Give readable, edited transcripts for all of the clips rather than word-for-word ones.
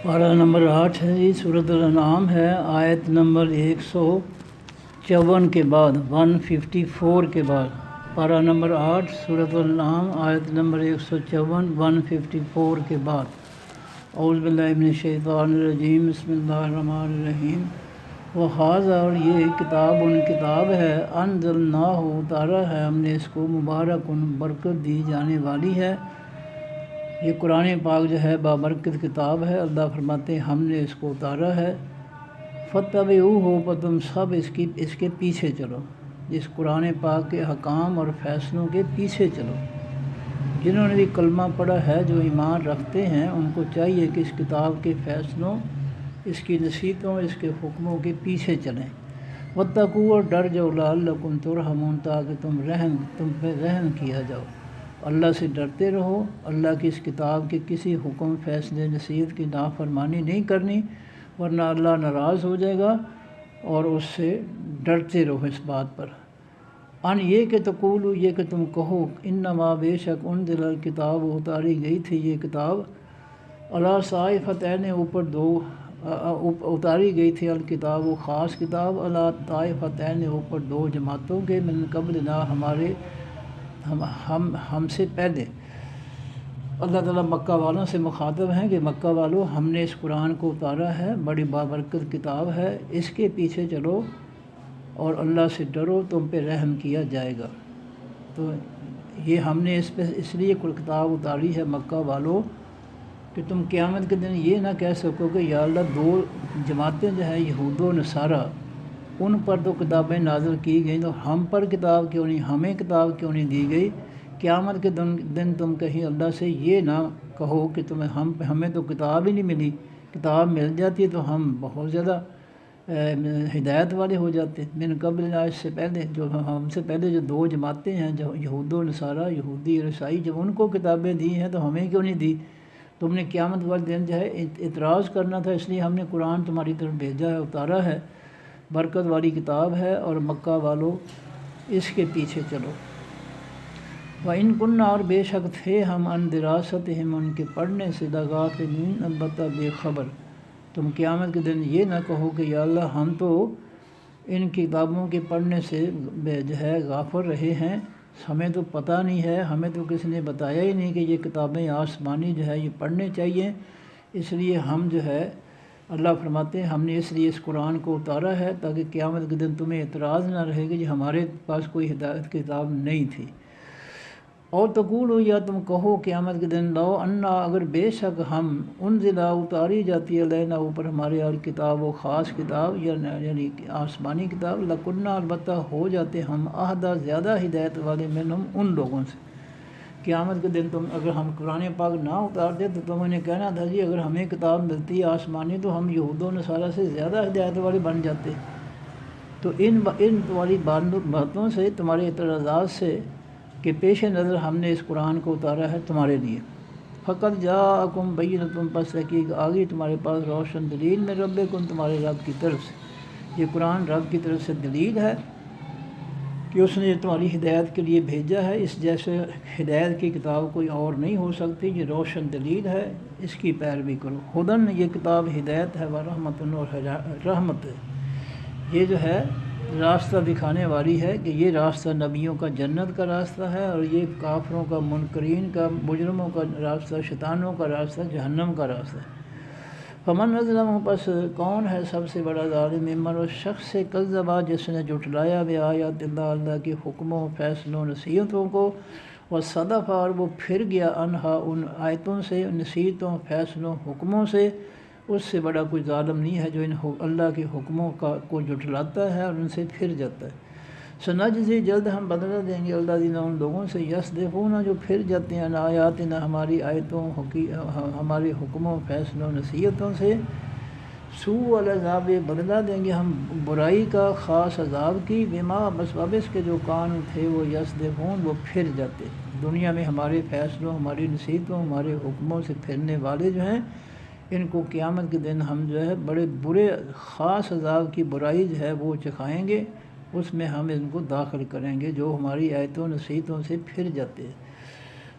پارہ نمبر 8 ہے جی، سورۃ الانعام ہے، آیت نمبر 154 کے بعد 154 کے بعد پارہ نمبر 8 سورۃ الانعام آیت نمبر 154 154 کے بعد اعوذ باللہ من الشیطان الرجیم بسم اللہ الرحمن الرحیم وَهَٰذَا اور یہ کتاب ہے انزلناہ اتارا ہے ہم نے اس کو مبارکن برکت دی جانے والی ہے۔ یہ قرآن پاک جو ہے بابرکت کتاب ہے، اللہ فرماتے ہیں ہم نے اس کو اتارا ہے۔ فَاتَّبِعُوهُ پر تم سب اس کے پیچھے چلو، اس قرآن پاک کے حکام اور فیصلوں کے پیچھے چلو۔ جنہوں نے بھی کلمہ پڑھا ہے، جو ایمان رکھتے ہیں، ان کو چاہیے کہ اس کتاب کے فیصلوں، اس کی نصیحتوں، اس کے حکموں کے پیچھے چلیں۔ وَاتَّقُوا اور ڈر جاؤ لَعَلَّكُمْ تُرْحَمُونَ تاکہ تم پہ رحم کیا جاؤ۔ اللہ سے ڈرتے رہو، اللہ کی اس کتاب کے کسی حکم، فیصلے، نصیحت کی نافرمانی نہیں کرنی، ورنہ اللہ ناراض ہو جائے گا، اور اس سے ڈرتے رہو اس بات پر۔ ان یہ کہ تقولو یہ کہ تم کہو، انما بے شک انزل الکتاب اتاری گئی تھی یہ کتاب، علی طائفتین اوپر دو اتاری گئی تھی الکتاب وہ خاص کتاب، علی طائفتین اوپر دو جماعتوں کے، من قبلنا ہم سے پہلے۔ اللہ تعالیٰ مکہ والوں سے مخاطب ہیں کہ مکہ والوں، ہم نے اس قرآن کو اتارا ہے، بڑی بابرکت کتاب ہے، اس کے پیچھے چلو اور اللہ سے ڈرو، تم پہ رحم کیا جائے گا۔ تو یہ ہم نے اس لیے کتاب اتاری ہے مکہ والوں کہ تم قیامت کے دن یہ نہ کہہ سکو کہ یا اللہ دو جماعتیں جو ہیں یہود و نصارہ، ان پر تو کتابیں نازل کی گئیں، تو ہم پر کتاب کیوں نہیں، ہمیں کتاب کیوں نہیں دی گئی۔ قیامت کے دن تم کہیں اللہ سے یہ نہ کہو کہ ہمیں تو کتاب ہی نہیں ملی، کتاب مل جاتی تو ہم بہت زیادہ ہدایت والے ہو جاتے۔ من قبل اس سے پہلے، جو ہم سے پہلے جو دو جماعتیں ہیں، جو یہود و نصارہ، یہودی اور عیسائی، جب ان کو کتابیں دی ہیں تو ہمیں کیوں نہیں دی۔ تم نے قیامت والے دن جو ہے اعتراض کرنا تھا، اس لیے ہم نے قرآن تمہاری طرف بھیجا ہے، اتارا ہے، برکت والی کتاب ہے، اور مکہ والوں اس کے پیچھے چلو۔ وَإِن كُنَّا اور بے شک تھے ہم عن دراستہم ان کے پڑھنے سے لغافلین البتہ بے خبر۔ تم قیامت کے دن یہ نہ کہو کہ یا اللہ ہم تو ان کتابوں کے پڑھنے سے جو ہے غافل رہے ہیں، ہمیں تو پتہ نہیں ہے، ہمیں تو کسی نے بتایا ہی نہیں کہ یہ کتابیں آسمانی جو ہے یہ پڑھنے چاہیے، اس لیے ہم جو ہے اللہ فرماتے ہیں ہم نے اس لیے اس قرآن کو اتارا ہے تاکہ قیامت کے دن تمہیں اعتراض نہ رہے کہ ہمارے پاس کوئی ہدایت کتاب نہیں تھی۔ اور تقول ہو یا تم کہو قیامت کے دن، لو انا اگر بے شک ہم انزلا اتاری جاتی ہے لینا اوپر ہمارے الکتاب و خاص کتاب، یعنی آسمانی کتاب، لکنہ البتہ ہو جاتے ہم اہدہ زیادہ ہدایت والے منہم ان لوگوں سے۔ قیامت کے دن اگر ہم قرآن پاک نہ اتارتے تو تمہیں نے کہنا تھا جی اگر ہمیں کتاب ملتی ہے آسمانی تو ہم یہود و نصارہ سے زیادہ ہدایت والے بن جاتے۔ تو ان تمہاری باتوں سے، تمہارے اعتراضات سے کہ پیش نظر ہم نے اس قرآن کو اتارا ہے تمہارے لیے۔ فقط جاءکم بینۃ پس تحقیق آ گئی تمہارے پاس روشن دلیل من ربکم تمہارے رب کی طرف سے۔ یہ قرآن رب کی طرف سے دلیل ہے کہ اس نے تمہاری ہدایت کے لیے بھیجا ہے، اس جیسے ہدایت کی کتاب کوئی اور نہیں ہو سکتی، یہ روشن دلیل ہے، اس کی پیروی کرو۔ ہدن یہ کتاب ہدایت ہے، ورحمت اور رحمت ہے، یہ جو ہے راستہ دکھانے والی ہے کہ یہ راستہ نبیوں کا جنت کا راستہ ہے، اور یہ کافروں کا، منکرین کا، مجرموں کا راستہ، شیطانوں کا راستہ جہنم کا راستہ ہے۔ فمن اظلم پس کون ہے سب سے بڑا ظالم ممن اس شخص سے کذبا جس نے جھٹلایا بآیات اللہ اللہ کے حکموں، فیصلوں، نصیحتوں کو، وصدف اور وہ پھر گیا عنہا ان آیتوں سے، نصیحتوں، فیصلوں، حکموں سے۔ اس سے بڑا کوئی ظالم نہیں ہے جو ان اللہ کے حکموں کو جھٹلاتا ہے اور ان سے پھر جاتا ہے۔ سنجزی جلد ہم بدلہ دیں گے الذین ان لوگوں سے یصدفون جو پھر جاتے ہیں آیاتنا ہماری آیتوں، ہمارے حکموں، فیصلوں، نصیحتوں سے، سوء العذاب بدلہ دیں گے ہم برائی کا، خاص عذاب کی، بما بسبب اس کے جو کان تھے وہ یصدفون وہ پھر جاتے۔ دنیا میں ہمارے فیصلوں، ہماری نصیحتوں، ہمارے حکموں سے پھرنے والے جو ہیں، ان کو قیامت کے دن ہم جو ہے بڑے برے خاص عذاب کی برائی جو ہے وہ چکھائیں گے، اس میں ہم ان کو داخل کریں گے جو ہماری آیتوں، نصیحتوں سے پھر جاتے ہیں۔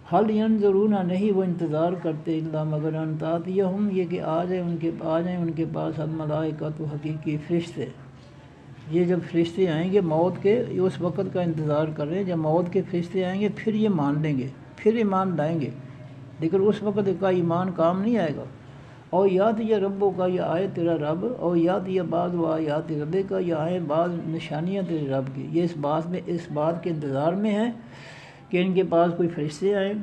حل ینظرون نہیں وہ انتظار کرتے الا مگر ان تاتیہم یہ کہ آ جائیں ان کے پاس الملائکۃ حقیقی فرشتے. یہ جب فرشتے آئیں گے موت کے اس وقت کا انتظار کر رہے ہیں، جب موت کے فرشتے آئیں گے پھر یہ مان لیں گے، پھر ایمان لائیں گے، لیکن اس وقت کا ایمان کام نہیں آئے گا. اور یاد یہ ربوں کا یا آئے تیرا رب، اور یاد یہ بعض و آیات رب کا یا آئے بعض نشانیاں تیرے رب کی. یہ اس بات کے انتظار میں ہے کہ ان کے پاس کوئی فرشتے آئیں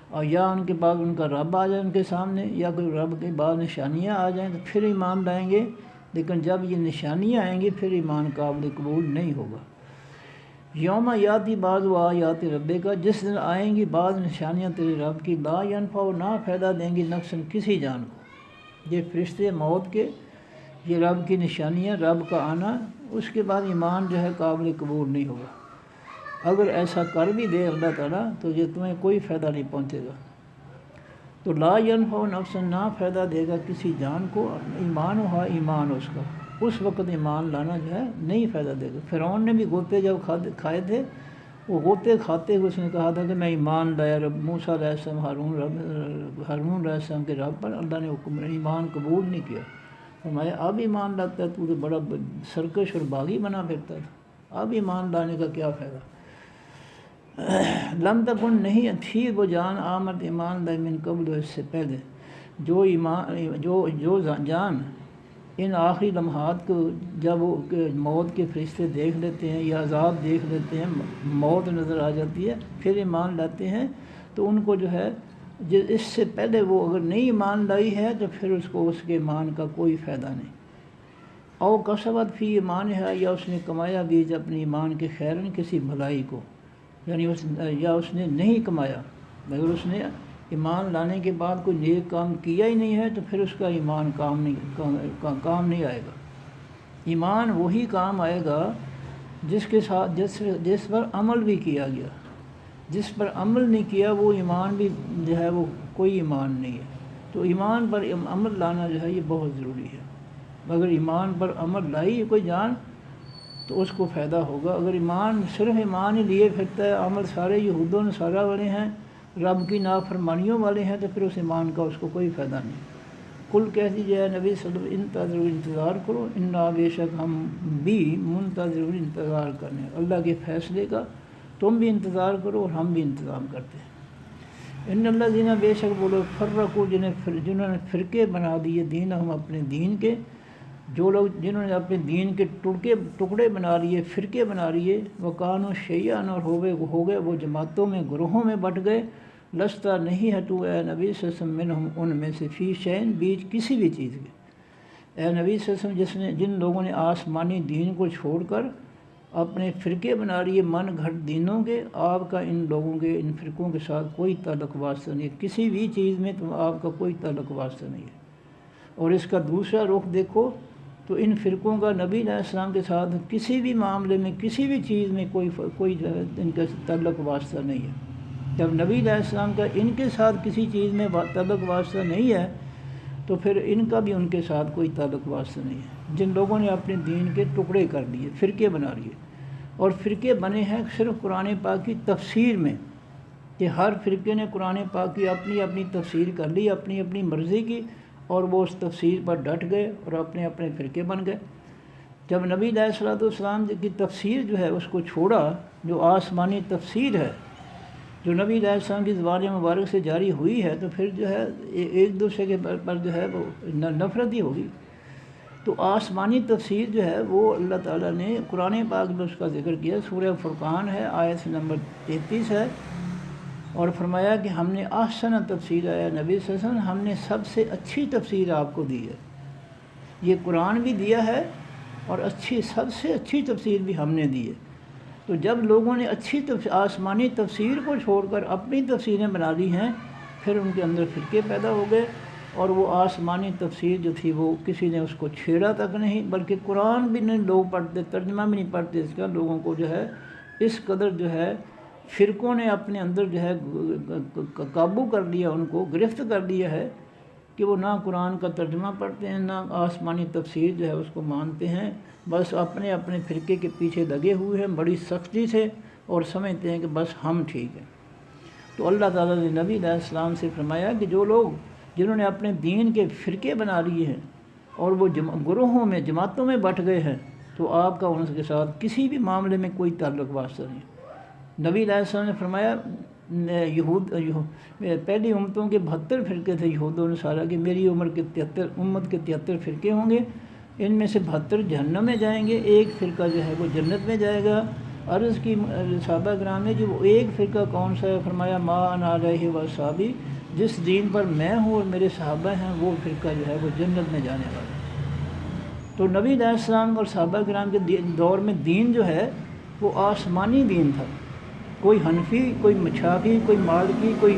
اور یا ان کے پاس ان کا رب آ جائے ان کے سامنے، یا کوئی رب کے بعد نشانیاں آ جائیں تو پھر ایمان لائیں گے. لیکن جب یہ نشانیاں آئیں گی پھر ایمان قابل قبول نہیں ہوگا. یوم یاتی بعض و آیات رب کا، جس دن آئیں گی بعض نشانیاں تیرے رب کی، لا ینفع نہ فائدہ دیں گی نفسن کسی جان کو. یہ فرشتے موت کے، یہ رب کی نشانیاں، رب کا آنا، اس کے بعد ایمان جو ہے قابل قبول نہیں ہوگا. اگر ایسا کر بھی دے اللہ تعالیٰ تو یہ تمہیں کوئی فائدہ نہیں پہنچے گا. تو لا ینفع نفسن نہ فائدہ دے گا کسی جان کو ایمان ہوا ایمان اس کا، اس وقت ایمان لانا جو ہے نہیں فائدہ دے گا. فرعون نے بھی غوطے جب کھائے تھے، وہ غوطے کھاتے ہوئے اس نے کہا تھا کہ میں ایمان لایا رب موسیٰ علیہ السلام ہارون علیہ السلام کے رب پر. اللہ نے حکم ایمان قبول نہیں کیا. فرمایا اب ایمان لاتا ہے تو بڑا سرکش اور باغی بنا پھرتا تھا، اب ایمان لانے کا کیا فائدہ. لم تکن نہیں تھی وہ جان آمد ایمان لائے من قبل اس سے پہلے، جو جان ان آخری لمحات کو جب وہ موت کے فرشتے دیکھ لیتے ہیں یا عذاب دیکھ لیتے ہیں، موت نظر آ جاتی ہے پھر ایمان لاتے ہیں، تو ان کو جو ہے اس سے پہلے وہ اگر نہیں ایمان لائی ہے تو پھر اس کو اس کے ایمان کا کوئی فائدہ نہیں. او کسبت فی ایمان ہے، یا اس نے کمایا بیج اپنے ایمان کے خیرن کسی بھلائی کو، یعنی یا اس نے نہیں کمایا مگر اس نے ایمان لانے کے بعد کوئی نیک کام کیا ہی نہیں ہے تو پھر اس کا ایمان کام نہیں آئے گا. ایمان وہی کام آئے گا جس کے ساتھ جس پر عمل بھی کیا گیا. جس پر عمل نہیں کیا وہ ایمان بھی جو ہے وہ کوئی ایمان نہیں ہے. تو ایمان پر عمل لانا جو ہے یہ بہت ضروری ہے. اگر ایمان پر عمل لائی کوئی جان تو اس کو فائدہ ہوگا. اگر ایمان صرف ایمان ہی لیے پھرتا ہے، عمل سارے یہود و نصارہ والے ہیں، رب کی نافرمانیوں والے ہیں، تو پھر اس ایمان کا اس کو کوئی فائدہ نہیں. کل کہہ دیجیے نبی صلی اللہ علیہ وسلم انتظروا انتظار کرو، انا بے شک ہم بھی منتظر انتظار کرنے اللہ کے فیصلے کا، تم بھی انتظار کرو اور ہم بھی انتظام کرتے ہیں. ان الذین بے شک وہ لوگ فرقوا جنہوں نے فرقے بنا دیے دین ہم اپنے دین کے، جو لوگ جنہوں نے اپنے دین کے ٹکڑے بنا لیے، فرقے بنا لیے، وکانوا شیعاً اور ہو گئے وہ جماعتوں میں گروہوں میں بٹ گئے. لستا نہیں ہے تو اے نبی صلی اللہ علیہ وسلم منہم ان میں سے فی شیء بیچ کسی بھی چیز کے. اے نبی صلی اللہ علیہ وسلم جن لوگوں نے آسمانی دین کو چھوڑ کر اپنے فرقے بنا لیے من گھڑت دینوں کے، آپ کا ان لوگوں کے ان فرقوں کے ساتھ کوئی تعلق واسطہ نہیں ہے. کسی بھی چیز میں آپ کا کوئی تعلق واسطہ نہیں ہے. اور اس کا دوسرا رخ دیکھو تو ان فرقوں کا نبی علیہ السلام کے ساتھ کسی بھی معاملے میں کسی بھی چیز میں کوئی ان کا تعلق واسطہ نہیں ہے. جب نبی علیہ السلام کا ان کے ساتھ کسی چیز میں تعلق واسطہ نہیں ہے تو پھر ان کا بھی ان کے ساتھ کوئی تعلق واسطہ نہیں ہے. جن لوگوں نے اپنے دین کے ٹکڑے کر دیے، فرقے بنا لیے، اور فرقے بنے ہیں صرف قرآن پاک کی تفسیر میں، کہ ہر فرقے نے قرآن پاک کی اپنی اپنی تفسیر کر لی، اپنی اپنی مرضی کی، اور وہ اس تفسیر پر ڈٹ گئے اور اپنے اپنے فرقے بن گئے. جب نبی علیہ الصلوۃ والسلام کی تفسیر جو ہے اس کو چھوڑا، جو آسمانی تفسیر ہے جو نبی علیہ السلام کی زبان مبارک سے جاری ہوئی ہے، تو پھر جو ہے ایک دوسرے کے پر جو ہے وہ نفرت ہی ہوگی. تو آسمانی تفسیر جو ہے وہ اللہ تعالیٰ نے قرآن پاک میں اس کا ذکر کیا. سورہ فرقان ہے، آیت نمبر 33 ہے، اور فرمایا کہ ہم نے احسن تفسیر ہے نبی صلی اللہ علیہ وسلم، ہم نے سب سے اچھی تفسیر آپ کو دی ہے. یہ قرآن بھی دیا ہے اور سب سے اچھی تفسیر بھی ہم نے دی ہے. تو جب لوگوں نے اچھی آسمانی تفسیر کو چھوڑ کر اپنی تفسیریں بنا لی ہیں، پھر ان کے اندر فرقے پیدا ہو گئے، اور وہ آسمانی تفسیر جو تھی وہ کسی نے اس کو چھیڑا تک نہیں، بلکہ قرآن بھی نہیں لوگ پڑھتے، ترجمہ بھی نہیں پڑھتے اس کا. لوگوں کو جو ہے اس قدر جو ہے فرقوں نے اپنے اندر جو ہے قابو کر لیا، ان کو گرفت کر لیا ہے کہ وہ نہ قرآن کا ترجمہ پڑھتے ہیں، نہ آسمانی تفسیر جو ہے اس کو مانتے ہیں. بس اپنے اپنے فرقے کے پیچھے لگے ہوئے ہیں بڑی سختی سے، اور سمجھتے ہیں کہ بس ہم ٹھیک ہیں. تو اللہ تعالیٰ نے نبی علیہ السلام سے فرمایا کہ جو لوگ جنہوں نے اپنے دین کے فرقے بنا لیے ہیں اور وہ گروہوں میں جماعتوں میں بٹ گئے ہیں تو آپ کا ان کے ساتھ کسی بھی معاملے میں کوئی تعلق واسطہ نہیں۔ نبی علیہ السلام نے فرمایا پہلی امتوں کے 72 فرقے تھے یہود و نصارہ کے، میری امت کے 73 فرقے ہوں گے، ان میں سے 72 جہنم میں جائیں گے، ایک فرقہ جو ہے وہ جنت میں جائے گا۔ عرض کی صحابہ کرام نے کہ وہ ایک فرقہ کون سا ہے؟ فرمایا ما انا علیہ واصحابی، جس دین پر میں ہوں اور میرے صحابہ ہیں وہ فرقہ جو ہے وہ جنت میں جانے والا ہے۔ تو نبی علیہ السلام اور صحابہ کرام کے دور میں دین جو ہے وہ آسمانی دین تھا، کوئی حنفی، کوئی مچھافی، کوئی مالکی، کوئی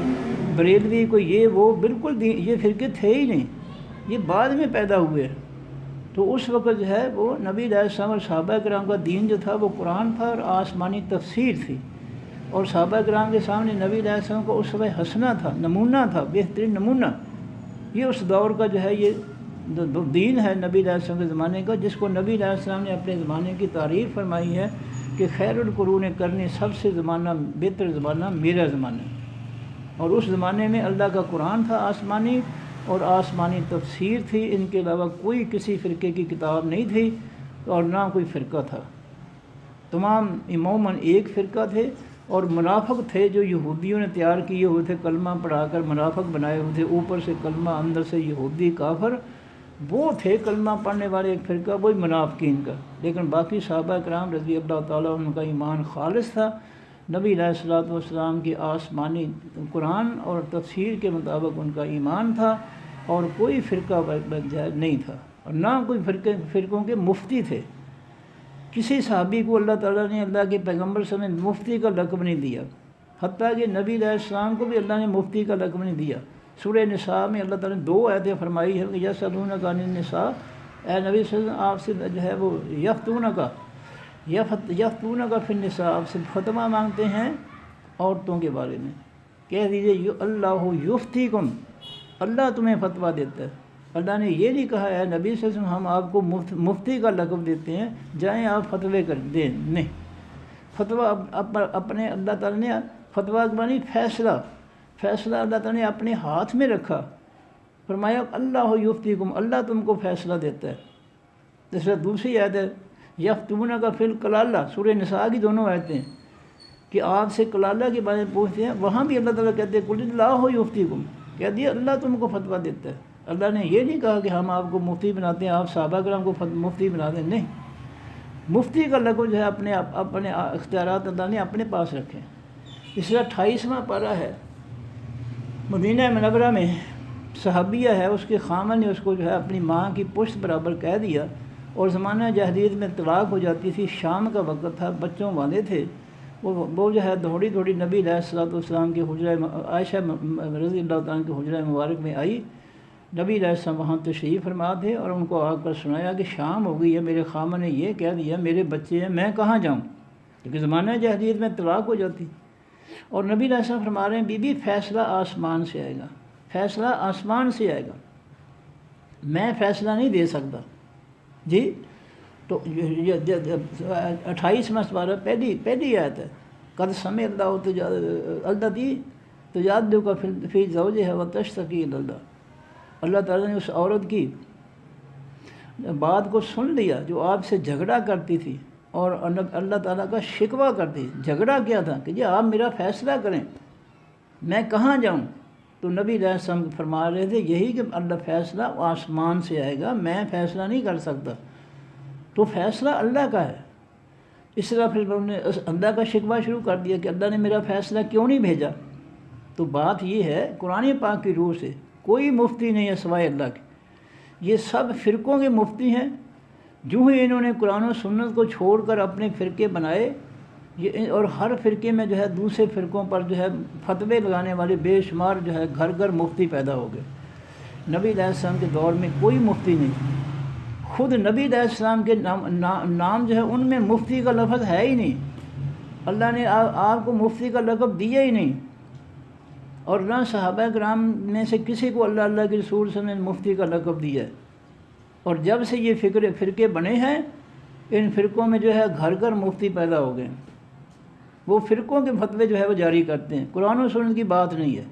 بریلوی، کوئی یہ وہ، بالکل دین یہ فرقے تھے ہی نہیں، یہ بعد میں پیدا ہوئے۔ تو اس وقت جو ہے وہ نبی علیہ السلام اور صحابہ کرام کا دین جو تھا وہ قرآن تھا اور آسمانی تفسیر تھی، اور صحابہ کرام کے سامنے نبی علیہ السلام کا اسوہ حسنہ تھا، نمونہ تھا، بہترین نمونہ۔ یہ اس دور کا جو ہے یہ دین ہے نبی علیہ السلام کے زمانے کا، جس کو نبی علیہ السلام نے اپنے زمانے کی تعریف فرمائی ہے کہ خیر القرون کرنی، سب سے زمانہ بہتر زمانہ میرا زمانہ۔ اور اس زمانے میں اللہ کا قرآن تھا آسمانی، اور آسمانی تفسیر تھی، ان کے علاوہ کوئی کسی فرقے کی کتاب نہیں تھی اور نہ کوئی فرقہ تھا، تمام عموماً ایک فرقہ تھے، اور منافق تھے جو یہودیوں نے تیار کیے ہوئے تھے، کلمہ پڑھا کر منافق بنائے ہوئے تھے، اوپر سے کلمہ اندر سے یہودی کافر، وہ تھے کلمہ پڑھنے والے ایک فرقہ، وہی منافقین کا۔ لیکن باقی صحابہ کرام رضی اللہ تعالیٰ عنہ کا ایمان خالص تھا، نبی علیہ الصلوۃ والسلام کی آسمانی قرآن اور تفسیر کے مطابق ان کا ایمان تھا، اور کوئی فرقہ نہیں تھا، اور نہ کوئی فرقوں کے مفتی تھے۔ کسی صحابی کو اللہ تعالیٰ نے اللہ کے پیغمبر صلی اللہ علیہ وسلم مفتی کا لقب نہیں دیا، حتیٰ کہ نبی علیہ السلام کو بھی اللہ نے مفتی کا لقب نہیں دیا۔ سورہ نساء میں اللہ تعالیٰ نے 2 آیتیں فرمائی ہیں کہ یسألونک عن النساء، اے نبی صلی اللہ علیہ وسلم آپ سے جو ہے وہ یفتونک فی النساء، آپ سے فتویٰ مانگتے ہیں عورتوں کے بارے میں، کہہ دیجیے اللہ یفتیکم، اللہ تمہیں فتویٰ دیتا ہے۔ اللہ نے یہ نہیں کہا ہے نبی صلی اللہ علیہ وسلم ہم آپ کو مفتی کا لقب دیتے ہیں، جائیں آپ فتوے کر دیں، نہیں، فتویٰ اپنے اللہ تعالیٰ نے فتویٰ مانی فیصلہ اللہ تعالیٰ نے اپنے ہاتھ میں رکھا، فرمایا اللہ یفتیکم، اللہ تم کو فیصلہ دیتا ہے۔ جس طرح دوسری آیت ہے یفتونک فی الکلالہ، سورہ نساء کی دونوں آیتیں ہیں کہ آپ سے کلالہ کے بارے میں پوچھتے ہیں، وہاں بھی اللہ تعالیٰ کہتے ہیں قل اللہ یفتیکم، کہہ دیا اللہ تم کو فتویٰ دیتا ہے۔ اللہ نے یہ نہیں کہا کہ ہم آپ کو مفتی بناتے ہیں، آپ صحابہ کرام کو مفتی بناتے ہیں، نہیں، مفتی کا لقب جو ہے اپنے اختیارات اللہ نے اپنے پاس رکھے۔ اس طرح 28واں پارہ ہے مدینہ منورہ میں، صحابیہ ہے، اس کے خامن نے اس کو جو ہے اپنی ماں کی پشت برابر کہہ دیا، اور زمانہ جاہلیت میں طلاق ہو جاتی تھی، شام کا وقت تھا، بچوں والے تھے، وہ جو ہے دوڑی نبی علیہ الصلوۃ والسلام کے حجرہ عائشہ رضی اللہ تعالیٰ کے حجرہ مبارک میں آئی۔ نبی علیہ السلام وہاں تشریف فرما تھے، اور ان کو آ کر سنایا کہ شام ہو گئی ہے، میرے خامن نے یہ کہہ دیا، میرے بچے ہیں، میں کہاں جاؤں، کیونکہ زمانہ جاہلیت میں طلاق ہو جاتی۔ اور نبی علیہ السلام فرما رہے ہیں بی بی فیصلہ آسمان سے آئے گا، فیصلہ آسمان سے آئے گا، میں فیصلہ نہیں دے سکتا۔ جی تو 28واں پارہ پہلی آیت ہے قد سمع اللہ التی تجادلک فی زوجہا وتشتکی الی اللہ، اللہ تعالیٰ نے اس عورت کی بات کو سن لیا جو آپ سے جھگڑا کرتی تھی اور اللہ تعالیٰ کا شکوہ کرتی۔ جھگڑا کیا تھا کہ جی آپ میرا فیصلہ کریں، میں کہاں جاؤں؟ تو نبی علیہ السلام فرما رہے تھے یہی کہ اللہ فیصلہ آسمان سے آئے گا، میں فیصلہ نہیں کر سکتا، تو فیصلہ اللہ کا ہے۔ اس طرح پھر انہوں نے اللہ کا شکوہ شروع کر دیا کہ اللہ نے میرا فیصلہ کیوں نہیں بھیجا۔ تو بات یہ ہے قرآن پاک کی روح سے کوئی مفتی نہیں ہے سوائے اللہ کے، یہ سب فرقوں کے مفتی ہیں۔ جو ہی انہوں نے قرآن و سنت کو چھوڑ کر اپنے فرقے بنائے، اور ہر فرقے میں جو ہے دوسرے فرقوں پر جو ہے فتوے لگانے والے بے شمار جو ہے گھر مفتی پیدا ہو گئے۔ نبی علیہ السلام کے دور میں کوئی مفتی نہیں، خود نبی علیہ السلام کے نام جو ہے ان میں مفتی کا لفظ ہے ہی نہیں، اللہ نے آپ کو مفتی کا لقب دیا ہی نہیں، اور نہ صحابہ کرام میں سے کسی کو اللہ کے رسول صلی اللہ علیہ وسلم نے مفتی کا لقب دیا ہے۔ اور جب سے یہ فرقے بنے ہیں، ان فرقوں میں جو ہے گھر مفتی پیدا ہو گئے، وہ فرقوں کے فتوے جو ہے وہ جاری کرتے ہیں، قرآن و سنت کی بات نہیں ہے،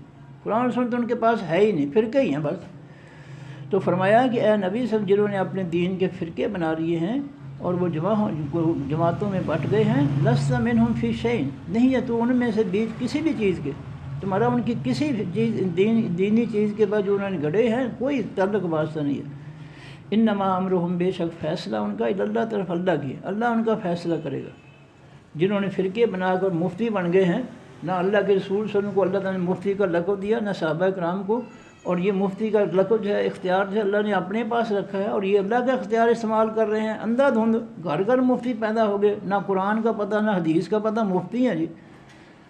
قرآن و سنت ان کے پاس ہے ہی نہیں، فرقے ہی ہیں بس۔ تو فرمایا کہ اے نبی صلی جنہوں نے اپنے دین کے فرقے بنا لیے ہیں اور وہ جماعتوں میں بٹ گئے ہیں، لست منہم فی شیء، نہیں ہے تو ان میں سے بیچ کسی بھی چیز کے، تمہارا ان کی کسی چیز دینی چیز کے بعد جو انہوں نے گڑے ہیں کوئی تعلق واسطہ نہیں ہے۔ انما امرہم، بے شک فیصلہ ان کا اللہ طرف اللہ کی، اللہ ان کا فیصلہ کرے گا۔ جنہوں نے فرقے بنا کر مفتی بن گئے ہیں، نہ اللہ کے رسول صلی اللہ علیہ وسلم کو اللہ تعالیٰ نے مفتی کا لقب دیا، نہ صحابہ کرام کو، اور یہ مفتی کا لقب جو ہے اختیار جو ہے اللہ نے اپنے پاس رکھا ہے، اور یہ اللہ کا اختیار استعمال کر رہے ہیں اندھا دھند، گھر گھر مفتی پیدا ہو گئے، نہ قرآن کا پتہ نہ حدیث کا پتہ، مفتی ہیں جی،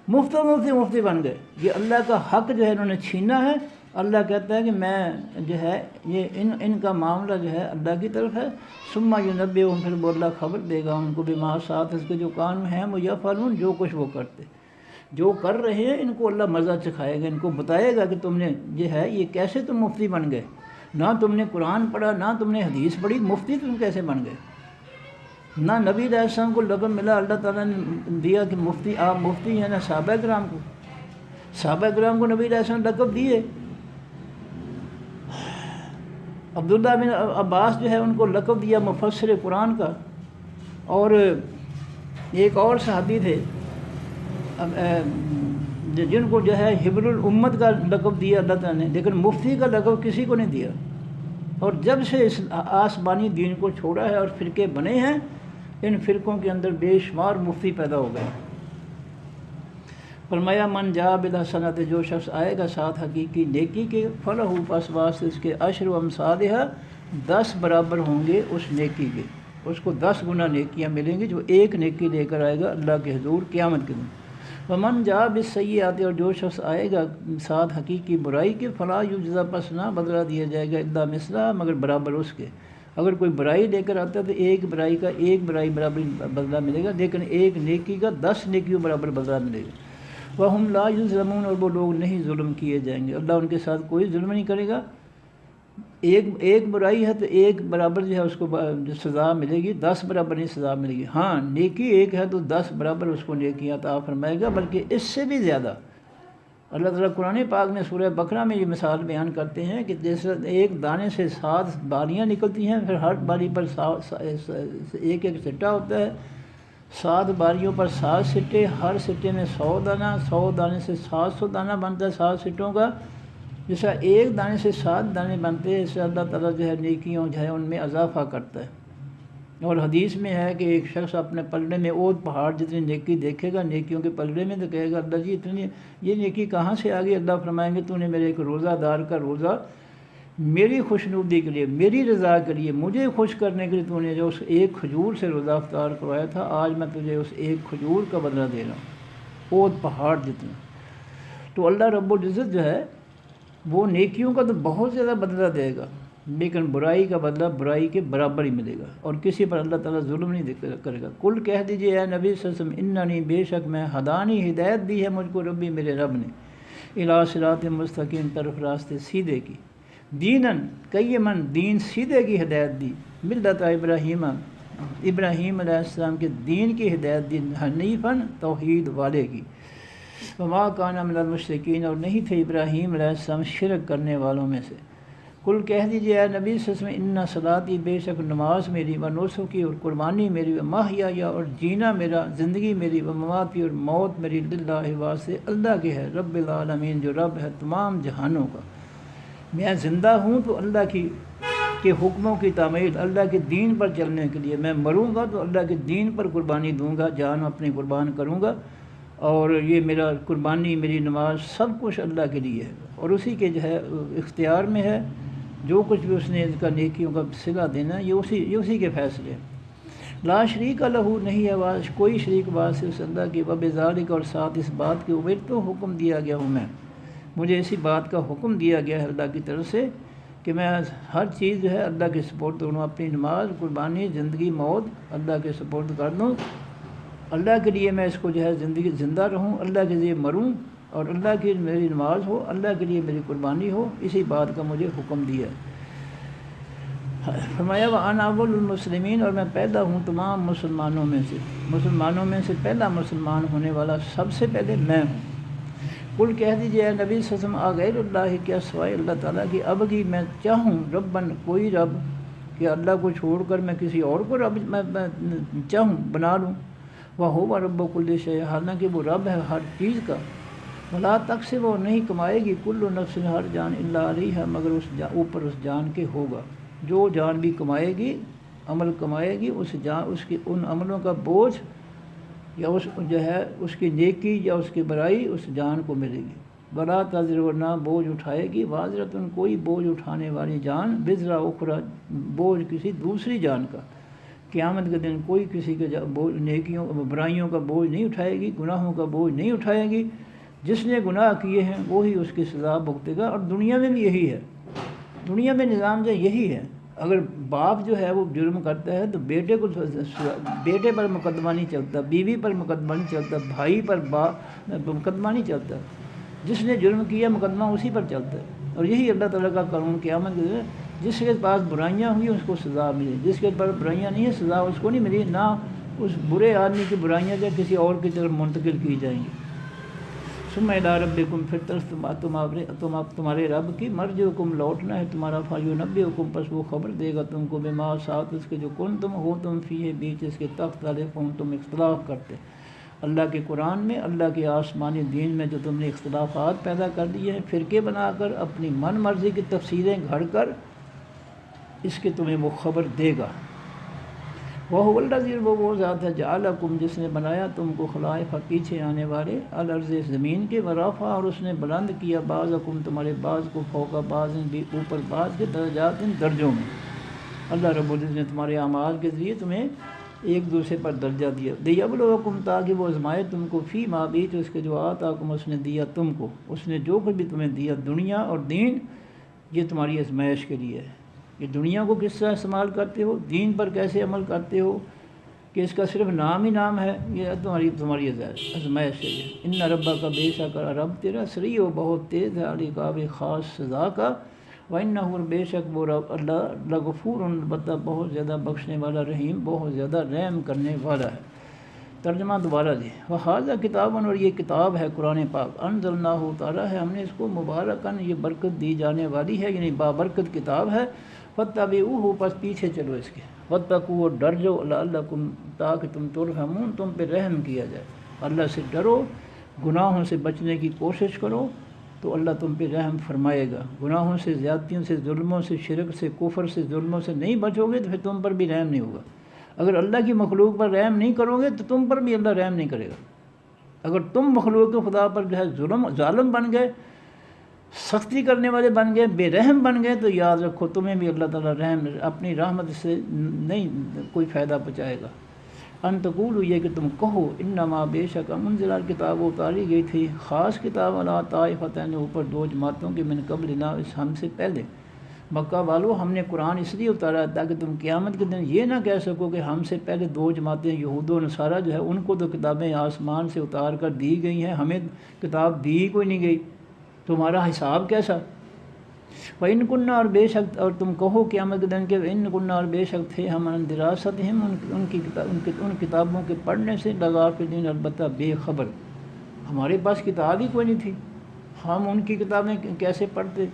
مفتی بن گئے۔ یہ اللہ کا حق جو ہے انہوں نے چھینا ہے۔ اللہ کہتا ہے کہ میں جو ہے یہ ان کا معاملہ جو ہے اللہ کی طرف ہے، ثم ینبئہم، پھر وہ اللہ خبر دے گا ان کو بما ساتھ اس کے جو کام ہیں وہ یفعلون، جو کچھ وہ کرتے، جو کر رہے ہیں ان کو اللہ مزہ چکھائے گا، ان کو بتائے گا کہ تم نے جو ہے یہ کیسے تم مفتی بن گئے، نہ تم نے قرآن پڑھا نہ تم نے حدیث پڑھی، مفتی تم کیسے بن گئے؟ نہ نبی علیہ السلام کو لقب ملا، اللہ تعالیٰ نے دیا کہ مفتی، آپ مفتی ہیں، نہ صحابہ کرام کو، صحابہ کرام کو نبی علیہ السلام لقب دیے۔ عبداللہ بن عباس جو ہے ان کو لقب دیا مفسر قرآن کا، اور ایک اور صحابی تھے جن کو جو ہے حبر الامت کا لقب دیا اللہ تعالیٰ نے، لیکن مفتی کا لقب کسی کو نہیں دیا۔ اور جب سے اس آسمانی دین کو چھوڑا ہے اور فرقے بنے ہیں، ان فرقوں کے اندر بے شمار مفتی پیدا ہو گئے۔ فرمایا من جاء بالحسنۃ، جو شخص آئے گا ساتھ حقیقی نیکی کے، فلہ، پس واسطے اس کے عشر امثالھا، 10 برابر ہوں گے اس نیکی کے، اس کو 10 گنا نیکیاں ملیں گی جو ایک نیکی لے کر آئے گا اللہ کے حضور قیامت کے دن۔ ومن جاء بالسیئۃ، اور جو شخص آئے گا ساتھ حقیقی برائی کے، فلا یجزی، پس نہ بدلہ دیا جائے گا الا مثلہ، مگر برابر اس کے۔ اگر کوئی برائی لے کر آتا ہے تو ایک برائی کا ایک برائی برابر بدلہ ملے گا، لیکن ایک نیکی کا 10 نیکیوں برابر بدلہ ملے گا۔ وَهُمْ لَا يُظْلَمُونَ، اور وہ لوگ نہیں ظلم کیے جائیں گے، اللہ ان کے ساتھ کوئی ظلم نہیں کرے گا۔ ایک برائی ہے تو ایک برابر جو ہے اس کو سزا ملے گی، 10 برابر نہیں سزا ملے گی۔ ہاں نیکی ایک ہے تو 10 برابر اس کو نیکی عطا فرمائے گا، بلکہ اس سے بھی زیادہ۔ اللہ تعالیٰ قرآن پاک میں سورہ بقرہ میں یہ مثال بیان کرتے ہیں کہ جیسے ایک دانے سے 7 بالیاں نکلتی ہیں، پھر ہر بالی پر ایک سٹہ ہوتا ہے، 7 باریوں پر 7 سٹے، ہر سٹے میں 100 دانہ، 100 دانے سے 700 دانہ بنتا ہے 7 سٹوں کا۔ جیسا ایک دانے سے 7 دانے بنتے ہیں، اس سے اللہ تعالیٰ جو ہے نیکیوں جو ہے ان میں اضافہ کرتا ہے۔ اور حدیث میں ہے کہ ایک شخص اپنے پلڑے میں اود پہاڑ جتنی نیکی دیکھے گا نیکیوں کے پلڑے میں، تو کہے گا اللہ جی اتنی یہ نیکی کہاں سے آ گئی؟ اللہ فرمائیں گے تو نے میرے ایک روزہ دار کا روزہ میری خوشنودی کے لیے، میری رضا کے لیے، مجھے خوش کرنے کے لیے تو نے جو اس ایک کھجور سے روزہ افطار کروایا تھا، آج میں تجھے اس ایک کھجور کا بدلہ دے رہا ہوں، اود پہاڑ جتنا۔ تو اللہ رب العزت جو ہے وہ نیکیوں کا تو بہت زیادہ بدلہ دے گا، لیکن برائی کا بدلہ برائی کے برابر ہی ملے گا، اور کسی پر اللہ تعالیٰ ظلم نہیں کرے گا۔ کل کہہ دیجئے اے نبی صلی اللہ علیہ وسلم، اننی، بے شک میں، ہدانی، ہدایت دی ہے مجھ کو ربی، میرے رب نے، الی صراط مستقیم، طرف راستے سیدھے کی، دیناً قیماً، دین سیدھے کی ہدایت دی، ملت ابراہیم، ابراہیم علیہ السلام کے دین کی ہدایت دی، حنیفاً، توحید والے کی، وما کان من المشرکین، اور نہیں تھے ابراہیم علیہ السلام شرک کرنے والوں میں سے۔ کل کہہ دیجئے اے نبی صلی اللہ علیہ وسلم، ان صلاتی، بے شک نماز میری، و نسکی، اور قربانی میری، و محیای، اور جینا میرا، زندگی میری، و مماتی، اور موت میری، للہ، واسطے اللہ کے ہے، رب العالمین، جو رب ہے تمام جہانوں کا۔ میں زندہ ہوں تو اللہ کے حکموں کی تعمیل، اللہ کے دین پر چلنے کے لیے، میں مروں گا تو اللہ کے دین پر قربانی دوں گا، جان اپنی قربان کروں گا، اور یہ میرا قربانی، میری نماز، سب کچھ اللہ کے لیے ہے، اور اسی کے جو ہے اختیار میں ہے، جو کچھ بھی اس نے اس کا نیکیوں کا صلہ دینا ہے یہ اسی کے فیصلے ہیں۔ لا شریک لہ، نہیں ہے کوئی شریک باز سے اس اللہ کی، وبذالک، اور ساتھ اس بات کے امر تو حکم دیا گیا ہوں میں، مجھے اسی بات کا حکم دیا گیا ہے اللہ کی طرف سے کہ میں ہر چیز جو ہے اللہ کے سپورٹ کروں، اپنی نماز، قربانی، زندگی، موت اللہ کے سپورٹ کر دوں، اللہ کے لیے میں اس کو جو ہے زندگی زندہ رہوں، اللہ کے لیے مروں، اور اللہ کی میری نماز ہو، اللہ کے لیے میری قربانی ہو، اسی بات کا مجھے حکم دیا ہے۔ فرمایا وَأَنَا أَوَّلُ الْمُسْلِمِينَ، اور میں پیدا ہوں تمام مسلمانوں میں سے، مسلمانوں میں سے پہلا مسلمان ہونے والا سب سے پہلے میں ہوں۔ قل کہہ دیجیے اے نبی صلی اللہ علیہ وسلم غیر اللہ، کیا سوائے اللہ تعالیٰ کی، ابغی میں چاہوں ربن کوئی رب، کہ اللہ کو چھوڑ کر میں کسی اور کو رب میں چاہوں بنا لوں، وَهُوَ رَبُّ كُلِّ شَيْءٍ، حالانکہ وہ رب ہے ہر چیز کا، وَلَا تَكْسِبُ، وہ نہیں کمائے گی، كُلُّ نَفْسٍ ہر جان، إِلَّا عَلَيْهَا، مگر اس اوپر اس جان کے ہوگا، جو جان بھی کمائے گی، عمل کمائے گی، اس جان اس کی ان عملوں کا بوجھ یا اس جو ہے اس کی نیکی یا اس کی برائی اس جان کو ملے گی۔ وَلَا تَزِرُ، نہ بوجھ اٹھائے گی، وَازِرَةٌ، کوئی بوجھ اٹھانے والی جان، وِزْرَ أُخْرَى، بوجھ کسی دوسری جان کا۔ قیامت کے دن کوئی کسی کے نیکیوں برائیوں کا بوجھ نہیں اٹھائے گی، گناہوں کا بوجھ نہیں اٹھائے گی، جس نے گناہ کیے ہیں وہی اس کی سزا بھگتے گا، اور دنیا میں بھی یہی ہے، دنیا میں نظام جو یہی ہے، اگر باپ جو ہے وہ جرم کرتا ہے تو بیٹے پر مقدمہ نہیں چلتا، بیوی پر مقدمہ نہیں چلتا، بھائی پر مقدمہ نہیں چلتا، جس نے جرم کیا مقدمہ اسی پر چلتا ہے۔ اور یہی اللہ تعالیٰ کا قانون قیامت کے دن، جس کے پاس برائیاں ہوئی اس کو سزا ملے، جس کے پاس برائیاں نہیں ہیں سزا اس کو نہیں ملی، نہ اس برے آدمی کی برائیاں جو کسی اور کی طرف منتقل کی جائیں گی۔ ثم الی ربکم، پھر طرف تمہارے رب کی، مرجعکم، لوٹنا ہے تمہارا، فینبئکم، پس وہ خبر دے گا تم کو، بما ساتھ اس کے جو کنتم ہو تم فیہ، بیچ اس کے تختلفون، تم اختلاف کرتے، اللہ کے قرآن میں، اللہ کے آسمانی دین میں جو تم نے اختلافات پیدا کر دیے ہیں، فرقے بنا کر اپنی من مرضی کی تفسیریں گھڑ کر، اس کے تمہیں وہ خبر دے گا۔ وَهُوَ الَّذِي، وہ ذات ہے، جَعَلَكُمْ، جس نے بنایا تم کو، خلائف، پیچھے آنے والے، الارض، زمین کے، ورفع، اور اس نے بلند کیا، بعضکم، تمہارے بعض کو، فوق بعض، بھی اوپر بعض کے، درجات، درجوں میں۔ اللہ رب العزت نے تمہارے اعمال کے ذریعے تمہیں ایک دوسرے پر درجہ دیا، لِيَبْلُوَكُمْ، تاکہ وہ آزمائے تم کو، فی ما، بیچ اس کے، جو آتاکم، اس نے دیا تم کو، اس نے جو کچھ بھی تمہیں دیا، دنیا اور دین، یہ تمہاری آزمائش کے لیے ہے، کہ دنیا کو کس طرح استعمال کرتے ہو، دین پر کیسے عمل کرتے ہو، کہ اس کا صرف نام ہی نام ہے، یہ تمہاری آزمائش ہے۔ ان ربک، بے شک رب تیرا، سریع، بہت تیز ہے، العقاب، خاص سزا کا، وَإِنَّهُ، بے شک وہ رب اللہ، لغفور، البتہ بہت زیادہ بخشنے والا، رحیم، بہت زیادہ رحم کرنے والا ہے۔ ترجمہ دوبارہ جی، وَهَذَا کتاب، اور یہ کتاب ہے قرآن پاک، انزلناہ، اتارا ہے ہم نے اس کو، مبارکن، یہ برکت دی جانے والی ہے، یعنی بابرکت کتاب ہے، فَاتَّبِعُوهُ، پس پیچھے چلو اس کے، وَاتَّقُوهُ، اور ڈر جاؤ، لَعَلَّکُمْ، تاکہ تم ترحمون، تم پہ رحم کیا جائے، اللہ سے ڈرو، گناہوں سے بچنے کی کوشش کرو تو اللہ تم پہ رحم فرمائے گا، گناہوں سے، زیادتیوں سے، ظلموں سے، شرک سے، کفر سے، ظلموں سے نہیں بچو گے تو پھر تم پر بھی رحم نہیں ہوگا۔ اگر اللہ کی مخلوق پر رحم نہیں کرو گے تو تم پر بھی اللہ رحم نہیں کرے گا۔ اگر تم مخلوق خدا پر جو ہے ظالم بن گئے، سختی کرنے والے بن گئے، بے رحم بن گئے، تو یاد رکھو تمہیں بھی اللہ تعالیٰ رحم اپنی رحمت سے نہیں کوئی فائدہ پہنچائے گا۔ ان تقولوا، یہ کہ تم کہو، انما، بے شک، انزل الکتاب، اتاری گئی تھی خاص کتاب، علی طائفتین، اوپر دو جماعتوں کے، من قبلنا، اس ہم سے پہلے، مکہ والو، ہم نے قرآن اس لیے اتارا تاکہ تم قیامت کے دن یہ نہ کہہ سکو کہ ہم سے پہلے دو جماعتیں، یہود و نصارہ جو ہے، ان کو تو کتابیں آسمان سے اتار کر دی گئی ہیں، ہمیں کتاب دی کوئی نہیں گئی، تمہارا حساب کیسا؟ وَإِن كُنَّا، اور بے شک، اور تم کہو قیامت کے دن کہ وَإِن كُنَّا، اور بے شک تھے ہم، عن دراستہم، ان کتابوں کے پڑھنے سے، لغافلین، البتہ بے خبر، ہمارے پاس کتاب ہی کوئی نہیں تھی، ہم ان کی کتابیں کیسے پڑھتے؟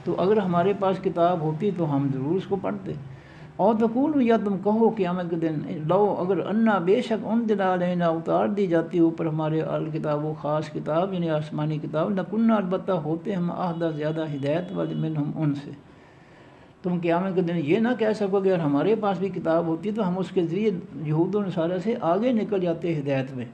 تو اگر ہمارے پاس کتاب ہوتی تو ہم ضرور اس کو پڑھتے۔ اور تقول، یا تم کہو قیامت کے دن، لو، اگر انا، بے شک، انزل علینا، اتار دی جاتی اوپر ہمارے الکتاب، و خاص کتاب، یعنی آسمانی کتاب، لکنا، البتہ ہوتے ہم، اہدی، زیادہ ہدایت والے، منہم، ان سے۔ تم قیامت کے دن یہ نہ کہہ سکو کہ اگر ہمارے پاس بھی کتاب ہوتی تو ہم اس کے ذریعے یہود و نصارہ سے آگے نکل جاتے ہدایت میں۔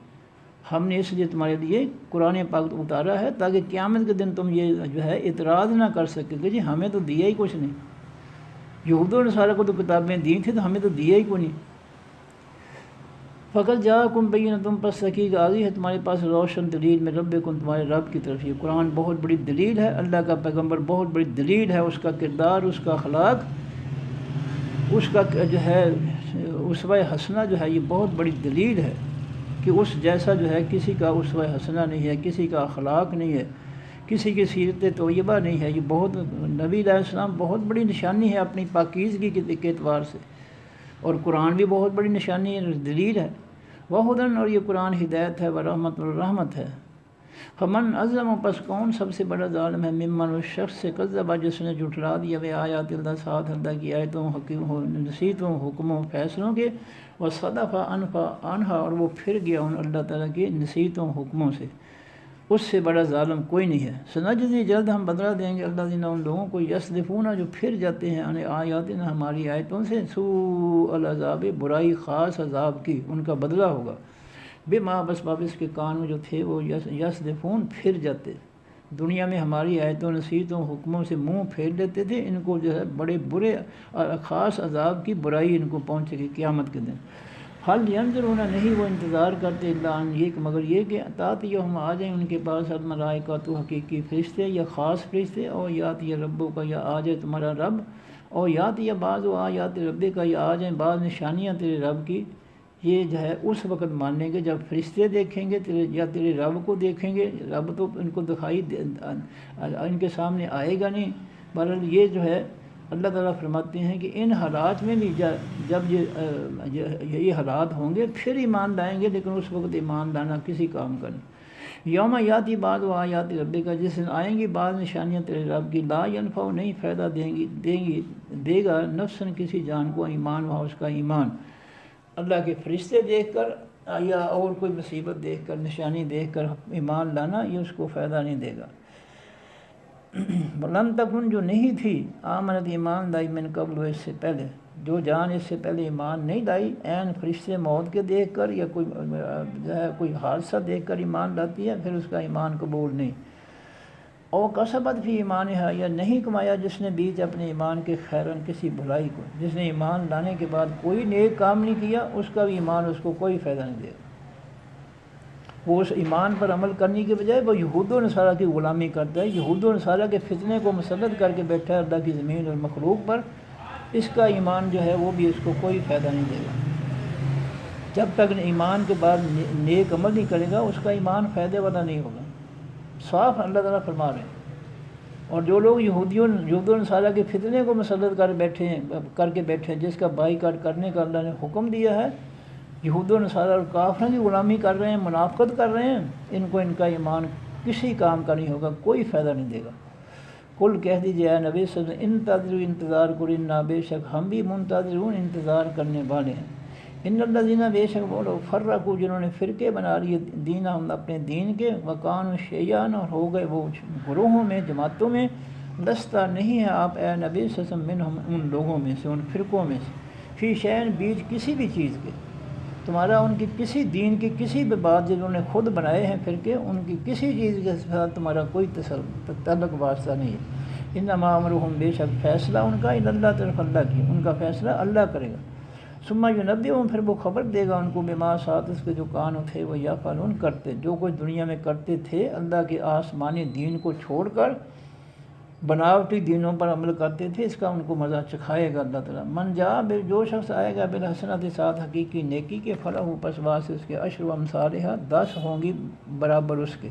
ہم نے اس لیے تمہارے لیے قرآن پاک اتارا ہے تاکہ قیامت کے دن تم یہ جو ہے اعتراض نہ کر سکے کہ جی ہمیں تو دیا ہی کچھ نہیں، یہود و نصارہ کو تو کتابیں دی تھیں تو ہمیں تو دیا ہی کوئی نہیں۔ فقط جاءکم بینۃ، پس تحقیق آ گئی ہے تمہارے پاس روشن دلیل، میں ربکم، تمہارے رب کی طرف۔ یہ قرآن بہت بڑی دلیل ہے، اللہ کا پیغمبر بہت بڑی دلیل ہے، اس کا کردار، اس کا اخلاق، اس کا جو ہے اسوہ حسنہ جو ہے، یہ بہت بڑی دلیل ہے کہ اس جیسا جو ہے کسی کا اسوہ حسنہ نہیں ہے، کسی کا اخلاق نہیں ہے، کسی کی سیرت طیبہ نہیں ہے۔ یہ بہت نبی علیہ السلام بہت بڑی نشانی ہے اپنی پاکیزگی کے اعتبار سے، اور قرآن بھی بہت بڑی نشانی ہے، دلیل ہے۔ وہدن، اور یہ قرآن ہدایت ہے، ورحمت اور رحمت ہے۔ فمن اظلم، پس کون سب سے بڑا ظالم ہے، ممن اس شخص سے کذب، جس نے جھٹلا دیا وہ آیات اللہ، ساتھ اللہ کی آیتوں، نصیحتوں، حکموں، فیصلوں کے، وصدف عنہا، اور وہ پھر گیا ان اللہ تعالیٰ کی نصیحتوں، حکموں سے۔ اس سے بڑا ظالم کوئی نہیں ہے۔ سنجزی، جلد ہم بدلہ دیں گے، الذین، ان لوگوں کو، یصدفون، جو پھر جاتے ہیں، ان آیاتنا، ہماری آیتوں سے، سوء العذاب، برائی خاص عذاب کی، ان کا بدلہ ہوگا۔ بما، بس باب اس کے کانوں جو تھے وہ یصدفون، پھر جاتے، دنیا میں ہماری آیتوں، نصیحتوں، حکموں سے منہ پھیر لیتے تھے، ان کو جو ہے بڑے برے خاص عذاب کی برائی ان کو پہنچے گی قیامت کے دن۔ حل ینظرون، نہیں وہ انتظار کرتے، الا ان، یہ مگر یہ کہ تاتیہم، آ جائیں ان کے پاس، الملائکۃ، حقیقی فرشتے یا خاص فرشتے، اور یاتی ربک، یا آ جائے تمہارا رب، اور یاتی بعض آیات ربک، یا آ جائیں بعض نشانیاں تیرے رب کی۔ یہ جو ہے اس وقت مانیں گے جب فرشتے دیکھیں گے یا تیرے رب کو دیکھیں گے۔ رب تو ان کو دکھائی ان کے سامنے آئے گا نہیں۔ بہرحال یہ جو ہے اللہ تعالیٰ فرماتے ہیں کہ ان حالات میں بھی جب یہ حالات ہوں گے پھر ایمان لائیں گے، لیکن اس وقت ایمان لانا کسی کام کا نہیں۔ یوم یاتی بعض آیات ربک، جس دن آئیں گی بعض نشانیاں تیرے رب کی، لا ینفع، نہیں فائدہ دے گا نفسن، کسی جان کو، ایمان وہاں اس کا ایمان، اللہ کے فرشتے دیکھ کر یا اور کوئی مصیبت دیکھ کر، نشانی دیکھ کر ایمان لانا، یہ اس کو فائدہ نہیں دے گا۔ لم تکن، جو نہیں تھی، آمنت، ایمان لائی، من قبل، اس سے پہلے، جو جان اس سے پہلے ایمان نہیں لائی، عین فرشتے موت کے دیکھ کر یا کوئی حادثہ دیکھ کر ایمان لاتی ہے، پھر اس کا ایمان قبول نہیں۔ اور کسبت فی ایمانہا، یا نہیں کمایا جس نے بیچ اپنے ایمان کے، خیرن، کسی بھلائی کو، جس نے ایمان لانے کے بعد کوئی نیک کام نہیں کیا، اس کا بھی ایمان اس کو کوئی فائدہ نہیں دے گا۔ وہ اس ایمان پر عمل کرنے کے بجائے وہ یہود و نصارہ کی غلامی کرتا ہے، یہود و نصارہ کے فتنے کو مسلط کر کے بیٹھا ہے اللہ کی زمین اور مخلوق پر، اس کا ایمان جو ہے وہ بھی اس کو کوئی فائدہ نہیں دے گا۔ جب تک ایمان کے بعد نیک عمل نہیں کرے گا اس کا ایمان فائدے والا نہیں ہوگا، صاف اللہ تعالیٰ فرما رہے ہیں۔ اور جو لوگ یہود و نصارہ کے فتنے کو مسلط کر کے بیٹھے ہیں، جس کا بائیکاٹ کرنے کا اللہ نے حکم دیا ہے، یہود و نصارہ اور کافروں کی غلامی کر رہے ہیں، منافقت کر رہے ہیں، ان کو ان کا ایمان کسی کام کا نہیں ہوگا، کوئی فائدہ نہیں دے گا۔ قل، کہہ دیجیے اے نبی صلی اللہ علیہ وسلم، انتظروا، انتظار کرو، انا، بے شک ہم بھی منتظرون، انتظار کرنے والے ہیں۔ ان الذین، بے شک وہ لوگ، فرقوا، جنہوں نے فرقے بنا لیے، دینہم، اپنے دین کے، وکانوا شیعاً، اور ہو گئے وہ گروہوں میں، جماعتوں میں، لستہ، نہیں ہے آپ اے نبی صلی اللہ علیہ وسلم، منہم، ان لوگوں میں سے، ان فرقوں میں سے، فی شیء، بیچ کسی بھی چیز کے، تمہارا ان کی کسی دین کی کسی بھی بات جنہوں نے خود بنائے ہیں فرقے، ان کی کسی چیز کے ساتھ تمہارا کوئی تعلق واسطہ نہیں ہے۔ انما امرہم، بے شک فیصلہ ان کا، الی اللہ، طرف اللہ کی، ان کا فیصلہ اللہ کرے گا۔ ثم ینبئہم، پھر وہ خبر دے گا ان کو، بما، ساتھ اس کے جو کانوں تھے وہ یفعلون، کرتے، جو کچھ دنیا میں کرتے تھے اللہ کے آسمانی دین کو چھوڑ کر بناوٹی دینوں پر عمل کرتے تھے، اس کا ان کو مزہ چکھائے گا اللہ تعالیٰ۔ من جاء، جو شخص آئے گا بالحسنۃ، ساتھ حقیقی نیکی کے، فلہ، پس واسطے اس کے، عشر امثالہا، 10 ہوں گی برابر اس کے۔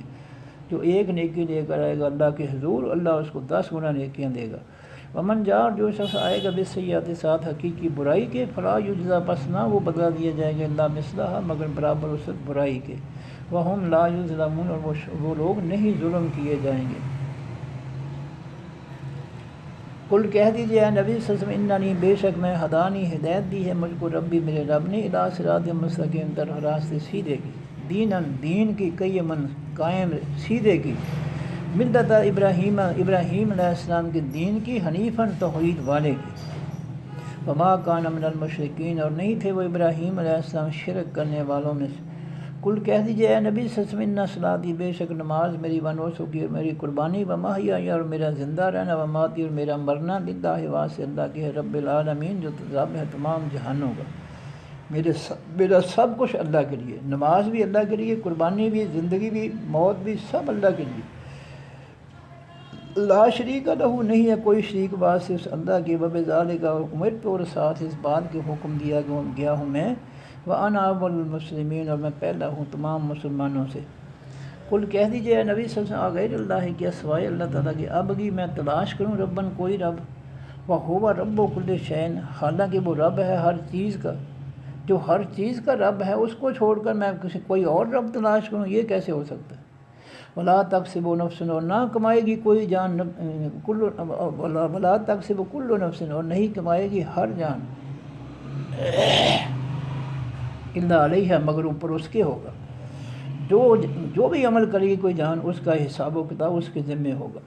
جو ایک نیکی لے کر آئے گا اللہ کے حضور، اللہ اس کو 10 گنا نیکیاں دے گا۔ ومن جاء، جو شخص آئے گا بالسیئۃ، ساتھ حقیقی برائی کے، فلا یجزیٰ، پس نہ وہ بدلہ دیا جائے گا، الا مثلہا، مگر برابر اس برائی کے، وہم لا یظلمون، اور وہ لوگ نہیں ظلم کیے جائیں گے۔ قل، کہہ دیجیے اے نبی صلی اللہ علیہ وسلم، اننی، بے شک میں، ہدانی، ہدایت دی ہے مجھ کو ربی، میرے رب نے، الی صراط مستقیم، طرف راستے سیدھے کی، دیناً، دین کی، قیماً، قائم، سیدھے کی، ملت ابراہیم، ابراہیم علیہ السلام کے دین کی، حنیفاً، توحید والے کی، وما کان من المشرکین، اور نہیں تھے وہ ابراہیم علیہ السلام شرک کرنے والوں میں سے۔ قل، کہہ دیجیے اے نبی صلی اللہ علیہ وسلم، ان صلاتی، بے شک نماز میری، ونسکی، اور میری قربانی، ومحیای، اور میرا زندہ رہنا، ومماتی، اور میرا مرنا، للہ، واسطے اللہ کے ہے، رب العالمین، جو رب ہے تمام جہانوں کا۔ میرا سب کچھ اللہ کے لیے، نماز بھی اللہ کے لیے، قربانی بھی، زندگی بھی، موت بھی، سب اللہ کے لیے۔ لا شریک لہ، نہیں ہے کوئی شریک واسطے اس اللہ کے، وبذالک، اور امرت، اور ساتھ اس بات کے حکم دیا گیا ہوں میں، وَأَنَا أَوَّلُ الْمُسْلِمِينَ، اور میں پہلا ہوں تمام مسلمانوں سے۔ قل کہہ دیجیے اے نبی صلی اللہ علیہ وسلم غیر اللہ کیا سوائے اللہ تعالیٰ کے ابغی میں تلاش کروں ربن کوئی رب وہو رب و کل شین حالانکہ وہ رب ہے ہر چیز کا، جو ہر چیز کا رب ہے اس کو چھوڑ کر میں کوئی اور رب تلاش کروں، یہ کیسے ہو سکتا ہے؟ ولا تکسب نفس اور نہ کمائے گی کوئی جان ولا تکسب کل نفس اور نہیں کمائے گی ہر جان الا علیہا مگر اوپر اس کے ہوگا، جو بھی عمل کرے گی کوئی جان اس کا حساب و کتاب اس کے ذمے ہوگا۔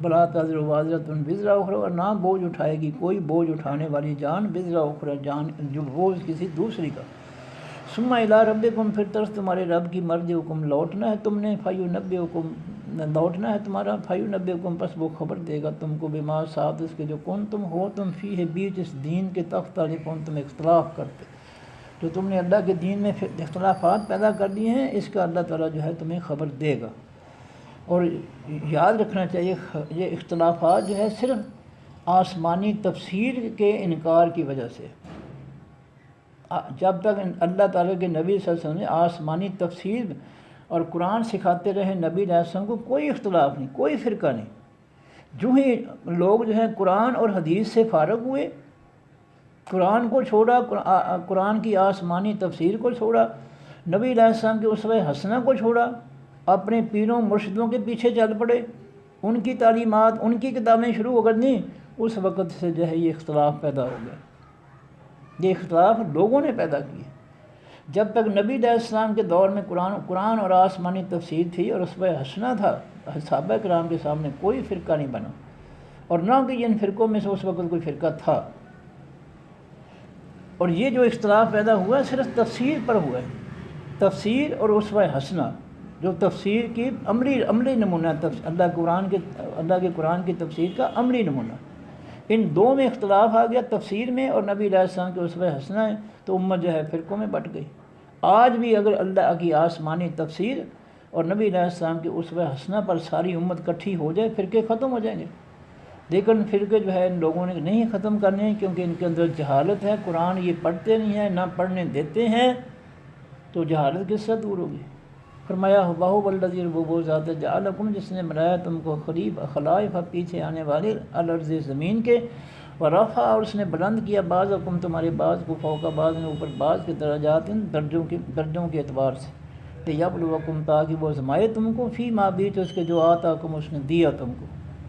بلا تزر وازرۃ وزر اخری اور نہ بوجھ اٹھائے گی کوئی بوجھ اٹھانے والی جان وزر اخری جان جو بوجھ کسی دوسری کا۔ ثم الی ربکم پھر طرف تمہارے رب کی مرجعکم لوٹنا ہے تم نے فینبئکم لوٹنا ہے تمہارا فینبئکم پس وہ خبر دے گا تم کو بما ساتھ اس کے جو کن تم ہو تم فیہ بیچ اس دین کے تختلفون تم اختلاف کرتے، جو تم نے اللہ کے دین میں اختلافات پیدا کر دیے ہیں اس کا اللہ تعالیٰ جو ہے تمہیں خبر دے گا۔ اور یاد رکھنا چاہیے یہ اختلافات جو ہے صرف آسمانی تفسیر کے انکار کی وجہ سے، جب تک اللہ تعالیٰ کے نبی صلی اللہ علیہ وسلم نے آسمانی تفسیر اور قرآن سکھاتے رہے نبی علیہ السلام کو کوئی اختلاف نہیں، کوئی فرقہ نہیں۔ جو ہی لوگ جو ہے قرآن اور حدیث سے فارغ ہوئے، قرآن کو چھوڑا، قرآن کی آسمانی تفسیر کو چھوڑا، نبی علیہ السلام کے اسوہ حسنہ کو چھوڑا، اپنے پیروں مرشدوں کے پیچھے چل پڑے، ان کی تعلیمات ان کی کتابیں شروع ہو کر دیں، اس وقت سے جو ہے یہ اختلاف پیدا ہو گیا۔ یہ اختلاف لوگوں نے پیدا کیے۔ جب تک نبی علیہ السلام کے دور میں قرآن اور آسمانی تفسیر تھی اور اسوہ حسنہ تھا، صحابہ کرام کے سامنے کوئی فرقہ نہیں بنا، اور نہ کہ ان فرقوں میں سے اس وقت کوئی فرقہ تھا۔ اور یہ جو اختلاف پیدا ہوا ہے صرف تفسیر پر ہوا ہے، تفسیر اور اسوہ حسنہ جو تفسیر کی عملی نمونہ ہے، اللہ کے قرآن کی تفسیر کا عملی نمونہ، ان دو میں اختلاف آ گیا، تفسیر میں اور نبی علیہ السلام کے اسوہ حسنہ ہے، تو امت جو ہے فرقوں میں بٹ گئی۔ آج بھی اگر اللہ کی آسمانی تفسیر اور نبی علیہ السلام کے اسوہ حسنہ پر ساری امت کٹھی ہو جائے فرقے ختم ہو جائیں گے، لیکن فرقے جو ہے ان لوگوں نے نہیں ختم کرنے ہیں کیونکہ ان کے اندر جہالت ہے، قرآن یہ پڑھتے نہیں ہیں نہ پڑھنے دیتے ہیں، تو جہالت کس سے دور ہوگی؟ فرمایا وَهُوَ الَّذِي وہ ذات جعلکم جس نے بنایا تم کو خلائف پیچھے آنے والے الارض زمین کے، ورفع اور اس نے بلند کیا بعضکم تمہارے بعض کو فوق بعض نے اوپر بعض کے درجات درجوں کے اعتبار سے، لیبلوکم تاکہ وہ آزمائے تم کو فی ما بیچ اس کے جو آتاکم اس نے دیا تم کو،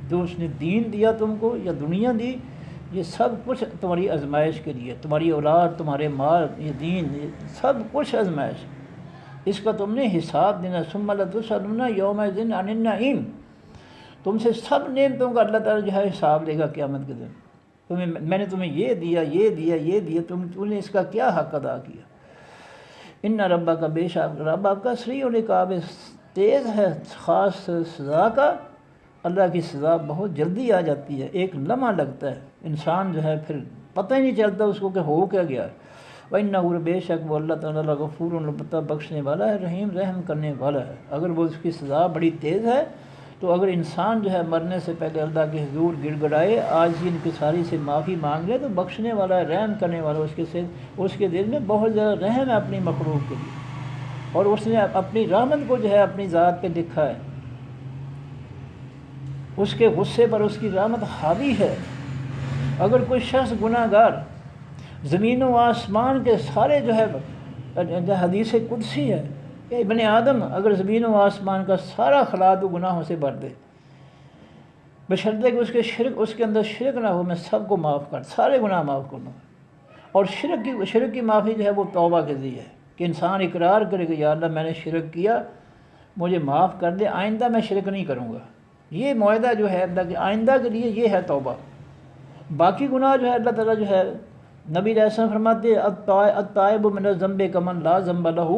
جو اس نے دین دیا تم کو یا دنیا دی، یہ سب کچھ تمہاری آزمائش کے لیے، تمہاری اولاد، تمہارے مال، یہ دین، یہ سب کچھ آزمائش، اس کا تم نے حساب دینا۔ ثم لتسألن یومئذ عن النعیم، تم سے سب نعمتوں کا اللہ تعالیٰ جو ہے حساب لے گا قیامت کے دن۔ میں نے تمہیں یہ دیا، یہ دیا، یہ دیا، تم نے اس کا کیا حق ادا کیا۔ ان ربک کا بے شک رب آپ کا سریع العقاب تیز ہے خاص سزا کا، اللہ کی سزا بہت جلدی آ جاتی ہے، ایک لمحہ لگتا ہے، انسان جو ہے پھر پتہ ہی نہیں چلتا اس کو کہ ہو کیا گیا ہے۔ وَإِنَّهُ بے شک وہ اللہ تعالیٰ غفور البتہ بخشنے والا ہے، رحیم رحم کرنے والا ہے۔ اگر وہ اس کی سزا بڑی تیز ہے تو اگر انسان جو ہے مرنے سے پہلے اللہ کے حضور گڑ گڑائے، عاجزی انکساری سے معافی مانگ لے، تو بخشنے والا ہے، رحم کرنے والا، اس کے دل میں بہت زیادہ رحم ہے اپنی مخلوق کے لیے، اور اس نے اپنی رحمت کو جو ہے اپنی ذات پہ لکھا ہے، اس کے غصے پر اس کی رحمت حاوی ہے۔ اگر کوئی شخص گناہ گار زمین و آسمان کے سارے جو ہے حدیث قدسی ہے کہ ابن آدم اگر زمین و آسمان کا سارا خلا تو گناہوں سے بھر دے، بشرطے کہ اس کے اندر شرک نہ ہو، میں سب کو معاف کر، سارے گناہ معاف کرنا۔ اور شرک کی معافی جو ہے وہ توبہ کے ذریعے ہے کہ انسان اقرار کرے کہ یا اللہ میں نے شرک کیا، مجھے معاف کر دے، آئندہ میں شرک نہیں کروں گا۔ یہ معاہدہ جو ہے اللہ کے آئندہ کے لیے یہ ہے توبہ۔ باقی گناہ جو ہے اللہ تعالیٰ جو ہے نبی علیہ السلام فرماتے التائب من الذنب کمن لا ذنب لہ،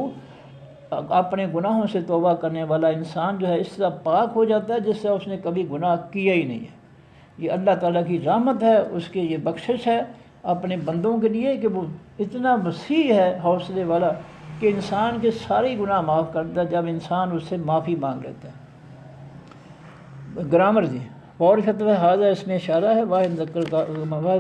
اپنے گناہوں سے توبہ کرنے والا انسان جو ہے اس طرح پاک ہو جاتا ہے جس سے اس نے کبھی گناہ کیا ہی نہیں ہے۔ یہ اللہ تعالیٰ کی رحمت ہے، اس کے یہ بخشش ہے اپنے بندوں کے لیے کہ وہ اتنا وسیع ہے حوصلے والا کہ انسان کے سارے گناہ معاف کرتا ہے جب انسان اس سے معافی مانگ لیتا ہے۔ گرامر جی اور فتوہ حاضر اس میں اشارہ ہے واحد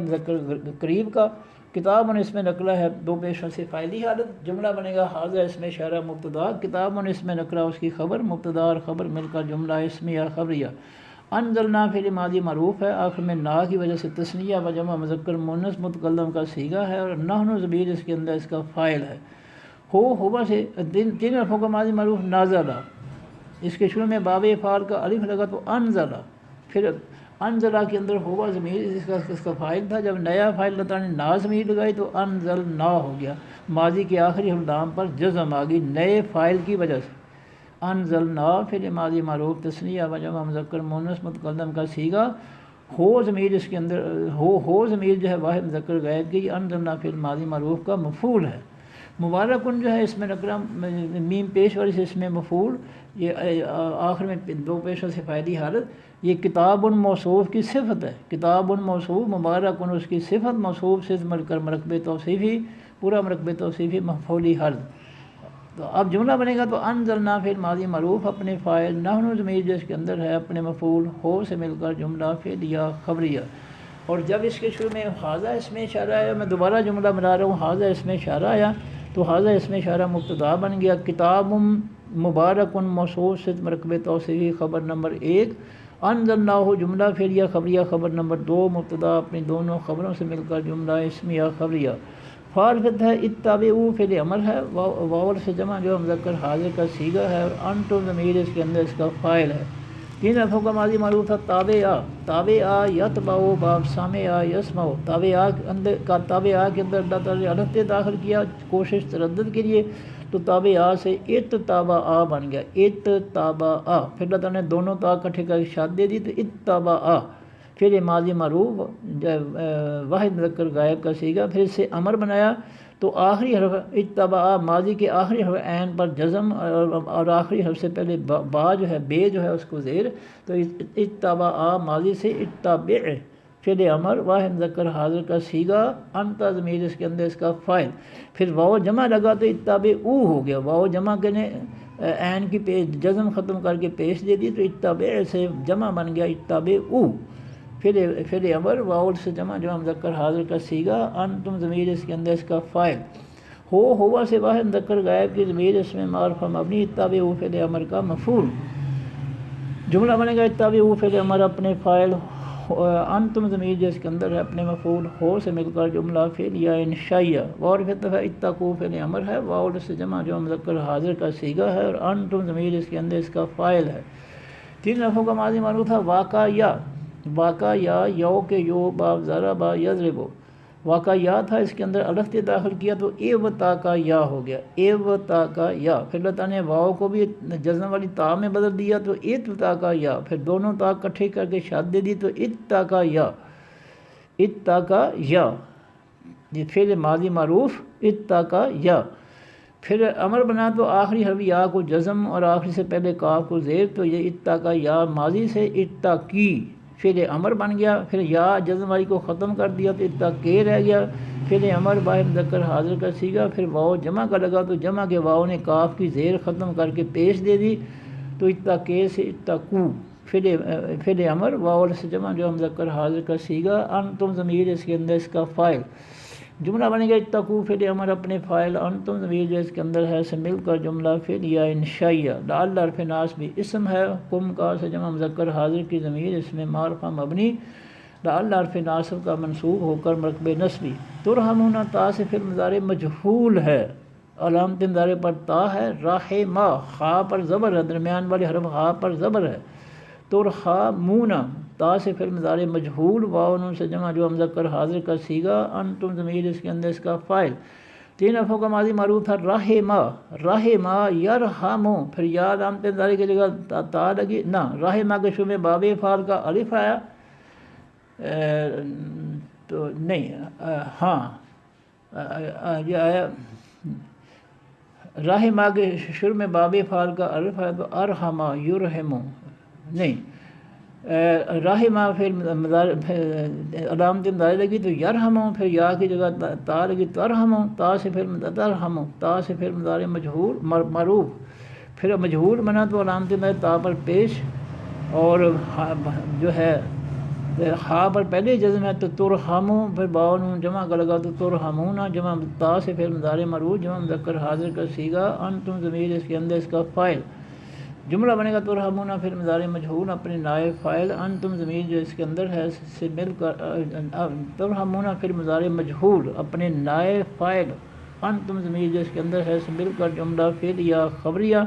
ذکر قریب کا کتاب اس میں نقلہ ہے دو پیشوں سے فائلی حالت، جملہ بنے گا حاضر اس میں اشارہ مبتدا، کتاب اس میں نقلہ اس کی خبر، مبتدا اور خبر مل کر جملہ اسمیہ خبریہ۔ انزلنا فعل ماضی معروف ہے، آخر میں نا کی وجہ سے تثنیہ و جمع مذکر مؤنث متکلم کا صیغہ ہے، اور نحن ضمیر اس کے اندر اس کا فاعل ہے۔ ہوا سے تین حرفوں کا ماضی معروف نازلہ، اس کے شروع میں باب افعال کا الف لگا تو انزلہ، پھر انزلہ کے اندر ہوا ضمیر اس کا فاعل تھا، جب نیا فاعل اللہ تعالیٰ نے نا ضمیر لگائی تو انزلنا ہو گیا، ماضی کے آخری حرف لام پر جزم آ گئی نئے فاعل کی وجہ سے۔ انزلنا فعل ماضی معروف تثنیہ و جمع مذکر مؤنث متکلم کا صیغہ، ہو ضمیر اس کے اندر ہو ضمیر جو ہے واحد مذکر غائب کی، انزلنا فعل ماضی معروف کا مفعول ہے۔ مبارکن جو ہے اس میں نکرہ میم پیش والی سے اس میں مفعول، یہ آخر میں دو پیشوں سے فائدی حالت، یہ کتاب موصوف کی صفت ہے، کتاب موصوف مبارکن اس کی صفت، موصوف سے مل کر مرکب توصیفی، پورا مرکب توصیفی مفعولی حرف۔ تو اب جملہ بنے گا تو انزلنا فعل ماضی معروف اپنے فاعل، نحن ضمیر جو اس کے اندر ہے اپنے مفعول، ہو سے مل کر جملہ فعلیہ خبریہ۔ اور جب اس کے شروع میں حاضہ اس میں اشارہ آیا، میں دوبارہ جملہ بنا رہا ہوں، حاضہ اس میں اشارہ آیا تو حاضہ اس میں اشارہ مبتدا بن گیا، کتاب مبارکن موصوف سے مرکب توصیفی خبر نمبر 1، انزلناہ جملہ فعلیہ خبریہ خبر نمبر 2، مبتدا اپنی دونوں خبروں سے مل کر جملہ اسمیہ خبریہ۔ فارفت ہے اتبعوا فعل امر ہے، واول سے جمع جو مذکر حاضر کا صیغہ ہے، اور انتم ضمیر اس کے اندر اس کا فاعل ہے۔ تین حرفوں کا ماضی معروف تھا تابعا یتبعوا باب سامعا یسمعوا، تابعا کے اندر اللہ تعالیٰ نے الف داخل کیا کوشش تردد کے لیے، تو تابعا سے اتبعا بن گیا، اتبعا، پھر اللہ تعالیٰ نے دونوں تا اکٹھے کر کے شاد دے دی تو اتبعا، پھر ماضی معروف واحد مذکر غائب کا صیغہ، پھر اس سے امر بنایا تو آخری حرف اتبعا، ماضی کے آخری حرف عین پر جزم، اور آخری حرف سے پہلے با جو ہے بے جو ہے اس کو زیر، تو اتبعا ماضی سے اتبع فعل امر واحد مذکر حاضر کا صیغہ، انت ضمیر اس کے اندر اس کا فاعل، پھر واو جمع لگا تو اتبعوا ہو گیا، واو جمع کے نے عین کی جزم ختم کر کے پیش دے دی تو اتبع سے جمع بن گیا اتبعوا، پھر امر واول سے جمع جو مذکر حاضر کا صیغہ، انتم ضمیر اس کے اندر اس کا فاعل، ہوا سے واحد مذکر غائب کی ضمیر اس میں معرفہ مبنی، اتبعوا فعل امر کا مفعول، جملہ بنے گا اتبعوا فعل امر اپنے فاعل، انتم ضمیر جس کے اندر ہے اپنے مفعول، ہو سے مل کر جملہ فعلیہ انشائیہ، وعرفت ہے اتقوا فعل امر ہے، واول سے جمع جو مذکر حاضر کا صیغہ ہے، اور انتم ضمیر اس کے اندر اس کا فاعل ہے۔ تین حرفوں کا ماضی معروف تھا واقع یا یو کے یو باب ضرب یضرب، واقع یا تھا اس کے اندر الف داخل کیا تو ایوتا کا یا ہو گیا، ایوتا کا یا، پھر اللہ تعالیٰ نے واو کو بھی جزم والی تا میں بدل دیا تو ایتتا کا یا، پھر دونوں تا اکٹھے کر کے شاد دے دی تو اتا کا یا، اتا کا یا، یہ فعل ماضی معروف اتا کا یا، پھر امر بنا تو آخری حرف یا کو جزم اور آخری سے پہلے کاف کو زیر، تو یہ اتا کا یا ماضی سے اتا کی فعل امر بن گیا، پھر یا جزم والی کو ختم کر دیا تو اتا کے رہ گیا، فعل امر واحد مذکر حاضر کا صیغہ، پھر واو جمع کا لگا تو جمع کے واو نے کاف کی زیر ختم کر کے پیش دے دی تو اتا کے سے اتا کو، فعل امر واول سے جمع جو مذکر حاضر کا صیغہ، انتم ضمیر اس کے اندر اس کا فاعل، جملہ بنے گا اتقوا فعل امر اپنے فاعل، انتم ضمیر جو اس کے اندر ہے سے مل کر جملہ فعلیہ انشائیہ، لعل حرف ناصب اسم ہے، قم کا سے جمع مذکر حاضر کی ضمیر اس میں معرفہ مبنی، لعل حرف ناصب کا منصوب ہو کر مرکب نصبی، ترحمون تا سے فعل مضارع مجہول ہے، علامت مضارع پر تا ہے، رحمہ خا پر زبر ہے، درمیان والے حرف خا پر زبر ہے، ترحمون تا سے فعل مضارع مجہول، واو نون سے جمع جو مذکر حاضر کا صیغہ، انتم ضمیر اس کے اندر اس کا فاعل، تین حرفوں کا ماضی معروف تھا رحمہ یرحمو، پھر یا علامت مضارع کی جگہ تا لگی نہ، رحمہ کے شروع میں باب افعال کا الف آیا تو نہیں، ہاں یہ آیا رحمہ کے شروع میں باب افعال کا الف آیا تو ارحمہ یرحمو نہیں، رحمہ پھر علامت مضارع لگی تو یرحمو، پھر یا کی جگہ تا لگی ترحمو، تا سے پھر ترحمو، تا سے پھر مضارع مجہول معروف، پھر مجہول بنا تو علامت مضارع تا پر پیش، اور جو ہے خا پر پہلے جزم ہے تو ترحمو، پھر باؤ نون جمع کا لگا تو ترحمونا، جمع تا سے پھر مضارع مرفوع جمع مذکر حاضر کا صیغہ، انتم ضمیر اس کے اندر اس کا فاعل، جملہ بنے گا ترحمونا پھر مضارع مجہول اپنے نائب فاعل، انتم ضمیر جو اس کے اندر ہے سے مل کر ترحمونا پھر مضارع مجہول اپنے نائب فاعل، انتم ضمیر جو اس کے اندر ہے سے مل کر جملہ فعلیہ خبریہ،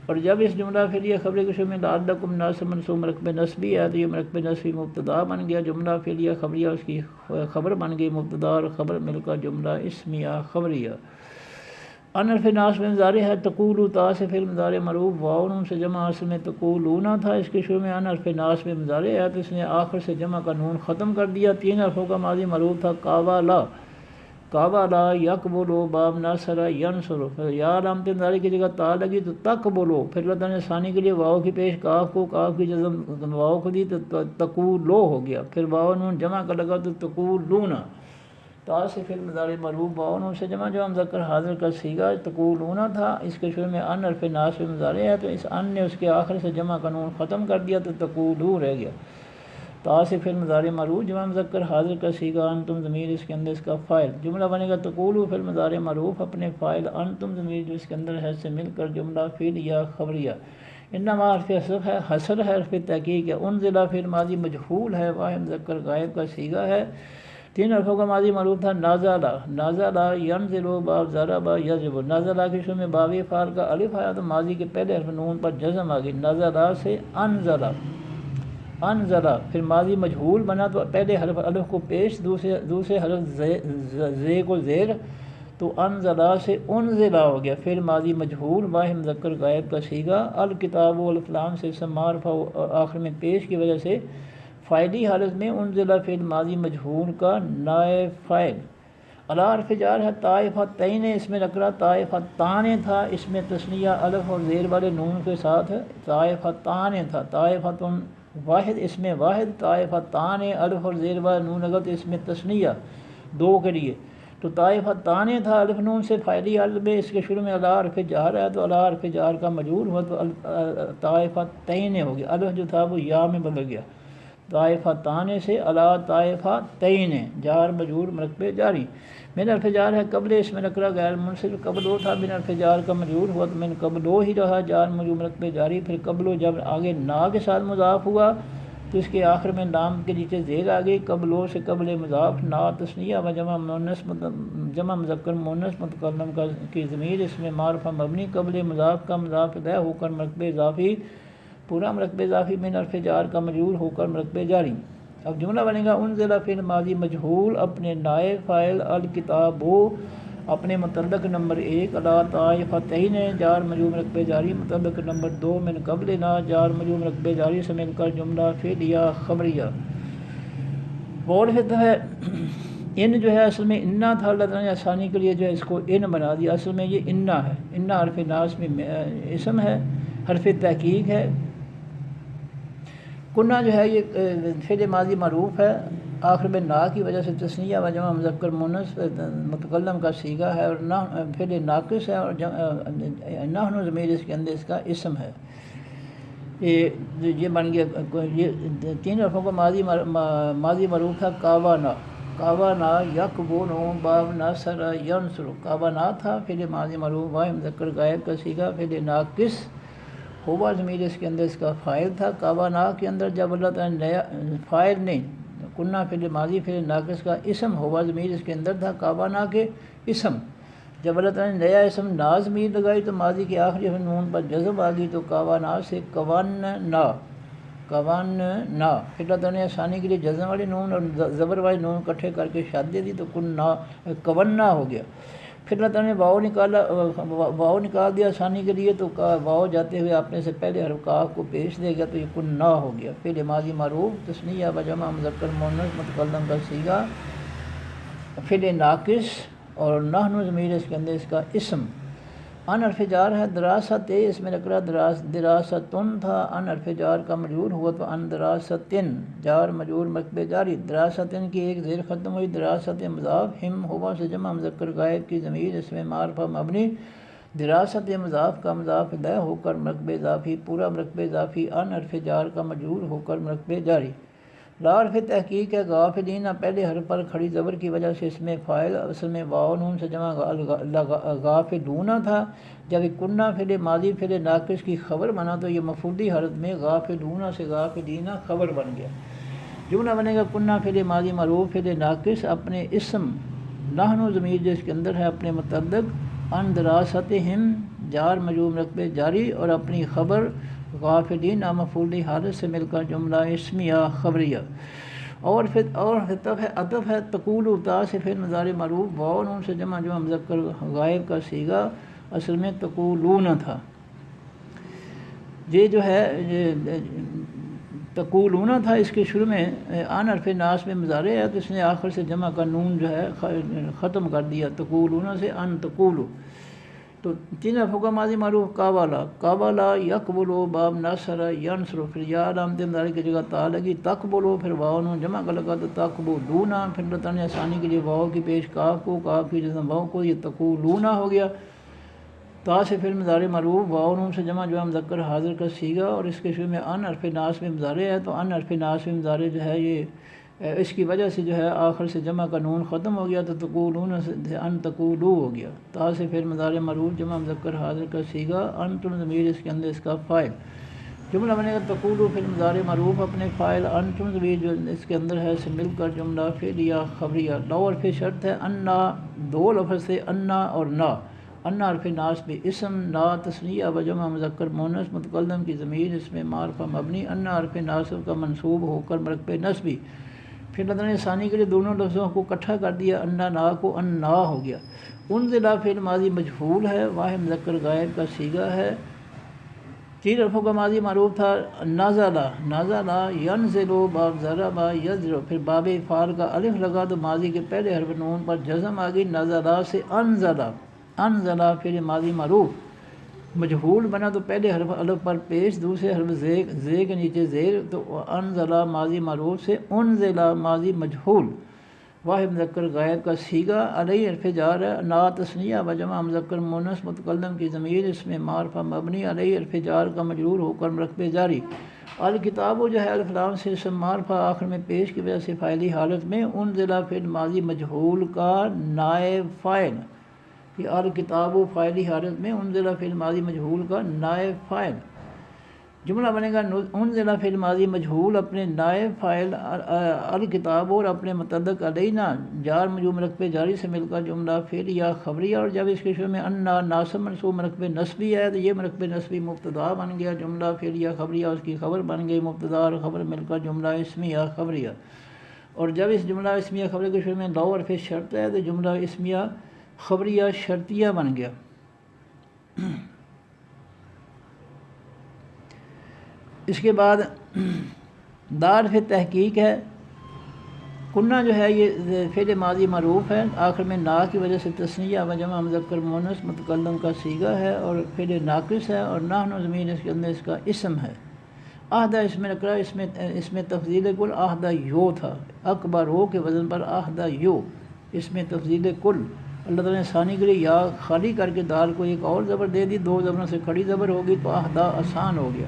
اور جب اس جملہ فعلیہ خبری کے شروع میں لعلکم ناصب منصوب مرکب نصبی ہے تو یہ مرکب نصبی مبتدا بن گیا، جملہ فعلیہ خبریہ اس کی خبر بن گئی، مبتدا اور خبر مل کر جملہ اسمیہ خبریہ۔ ان حرف ناصب میں مضارع ہے تقولو، تا سے فعل مضارع مرفوع، واو نون سے جمع اصل میں تقولونا تھا، اس کے شروع میں ان حرف ناصب میں مضارع ہے تو اس نے آخر سے جمع کا نون ختم کر دیا، 3 حرفوں کا ماضی مرفوع تھا قابلا، قابلا یقبلو، باب ناصر ینصر، پھر یا علامت مضارع کی جگہ تا لگی تو تقبلو، پھر اللہ تعالیٰ نے ثانی کے لیے واو کی پیش کاف کو، کاف کی جزم واو کو دی تو تقولو ہو گیا، پھر واو نون جمع کا لگا تو تقولونا، تا سے پھر مضارع مرفوع واو نون سے جمع جو مذکر حاضر کا صیغہ تقولونا تھا، اس کے شروع میں ان حرف ناصب مضارع ہے تو اس ان نے اس کے آخر سے جمع کا نون ختم کر دیا تو تقولو رہ گیا، تا سے پھر مضارع مرفوع جمع مذکر حاضر کا صیغہ، انتم ضمیر اس کے اندر اس کا فاعل، جملہ بنے گا تقولو پھر مضارع مرفوع اپنے فاعل، انتم ضمیر جو اس کے اندر ہے سے مل کر جملہ فعلیہ خبریہ، انما حرف حصر ہے، حرف تحقیق ہے، انزلہ پھر ماضی مجہول ہے، واحد مذکر غائب کا صیغہ ہے، 3 حرفوں کا ماضی مرفوع تھا نازلہ، نازلہ ینزلو، باب ضرب یضرب، نازلہ کے شروع میں باب فعل کا الف آیا تو ماضی کے پہلے حرف نون پر جزم آ گئی، نازلہ سے انزلہ، انزلہ پھر ماضی مجہول بنا تو پہلے حرف الف کو پیش، دوسرے حرف زے کو زیر، تو انزلہ سے انزلہ ہو گیا، پھر ماضی مجہول واحد مذکر غائب کا صیغہ، الکتاب والکلام سے اسم معرفہ آخر میں پیش کی وجہ سے فاعلی حالت میں انزلہ فعل ماضی مجہول کا نائب فاعل، علی حرف جار ہے طائفتین، اس میں نکرہ طائفتان تھا، اس میں تثنیہ الف اور زیر والے نون کے ساتھ طائفتان تھا، طائفتن واحد اس میں واحد، طائفتان الف اور زیر والے نون اگر تو اس میں تثنیہ 2 کے لیے، تو طائفتان تھا الف نون سے فاعلی حالت میں، اس کے شروع میں علی حرف جار ہے تو علی حرف جار کا مجرور ہوا تو طائفتین ہو گیا، الف جو تھا وہ یا میں بدل گیا، طائفتان سے علی طائفتین، جار مجرور مرکب جاری، من حرف جار ہے قبل، اس میں نکرہ غیر منصرف قبلو تھا، من حرف جار کا مجرور ہوا تو من قبلو ہی رہا، جار مجرور مرکب جاری، پھر قبلو جب آگے نا کے ساتھ مضاف ہوا تو اس کے آخر میں نام کے نیچے زیر آ گئی، قبلو سے قبل مضاف، نا تثنیہ و جمع مذکر مؤنث متکلم کی ضمیر، اس میں معرفہ مبنی قبل مضاف کا مضاف الیہ ہو کر مرکب اضافی، پورا مرکب اضافی من حرف جار کا مجرور ہو کر مرکب جاری۔ اب جملہ بنے گا انزلہ فعل ماضی مجہول اپنے نائب فاعل، الکتابو اپنے متعلق نمبر 1، علی طائفتین جار مجرور مرکب جاری، متعلق نمبر 2 من قبلنا جار مجرور مرکب جاری سے مل کر جملہ فعلیہ خبریہ۔ بول فطر ہے ان جو ہے اصل میں انا تھا، اللہ تعالیٰ نے آسانی کے لیے جو ہے اس کو ان بنا دیا، اصل میں یہ انا ہے، انا حرف ناصب میں اسم ہے، حرف تحقیق ہے، کنہ جو ہے یہ فعل ماضی معروف ہے، آخر میں نا کی وجہ سے تثنیہ و جمع مذکر مؤنث متکلم کا صیغہ ہے، اور فعل ناقص ہے، اور نحن ضمیر اس کے اندر اس کا اسم ہے، یہ بن گیا، یہ 3 حرفوں کا ماضی معروف تھا کاوانا، کاوانا یقبولو، باب ناصر ینصر، کاوانا تھا فعل ماضی معروف واحد مذکر غائب کا صیغہ، فعل ناقص ہوا ضمیر اس کے اندر اس کا فاعل تھا، کاوانا کے اندر جب اللہ تعالیٰ نے نیا فاعل نہیں، کنہ فعل ماضی فعل ناقص کا اسم ہوا ضمیر اس کے اندر تھا، کاوانا کے اسم، جب اللہ تعالیٰ نے نیا اسم نا ضمیر لگائی تو ماضی کے آخری حرف نون پر جزم آ گئی، تو کاوانا سے کون نا، کون نا، پھر اللہ تعالیٰ نے آسانی کے لیے جزم والے نون اور زبر والے نون اکٹھے کر کے شادی دی تو کوننا ہو گیا، پھر اللہ تعالیٰ نے واؤ نکال دیا آسانی کے لیے، تو واؤ جاتے ہوئے اپنے سے پہلے حرف کاف کو پیش دے گیا تو یہ کننا ہو گیا، فعل ماضی معروف تثنیہ و جمع مذکر مؤنث متکلم کا صیغہ، فعل ناقص، اور نحن ضمیر اس کے اندر اس کا اسم، ان حرف جار ہے دراست، اس میں نکرہ دراستن تھا، ان حرف جار کا مجرور ہوا تو ان دراستن جار مجرور مرکب جاری، دراستن کی ایک زیر ختم ہوئی، دراست مضاف، ہم ہوا سے جمع مذکر غائب کی ضمیر، اس میں معرفہ مبنی، دراست مضاف کا مضاف الیہ ہو کر مرکب اضافی، پورا مرکب اضافی، ان حرف جار کا مجرور ہو کر مرکب جاری، لار پھر تحقیق ہے غافلین پہلے حرف پر کھڑی زبر کی وجہ سے اس میں فاعل اصل میں واو نون سے جمع غافلون تھا، جب کنہ فعل ماضی فعل ناقص کی خبر بنا تو یہ مفعولی حالت میں غافلون سے غافلین خبر بن گیا۔ جملہ بنے گا کنہ فعل ماضی معروف فعل ناقص اپنے اسم نحن ضمیر جس کے اندر ہے اپنے متعلق ان دراستہم جار مجرور رقبے جاری اور اپنی خبر غافلین مفعولی حالت سے مل کر جملہ اسمیہ خبریہ۔ اور عطف ہے تقول تا سے فعل مضارع معروف واو نون سے جمع مذکر غائب کا صیغہ اصل میں تقولون تھا۔ یہ جو ہے تقولون تھا، اس کے شروع میں ان حرف ناس میں مضارع ہے تو اس نے آخر سے جمع کا نون جو ہے ختم کر دیا، تقولون سے ان تقولو۔ تو تین حرفوں کا ماضی معروف قابلا یقبلو باب نصر ینصر، پھر یا علامت مضارع کی جگہ تا لگی، تقبلو پھر واو نون جمع کا لگا تو تقبلونا، پھر لطن ثانی کے لیے واو کی پیش کاف کو، کاف کی جزم واو کو، یہ تقولونا ہو گیا۔ تا سے فعل مضارع معروف واو نون سے جمع مذکر حاضر کا صیغہ اور اس کے شروع میں ان حرف ناس میں مضارع ہے تو ان حرف ناس میں مضارع جو ہے یہ اس کی وجہ سے جو ہے آخر سے جمع کا نون ختم ہو گیا تو تقولون سے ان تقولو ہو گیا۔ تا سے فعل مضارع معروف جمع مذکر حاضر کا صیغہ، انتم ضمیر اس کے اندر اس کا فاعل۔ جملہ بنے گا تقولو فعل مضارع معروف اپنے فاعل انتم ضمیر جو اس کے اندر ہے سے مل کر جملہ فعلیہ خبریہ۔ لو اور پھر شرط ہے انا، دو لفظ سے انا اور نا، انا حرف ناس میں اسم، نا تثنیہ و جمع مذکر مؤنث متکلم کی ضمیر اس میں معرفہ مبنی، انا حرف ناصب کا منصوب ہو کر مرکب نصبی، پھر لطن ثانی کے لیے دونوں لفظوں کو اکٹھا کر دیا، انا نا کو ان نا ہو گیا۔ انزلہ فعل ماضی مجہول ہے، واحد مذکر غائب کا صیغہ ہے۔ تین حرفوں کا ماضی معروف تھا نازلہ، نازلہ ینزلو باب ضرب یضرب، پھر باب افعال کا الف لگا تو ماضی کے پہلے حرف نون پر جزم آ گئی، نازلہ سے انزلہ، انزلہ فعل ماضی معروف مجہول بنا تو پہلے حرف الف پر پیش، دوسرے حرف زے کے نیچے زیر، تو انزلہ ماضی معروف سے انزلہ ماضی مجہول، واحد مذکر غائب کا صیغہ، علیہ حرف جار ہے، نا تثنیہ و جمع مذکر مؤنث متکلم کی ضمیر اس میں معرفہ مبنی، علیہ حرف جار کا مجرور ہو کر مرکب جاری۔ الکتاب جو ہے الف لام سے اسم معرفہ آخر میں پیش کی وجہ سے فاعلی حالت میں، انزلہ فعل ماضی مجہول کا نائب فاعل، یہ الکتاب فاعلی حالت میں انزلہ فعل ماضی مجہول کا نائب فاعل۔ جملہ بنے گا انزلہ فعل ماضی مجہول اپنے نائب فاعل الکتاب اور اپنے متعلق علینا جار مجرور مرکب جاری سے مل کر جملہ فعلیہ خبریہ، اور جب اس کے شروع میں انا ناصب منصوب مرکب نصبی ہے تو یہ مرکب نصبی مبتدا بن گیا، جملہ فعلیہ خبریہ اس کی خبر بن گئی، مبتدا اور خبر مل کر جملہ اسمیہ خبریہ۔ اور جب اس جملہ اسمیہ خبریہ کے شروع میں لو اور پھر شرط ہے تو جملہ اسمیہ خبریہ شرطیہ بن گیا۔ اس کے بعد دار پھر تحقیق ہے، کنہ جو ہے یہ فعل ماضی معروف ہے، آخر میں نا کی وجہ سے تثنیہ و جمع مذکر مؤنث متکلم کا صیغہ ہے اور فعل ناقص ہے، اور نحن ضمیر اس کے اندر اس کا اسم ہے۔ آہدہ اس میں نکرہ، اس میں تفضیل کل آہدہ یو تھا، اکبر ہو کے وزن پر آہدہ یو، اس میں تفضیل کل۔ اللہ تعالیٰ نے ثانی کے لیے یا خالی کر کے دال کو ایک اور زبر دے دی، دو زبروں سے کھڑی زبر ہوگی تو آہدہ آسان ہو گیا،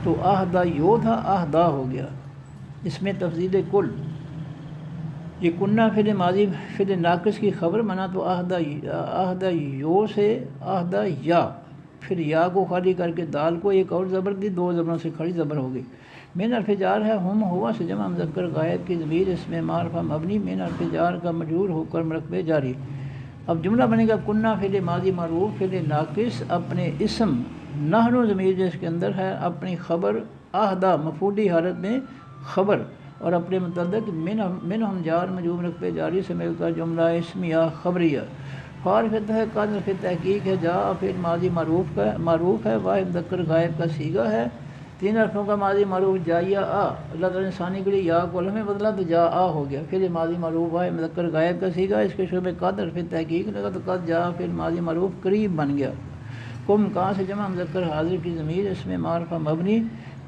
تو آہدہ یو تھا آہدہ ہو گیا، اس میں تفضیل کل۔ یہ کنہ فعل ماضی فعل ناقص کی خبر بنا تو آہدہ یو سے آہدہ یا، پھر یا کو خالی کر کے دال کو ایک اور زبر دی، دو زبروں سے کھڑی زبر ہو گئی۔ من حرف جار ہے، ہم ہوا سے جمع مذکر غائب کی ضمیر اس میں معرفہ مبنی، من حرف جار کا مجرور ہو کر مرکب جاری۔ اب جملہ بنے گا کنہ فعل ماضی معروف فعل ناقص اپنے اسم نحن ضمیر جس کے اندر ہے اپنی خبر آہدہ مفعولی حالت میں خبر اور اپنے متعلق من ہم جار مجرور مرکب جاری سے مل کر جملہ اسمیہ خبریہ۔ فعل ہے قدر فی تحقیق ہے، جا فعل ماضی معروف ہے، واحد مذکر غائب کا صیغہ ہے، تین حرفوں کا ماضی معروف جا یا آ، اللہ تعالیٰ نے ثانی کے لیے یا کو الف میں بدلا تو جا آ ہو گیا، فعل ماضی معروف واحد مذکر غائب کا صیغہ، اس کے شروع میں قدر فی تحقیق لگا تو قد جا فعل ماضی معروف قریب بن گیا۔ کم کہاں سے جمع مذکر حاضر کی ضمیر اس میں معرفہ مبنی،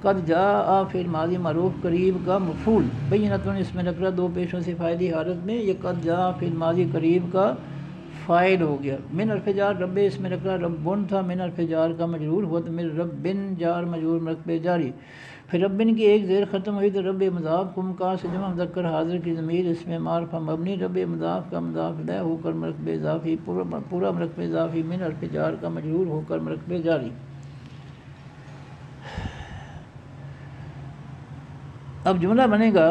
قد جا آ فعل ماضی معروف قریب کا مفعول، بینۃ اس میں نکرہ دو پیشوں سے فاعلی حالت میں، یہ قد جا فعل ماضی قریب کا فاعل ہو گیا۔ من حرف جار رب اس میں نکرہ ربن تھا، من حرف جار کا مجرور ہوا تو من رب بن جار مجرور مرکب جاری۔ پھر ربن کی ایک زیر ختم ہوئی تو رب مضاف کم کا سے جمع مذکر حاضر کی ضمیر اس میں معرفہ مبنی رب مضاف کا مضاف لے ہو کر مرکب اضافی پورا مرکب اضافی من حرف جار کا مجرور ہو کر مرکب جاری۔ اب جملہ بنے گا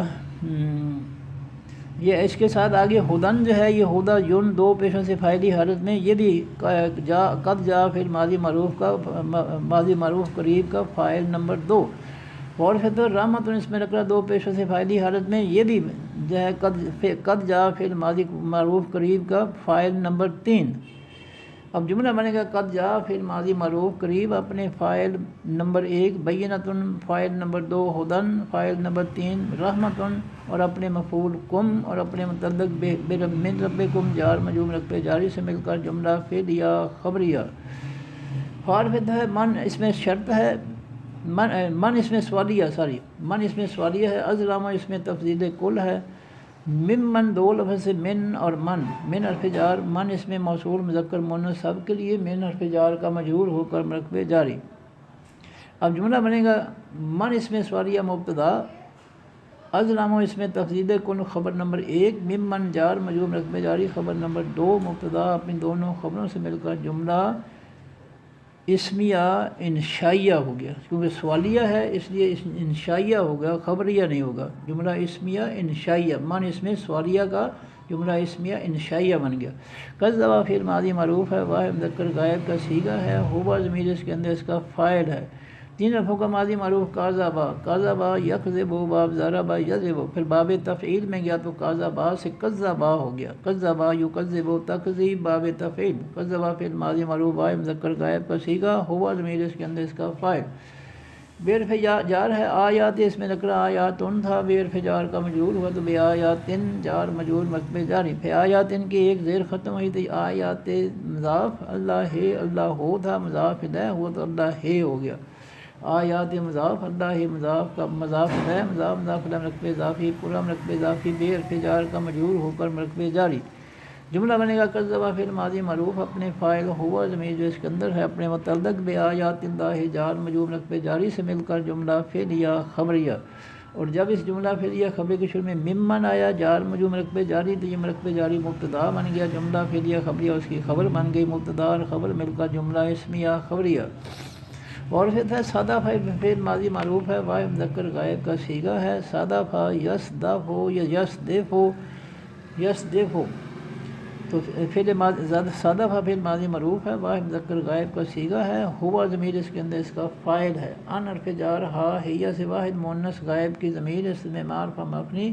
یہ اس کے ساتھ آگے ہدن جو ہے، یہ ہدا یون دو پیشوں سے فائلی حالت میں، یہ بھی قد جا پھر ماضی معروف قریب کا فاعل نمبر 2، اور پھر رحمت اس میں نکرا دو پیشوں سے فائلی حالت میں، یہ بھی جو ہے قد جا پھر ماضی معروف قریب کا فاعل نمبر 3۔ اب جملہ بنے گا قد جا پھر ماضی معروف قریب اپنے فاعل نمبر 1 بینتن، فاعل نمبر 2 ہدن، فاعل نمبر 3 رحمتن، اور اپنے مفعول کم اور اپنے متعلق من ربکم جار مجرور مرکب جاری سے مل کر جملہ فعلیہ خبریہ۔ فارفت ہے من اس میں شرط ہے، من اس میں سوالیہ ہے، ازلامہ اس میں تفضیل کل ہے، ممن دو لفظ سے من اور من حرف جار، من اس میں موصول مذکر مؤنث سب کے لیے من حرف جار کا مجرور ہو کر مرکب جاری۔ اب جملہ بنے گا من اس میں سوالیہ مبتدا، ازلامہ اس میں تفضیل کل خبر نمبر 1، ممن جار مجرور مرکب جاری، خبر نمبر 2 مبتدا اپنی دونوں خبروں سے مل کر جملہ اسمیہ انشائیہ ہو گیا، کیونکہ سوالیہ ہے اس لیے انشائیہ ہوگا، خبریہ نہیں ہوگا، جملہ اسمیہ انشائیہ، من اس میں سوالیہ کا جملہ اسمیہ انشائیہ بن گیا۔ کذب فعل ماضی معروف ہے، واحد مذکر غائب کا صیغہ ہے، ہوا ضمیر اس کے اندر اس کا فاعل ہے، 3 حرفوں کا ماضی معروف کاذبا یکذب باب ضرب یضرب، پھر باب تفعیل میں گیا تو کاذبا سے کذبا ہو گیا، کذبا یکذب تکذیب باب تفعیل، کذبا فعل ماضی معروف واحد مذکر غائب کا صیغہ، ہوا ضمیر اس کے اندر اس کا فاعل، بے حرف جار ہے، آیات اس میں نکرا آیاتن تھا، بے حرف جار کا مجرور ہوا تو بے آیاتن جار مجرور مرکب جاری، پھر آیاتن کی ایک زیر ختم ہوئی تو آیات مضاف اللہ ہے، اللہ ہو تھا، مضاف لہ ہوا تو اللہ ہے ہو گیا، آیات مضاف اللہ مضاف کا مضاف ہے، مضاف لہ مرکب اضافی پورا مرکب اضافی بے حرف جار کا مجرور ہو کر مرکب جاری۔ جملہ بنے گا کذب فعل ماضی معروف اپنے فاعل ہوا ضمیر جو اس کے اندر ہے اپنے متعلق بے آیات اللہ جار مجرور مرکب جاری سے مل کر جملہ فعلیہ خبریہ، اور جب اس جملہ فعلیہ خبر کے شروع میں ممن آیا جار مجرور مرکب جاری تو یہ مرکب جاری مبتدا بن گیا، جملہ فعلیہ خبریہ اس کی خبر بن گئی، مبتدا اور خبر مل کر جملہ اسمیہ خبریہ۔ اور پھر ہے سادہ فعل ماضی معروف ہے، واحد مذکر غائب کا صیغہ ہے، سادہ فا یصدف ہو یا یصدف ہو تو سادہ فا فعل ماضی معروف ہے، واحد مذکر غائب کا صیغہ ہے، ہوا ضمیر اس کے اندر اس کا فاعل ہے، ان حرف جار ہا ہیہ سے واحد مؤنث غائب کی ضمیر اس میں معرفہ مبنی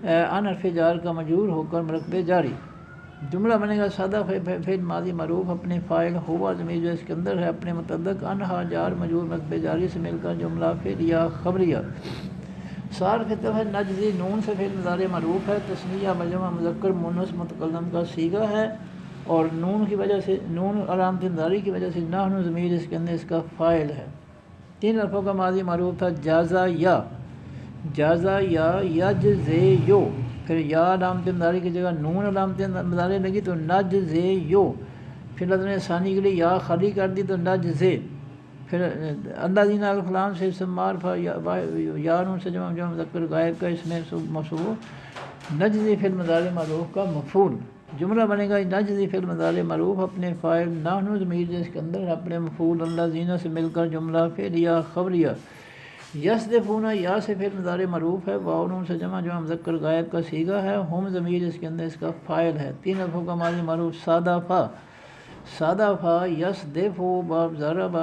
ان حرف جار کا مجرور ہو کر مرکب جاری۔ جملہ بنے گا سادہ فعل ماضی معروف اپنے فاعل ہوا ضمیر جو اس کے اندر ہے اپنے متعلق انہا جار مجرور مرکب جاری سے مل کر جملہ فعلیہ خبریہ۔ صارف ہے نجزی نون سے فعل مضارع معروف ہے، تثنیہ بجمع مذکر مؤنث متکلم کا صیغہ ہے، اور نون کی وجہ سے نون علامت انذاری کی وجہ سے نحن ضمیر اس کے اندر اس کا فاعل ہے، 3 حرفوں کا ماضی معروف تھا جازا یا یجزیو، پھر یا علامت انذاری کی جگہ نون علامت انذاری لگی تو نجزیو، پھر لفظ ثانی کے لیے یا خالی کر دی تو نجزے، پھر اللہ دینا الفلام سے اسم معرفہ یا نون سے جمع مذکر غائب کا اس میں مفعول، نجزی فعل مضارع معروف کا مفعول۔ جملہ بنے گا نجزی فعل مضارع معروف اپنے فاعل نحن ضمیر جس کے اندر اپنے مفعول اللہ زینہ سے مل کر جملہ فعلیہ خبریہ۔ یصدفون یا سے فعل مضارع معروف ہے، واو نون سے جمع مذکر غائب کا صیغہ ہے، ہم ضمیر اس کے اندر اس کا فاعل ہے، 3 حرفوں کا ماضی معروف سادہ فا یصدفو باب ضرب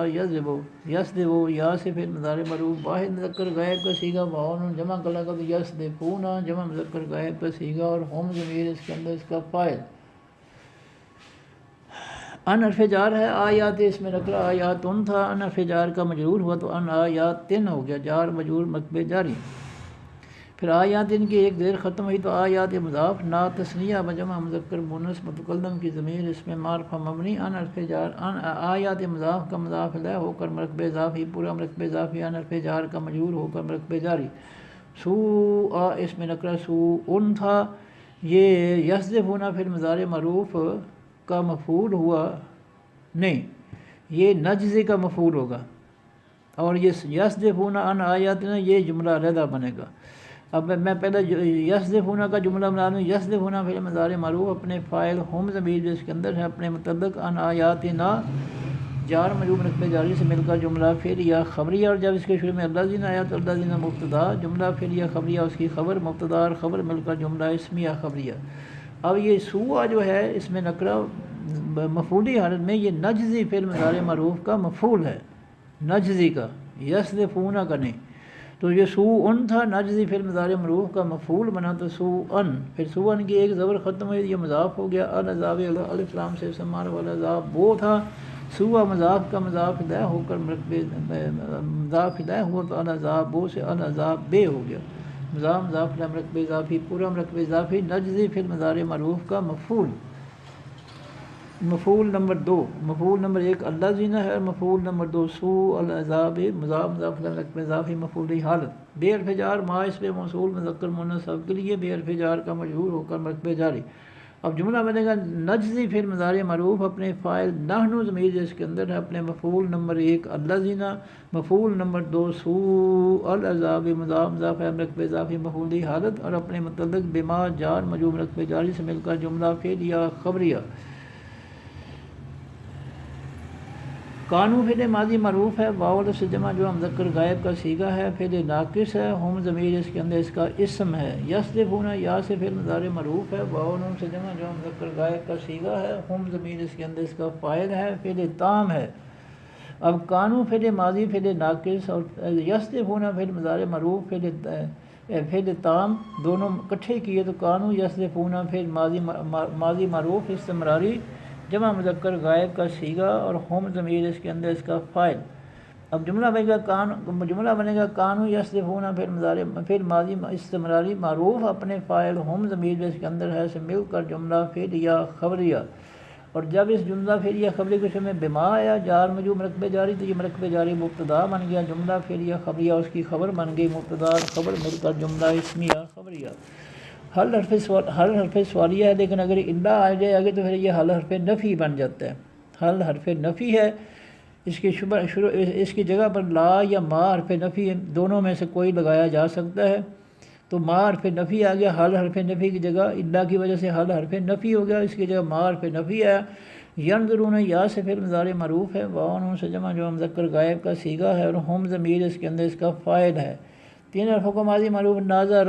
یصدفو یا سے فعل مضارع معروف واحد مذکر غائب کا صیغہ، واو نون جمع کا لفظ یصدفون جمع مذکر غائب کا صیغہ، اور ہم ضمیر اس کے اندر اس کا فاعل۔ ان حرف جار ہے، آیات اس میں نکرا آیاتن تھا، ان حرف جار کا مجرور ہوا تو ان آیاتن ہو گیا، جار مجرور مرکب جاری، پھر آیات ان کی ایک زیر ختم ہوئی تو آیات مضاف نا تثنیہ بجمع مذکر مؤنث متکلم کی ضمیر اس میں معرفہ مبنی ان حرف جار آیات مضاف کا مضاف لہ ہو کر مرکب اضافی پورا مرکب اضافی ان حرف جار کا مجرور ہو کر مرکب جاری، سوء اس میں نکرا سوء تھا، یہ یصدفون فعل مضارع معروف کا مفعول ہوا نہیں، یہ نجزی کا مفعول ہوگا، اور یہ یصدفون عن آیاتنا یہ جملہ علیحدہ بنے گا۔ اب میں پہلے یصدفون کا جملہ بنا دوں۔ یصدفون فعل مضارع معروف اپنے فاعل ہم ضمیر جس کے اندر ہے اپنے متعلق عن آیاتنا جار مجرور رقبے جاری سے مل کر جملہ فعل یا خبریہ، اور جب اس کے شروع میں الذین آیا تو الذین مبتدا، جملہ فعل یا خبریہ اس کی خبر، مبتدا اور خبر مل کر جملہ اسمیہ خبریہ۔ اب یہ سوا جو ہے اس میں نکرہ مفعولی حالت میں یہ نجزی فعل مضارع معروف کا مفعول ہے، نجزی کا، یصدفون کا نہیں۔ تو یہ سوءن تھا، نجزی فعل مضارع معروف کا مفعول بنا تو سوءن، پھر سوءن کی ایک زبر ختم ہوئی، یہ مضاف ہو گیا، العذاب الف لام سے سمان والا عذاب وہ تھا، سوا مضاف کا مضاف الیہ ہو کر مضاف الیہ ہوا تو العذاب وہ سے العذاب بے ہو گیا، مضاف مضاف الیہ مرکب اضافی پورا مرکب اضافی، نجزی فعل مضارع معروف کا مفعول۔ مفعول نمبر 2، مفعول نمبر 1 الذین ہے، مفعول نمبر 2 سوء العذاب، مضاف مضاف الیہ مرکب اضافی مفعولی حالت، بے حرف جار ما اس پہ موصول مذکر مؤنث سب کے لیے بے حرف جار کا مجرور ہو کر مرکب جاری۔ اب جملہ بنے گا نجزی فعل مضارع معروف اپنے فاعل نحن ضمیر جس کے اندر ہے اپنے مفعول نمبر 1 الذین، مفعول نمبر 2 سوء العذاب، مضاف مضاف الیہ مرکب اضافی مفعولی حالت، اور اپنے متعلق بما جار مجرور مرکب جاری سے مل کر جملہ فعل یا خبریہ۔ کانو فعل ماضی معروف ہے، واو سے جمع جو مذکر غائب کا صیغہ ہے، فعل ناقص ہے، ہم ضمیر اس کے اندر اس کا اسم ہے، یصدفون یا سے فعل مضارع معروف ہے، واو سے جمع جو مذکر غائب کا صیغہ ہے، ہم ضمیر اس کے اندر اس کا فاعل ہے، فعل تام ہے۔ اب کانو فعل ماضی فعل ناقص اور یصدفون فعل مضارع معروف فعل تام دونوں اکٹھے کیے تو کانو یصدفون فعل ماضی معروف استمراری جمع مذکر غائب کا صیغہ اور ہم ضمیر اس کے اندر اس کا فاعل۔ اب جملہ بنے گا کانو یصدفون فعل ماضی استمراری معروف اپنے فاعل ہم ضمیر اس کے اندر ہے سے مل کر جملہ فعل یا خبریہ، اور جب اس جملہ فعل یا خبریہ کے شروع میں بما آیا جار مجرور مرکب جاری تو یہ مرکب جاری مبتدا بن گیا، جملہ فعل یا خبریہ اس کی خبر بن گئی، مبتدا اور خبر مل کر جملہ اسمیہ خبریہ۔ حل حرف سوالیہ ہے، لیکن اگر الا آ جائے آگے تو پھر یہ حل حرف نفی بن جاتا ہے، حل حرف نفی ہے، اس کی جگہ پر لا یا ما حرف نفی دونوں میں سے کوئی لگایا جا سکتا ہے، تو ما حرف نفی آ گیا، حل حرف نفی کی جگہ الا کی وجہ سے حل حرف نفی ہو گیا، اس کی جگہ ما حرف نفی آیا۔ ینظرون یا سے فعل مضارع معروف ہے، واو سے جمع جو مذکر غائب کا صیغہ ہے، اور ہم ضمیر اس کے اندر اس کا فاعل ہے۔ 3 حرفوں کا ماضی معروف ناظر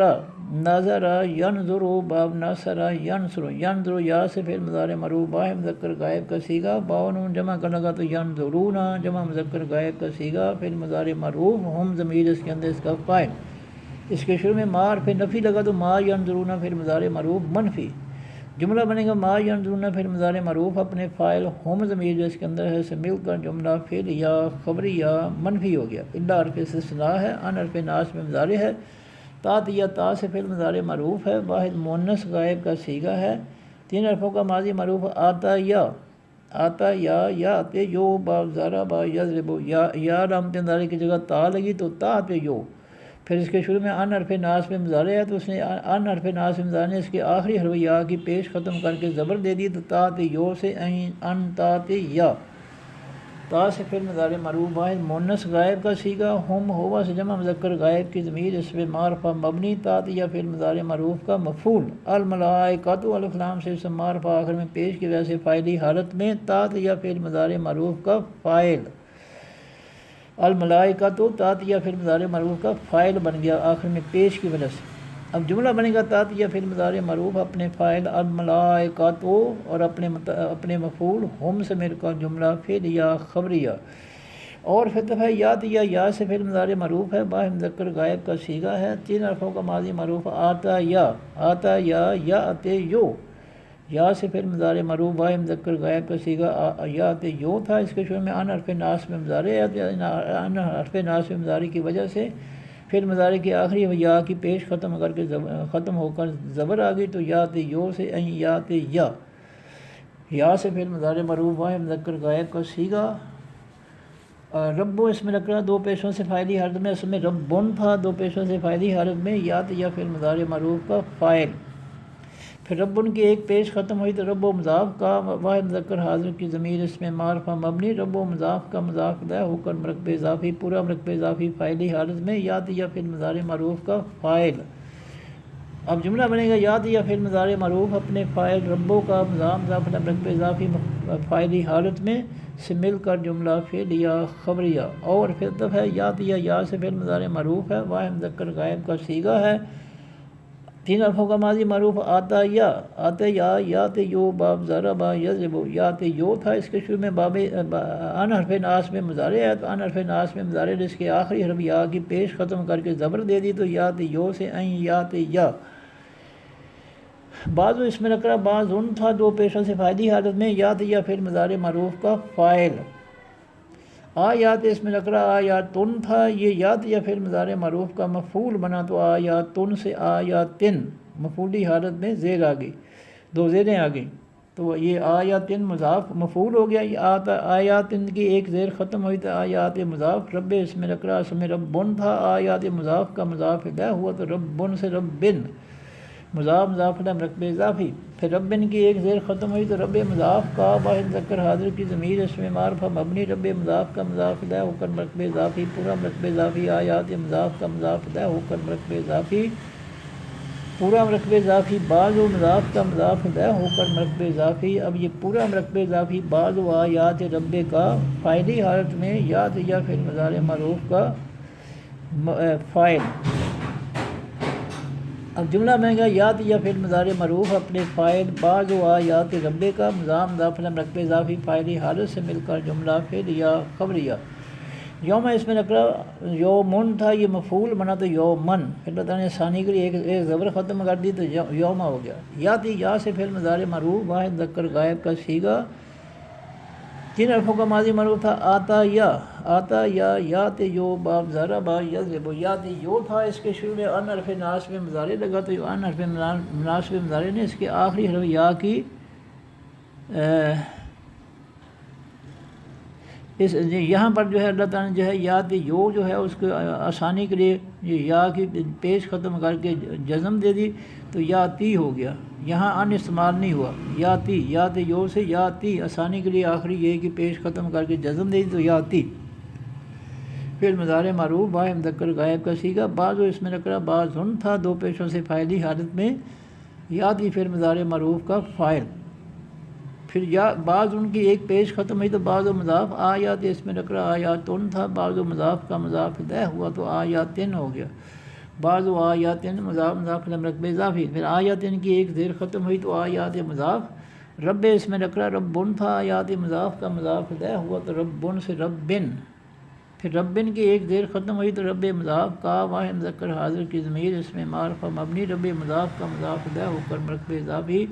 ینظر باب ناصر ینصر، ینظر یا سے فعل مضارع معروف با مذکر غائب کا صیغہ، واو نون جمع کرنے لگا تو ینظرون جمع مذکر غائب کا صیغہ فعل مضارع معروف ہم ضمیر اس کے اندر اس کا فاعل، اس کے شروع میں ما حرف نفی لگا تو ما ینظرون فعل مضارع معروف منفی، جملہ بنے گا ما ینظرون فعل مضارع معروف اپنے فاعل ہم ضمیر جو اس کے اندر ہے سے مل کر جملہ فعل یا خبریہ منفی ہو گیا۔ الا حرف استثناء ہے، ان حرف ناصب میں مضارع ہے، تا سے فعل مضارع معروف ہے، واحد مؤنث غائب کا صیغہ ہے، 3 حرفوں کا ماضی معروف آتا یا آتے یو با زارا با یضرب، یا علامت انداری کی جگہ تا لگی تو تا پہ یو، پھر اس کے شروع میں ان حرف ناصب میں مضارع ہے تو اس نے ان حرف ناصب مضارع نے اس کے آخری حرف یا کی پیش ختم کر کے زبر دے دی تو تا تے یو سے ان تا تے یا، تا سے فعل مضارع معروف واحد مؤنث غائب کا صیغہ، ہم ہوا سے جمع مذکر غائب کی ضمیر اس پہ معرفہ مبنی، تا تے یا فعل مضارع معروف کا مفعول، الملائکۃ الف لام سے اسم معرفہ آخر میں پیش کی وجہ سے فاعلی حالت میں، تا تے یا فعل مضارع معروف کا فاعل، الملائکۃ تاتیہ فعل مضارع معروف کا فاعل بن گیا آخر میں پیش کی وجہ سے۔ اب جملہ بنے گا تاتیہ فعل مضارع معروف اپنے فاعل الملائکۃ اور اپنے مفعول ہم سے مل کر جملہ فعل یا خبریہ، اور فتح ہے یا سے فعل مضارع معروف ہے، با مذکر غائب کا صیغہ ہے، 3 حرفوں کا ماضی معروف آتا یا آتے یو، یا سے فعل مضارع معروف واحد مذکر غائب کا صیغہ یا تے یو تھا، اس کے شروع میں ان حرف ناصب میں مضارع ہے، ان حرف ناصب مضارع کی وجہ سے فعل مضارع کی آخری یا کی پیش ختم ہو کر زبر آ گئی تو یا تے یو سے یا تے یا سے فعل مضارع معروف واحد مذکر غائب کا صیغہ، رب اس میں نکرہ 2 پیشوں سے فاعلی حالت میں، اس میں ربن تھا 2 پیشوں سے فاعلی حالت میں، یا تے یا فعل مضارع معروف کا فاعل، پھر ربن کی ایک پیش ختم ہوئی تو رب و مضاف کا واحد مذکر حاضر کی ضمیر اس میں معرفہ مبنی، رب و مضاف کا مضاف الیہ ہو کر مرکب اضافی، پورا مرکب اضافی فاعلی حالت میں یاتی یا فعل مضارع معروف کا فاعل۔ اب جملہ بنے گا یاتی یا فعل مضارع معروف اپنے فاعل ربو کا مضاف مرکب اضافی فاعلی حالت میں سے مل کر جملہ فعلیہ خبریہ، اور پھر دفعہ ہے یاتی یا سے فعل مضارع معروف ہے، واحد مذکر غائب کا صیغہ ہے، تین حرفوں کا ماضی معروف آتا یا یات یو باب ضرب یضرب، یات یو تھا اس کے شروع میں باب ان حرف ناس میں مضارع ہے، تو ان حرف ناس میں مضارع جس کے آخری حرف یا کی پیش ختم کر کے زبر دے دی تو یات یو سے این یات یا۔ بعض اس میں نکرہ بعض ان تھا دو پیشوں سے فائدی حالت میں یات یا فعل مضارع معروف کا فاعل۔ آیات اس میں نکرہ آیاتن تھا، یہ یات یا فعل مضارع معروف کا مفعول بنا تو آیاتن سے آیاتن مفعولی حالت میں زیر آ گئی، دو زیریں آ گئیں تو یہ آیاتن مضاف مفعول ہو گیا۔ یہ آیاتن کی ایک زیر ختم ہوئی تو آیات مضاف، رب اس میں نکرہ اس میں ربن تھا، آیات مضاف کا مضاف الیہ ہوا تو ربن سے ربن مضاف الیہ مرکب اضافی۔ پھر ربن کی ایک زیر ختم ہوئی تو رب مضاف کا واحد مذکر حاضر کی ضمیر اس میں معرفہ مبنی، رب مضاف کا مضاف الیہ ہو کر مرکب اضافی، پورا مرکب اضافی، آیات مضاف کا مضاف الیہ ہو کر مرکب اضافی، پورا مرکب اضافی، بعض و مضاف کا مضاف الیہ ہو کر مرکب اضافی۔ اب یہ پورا مرکب اضافی بعض و آیات رب کا فاعلی حالت میں یات یا فعل مضارع معروف کا فاعل۔ اب جملہ بنے گا یات یا فعل مضارع معروف اپنے فاعل بعض و آیات رب کا مضاف مرکب اضافی فاعلی حالت سے مل کر جملہ فعلیہ خبریہ۔ یوم اس میں نکرہ یومن تھا، یہ مفعول بنا تو یومن، پھر اللہ تعالیٰ نے ثانی کے لیے ایک زبر ختم کر دی تو یوما ہو گیا۔ یاتی یا سے فعل مضارع معروف واحد مذکر غائب کا صیغہ، تین حرفوں کا ماضی معروف تھا آتا یا یات یو باب ضرب یضرب، یات یو تھا اس کے شروع میں ان حرف ناس میں مضارع لگا تو ان حرف ناس میں مضارع نے اس کے آخری حرف یا کی اس یہاں پر جو ہے اللہ تعالیٰ نے جو ہے یات یو جو ہے اس کو آسانی کے لیے یہ یا کی پیش ختم کر کے جزم دے دی تو یاتی ہو گیا، یہاں ان استعمال نہیں ہوا، یاتی یات یو سے یاتی آسانی کے لیے آخری یہ کی پیش ختم کر کے جزم دے دی تو یاتی۔ فعل مضارع معروف واحد مذکر غائب کا صیغہ، بعض و اس میں نکرہ بعض ان تھا دو پیشوں سے فاعلی حالت میں یاتی فعل مضارع معروف کا فاعل۔ پھر یا بعض ان کی ایک پیش ختم ہوئی تو بعض و مضاف، آیات اس میں نکرہ آیاتن تھا، بعض و مضاف کا مضاف الیہ ہوا تو آیاتن ہو گیا، بعض و آیاتن مضاف الیہ مرکب اضافی۔ پھر آیاتن کی ایک زیر ختم ہوئی تو آیات مضاف، رب اس میں نکرہ ربن تھا، آیات مضاف کا مضاف الیہ ہوا تو ربن سے ربن۔ پھر ربن کی ایک زیر ختم ہوئی تو رب مضاف کا واحد مذکر حاضر کی ضمیر اس میں معرفہ مبنی، رب مضاف کا مضاف الیہ ہو کر مرکب اضافی،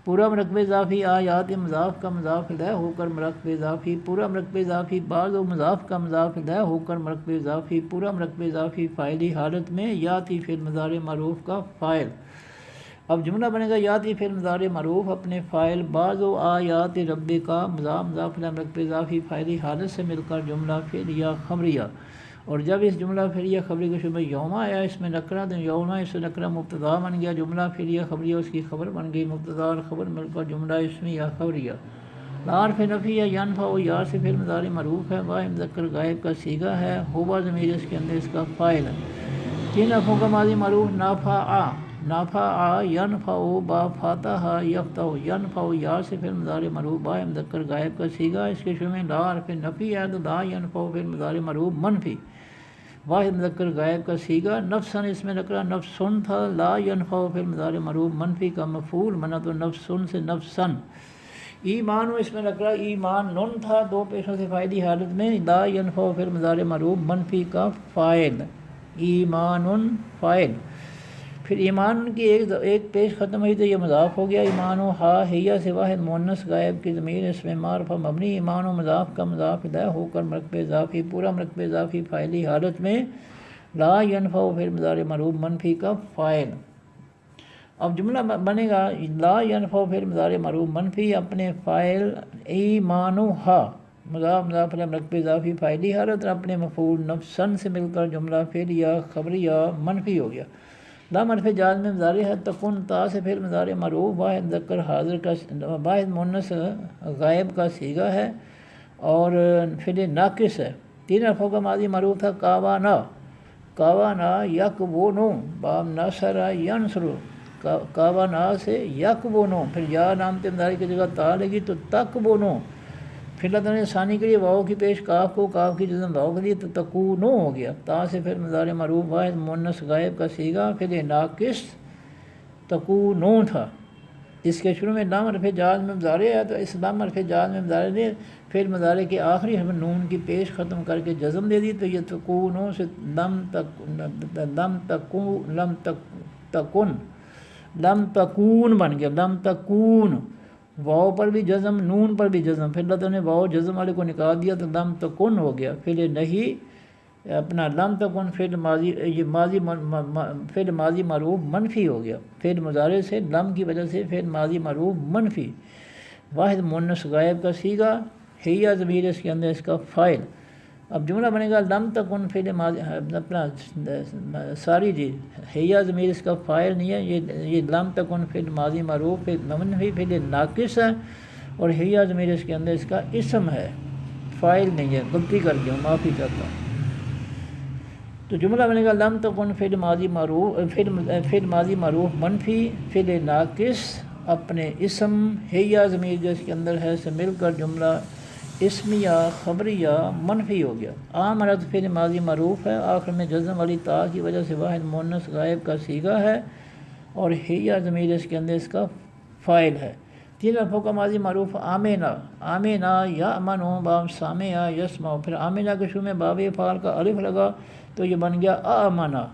پورا مرکب اضافی، آیات مضاف کا مضاف الیہ ہو کر مرکب اضافی، پورا مرکب اضافی، بعض و مضاف کا مضاف الیہ ہو کر مرکب اضافی، پورا مرکب اضافی فاعلی حالت میں یاتی فعل مضارع معروف کا فاعل۔ اب جملہ بنے گا یاتی فعل مضارع معروف اپنے فاعل بعض و آیات رب کا مضاف الیہ مرکب اضافی فاعلی حالت سے مل کر جملہ فعلیہ خبریہ۔ اور جب اس جملہ فعلیہ خبری کے شروع میں یوما آیا اس میں نکرہ تو یوما اس سے نکرہ مبتدا بن گیا، جملہ فعلیہ خبریہ اس کی خبر بن گئی، مبتدا اور خبر مل کر جملہ اسمیہ خبریہ۔ حرف نفی یا ینفع و یا سے فعل مضارع معروف ہے، واحد مذکر غائب کا صیغہ ہے، ہوا ضمیر اس کے اندر اس کا فاعل ہے، تین حرفوں کا ماضی معروف نافع ینفع با فاتح یفتح، ینفع یا سے فعل مضارع معروف واحد مذکر غائب کا صیغہ، اس کے شروع میں لا حرف نفی ہے تو لا ینفع فعل مضارع معروف منفی واحد مذکر غائب کا صیغہ، نفسن اس میں نکرہ نفسن تھا، لا ینفع فعل مضارع معروف منفی کا مفعول بنا تو نفسن سے نفسن۔ ایمان اس میں نکرہ ایمان نن تھا، دو پیشوں سے فاعلی حالت میں لا ینفع فعل مضارع معروف منفی کا فاعل، ایمان فاعل۔ پھر ایمان کی ایک پیش ختم ہوئی تو یہ مضاف ہو گیا، ایمان و ہا ہیا سے واحد مؤنث غائب کی ضمیر اس میں معرفہ مبنی، ایمان و مضاف کا مضاف الیہ ہو کر مرکب اضافی، پورا مرکب اضافی فاعلی حالت میں لا ینفع فعل مضارع معروف منفی کا فاعل۔ اب جملہ بنے گا لا ینفع فعل مضارع معروف منفی اپنے فاعل ایمان و ہا مضاف الیہ مرکب اضافی فاعلی حالت اور اپنے مفعول نفسن سے مل کر جملہ فعلیہ خبریہ منفی ہو گیا۔ لام حرف جاز میں مضارع ہے، تکن تا سے فعل مضارع معروف واحد مذکر حاضر کا واحد مؤنث غائب کا صیغہ ہے اور فعل ناقص ہے۔ 3 حرفوں کا ماضی معروف تھا کاوانا، کاوانا یکونو باب نصر ینصر، کاوانا سے یکونو، پھر یا علامت مضارع کی جگہ تا لگی تو تکونو، پھر اللہ نے ثانی کے لیے واؤ کی پیش کاف کو، کاف کی جزم واؤ کے لیے تو تکونو ہو گیا۔ تا سے پھر مضارع معروف واحد مؤنث غائب کا صیغہ پھر ناقص تکونو تھا۔ اس کے شروع میں لام حرف جاز میں مضارع ہے تو اس لام حرف جاز میں مضارع نے پھر مضارع کے آخری حرف نون کی پیش ختم کر کے جزم دے دی تو یہ تکونو سے لم تکون بن گیا، لم تکون، واؤ پر بھی جزم، نون پر بھی جزم، پھر اللہ تعالیٰ نے واؤ جزم والے کو نکال دیا تو لم تکن ہو گیا۔ پھر نہیں اپنا لم تکن فعل ماضی، یہ فعل ماضی معروف منفی ہو گیا، فعل مضارع سے لم کی وجہ سے فعل ماضی معروف منفی، واحد مؤنث غائب کا صیغہ ہیہ ضمیر اس کے اندر اس کا فاعل۔ اب جملہ بنے گا لم تکن فعل ماضی اپنا ساری جی ہیہ ضمیر اس کا فاعل نہیں ہے، یہ لم تکن فعل ماضی معروف منفی فعل ناقص ہے اور ہیہ ضمیر اس کے اندر اس کا اسم ہے، فاعل نہیں ہے، غلطی کر گیا ہوں، معافی چاہتا ہوں۔ تو جملہ بنے گا لم تکن فعل ماضی معروف منفی فعل ناقص اپنے اسم ہیہ ضمیر جو اس کے اندر ہے سے مل کر جملہ اسمیہ خبریہ منفی ہو گیا۔ آمنت فعل ماضی معروف ہے، آخر میں جزم والی تا کی وجہ سے واحد مؤنث غائب کا صیغہ ہے اور ہیہ ضمیر اس کے اندر اس کا فاعل ہے۔ 3 حرفوں کا ماضی معروف آمنا، آمنا یأمنو باب سامع یسمع، پھر آمنا کے شروع میں باب افعال کا الف لگا تو یہ بن گیا آمنا،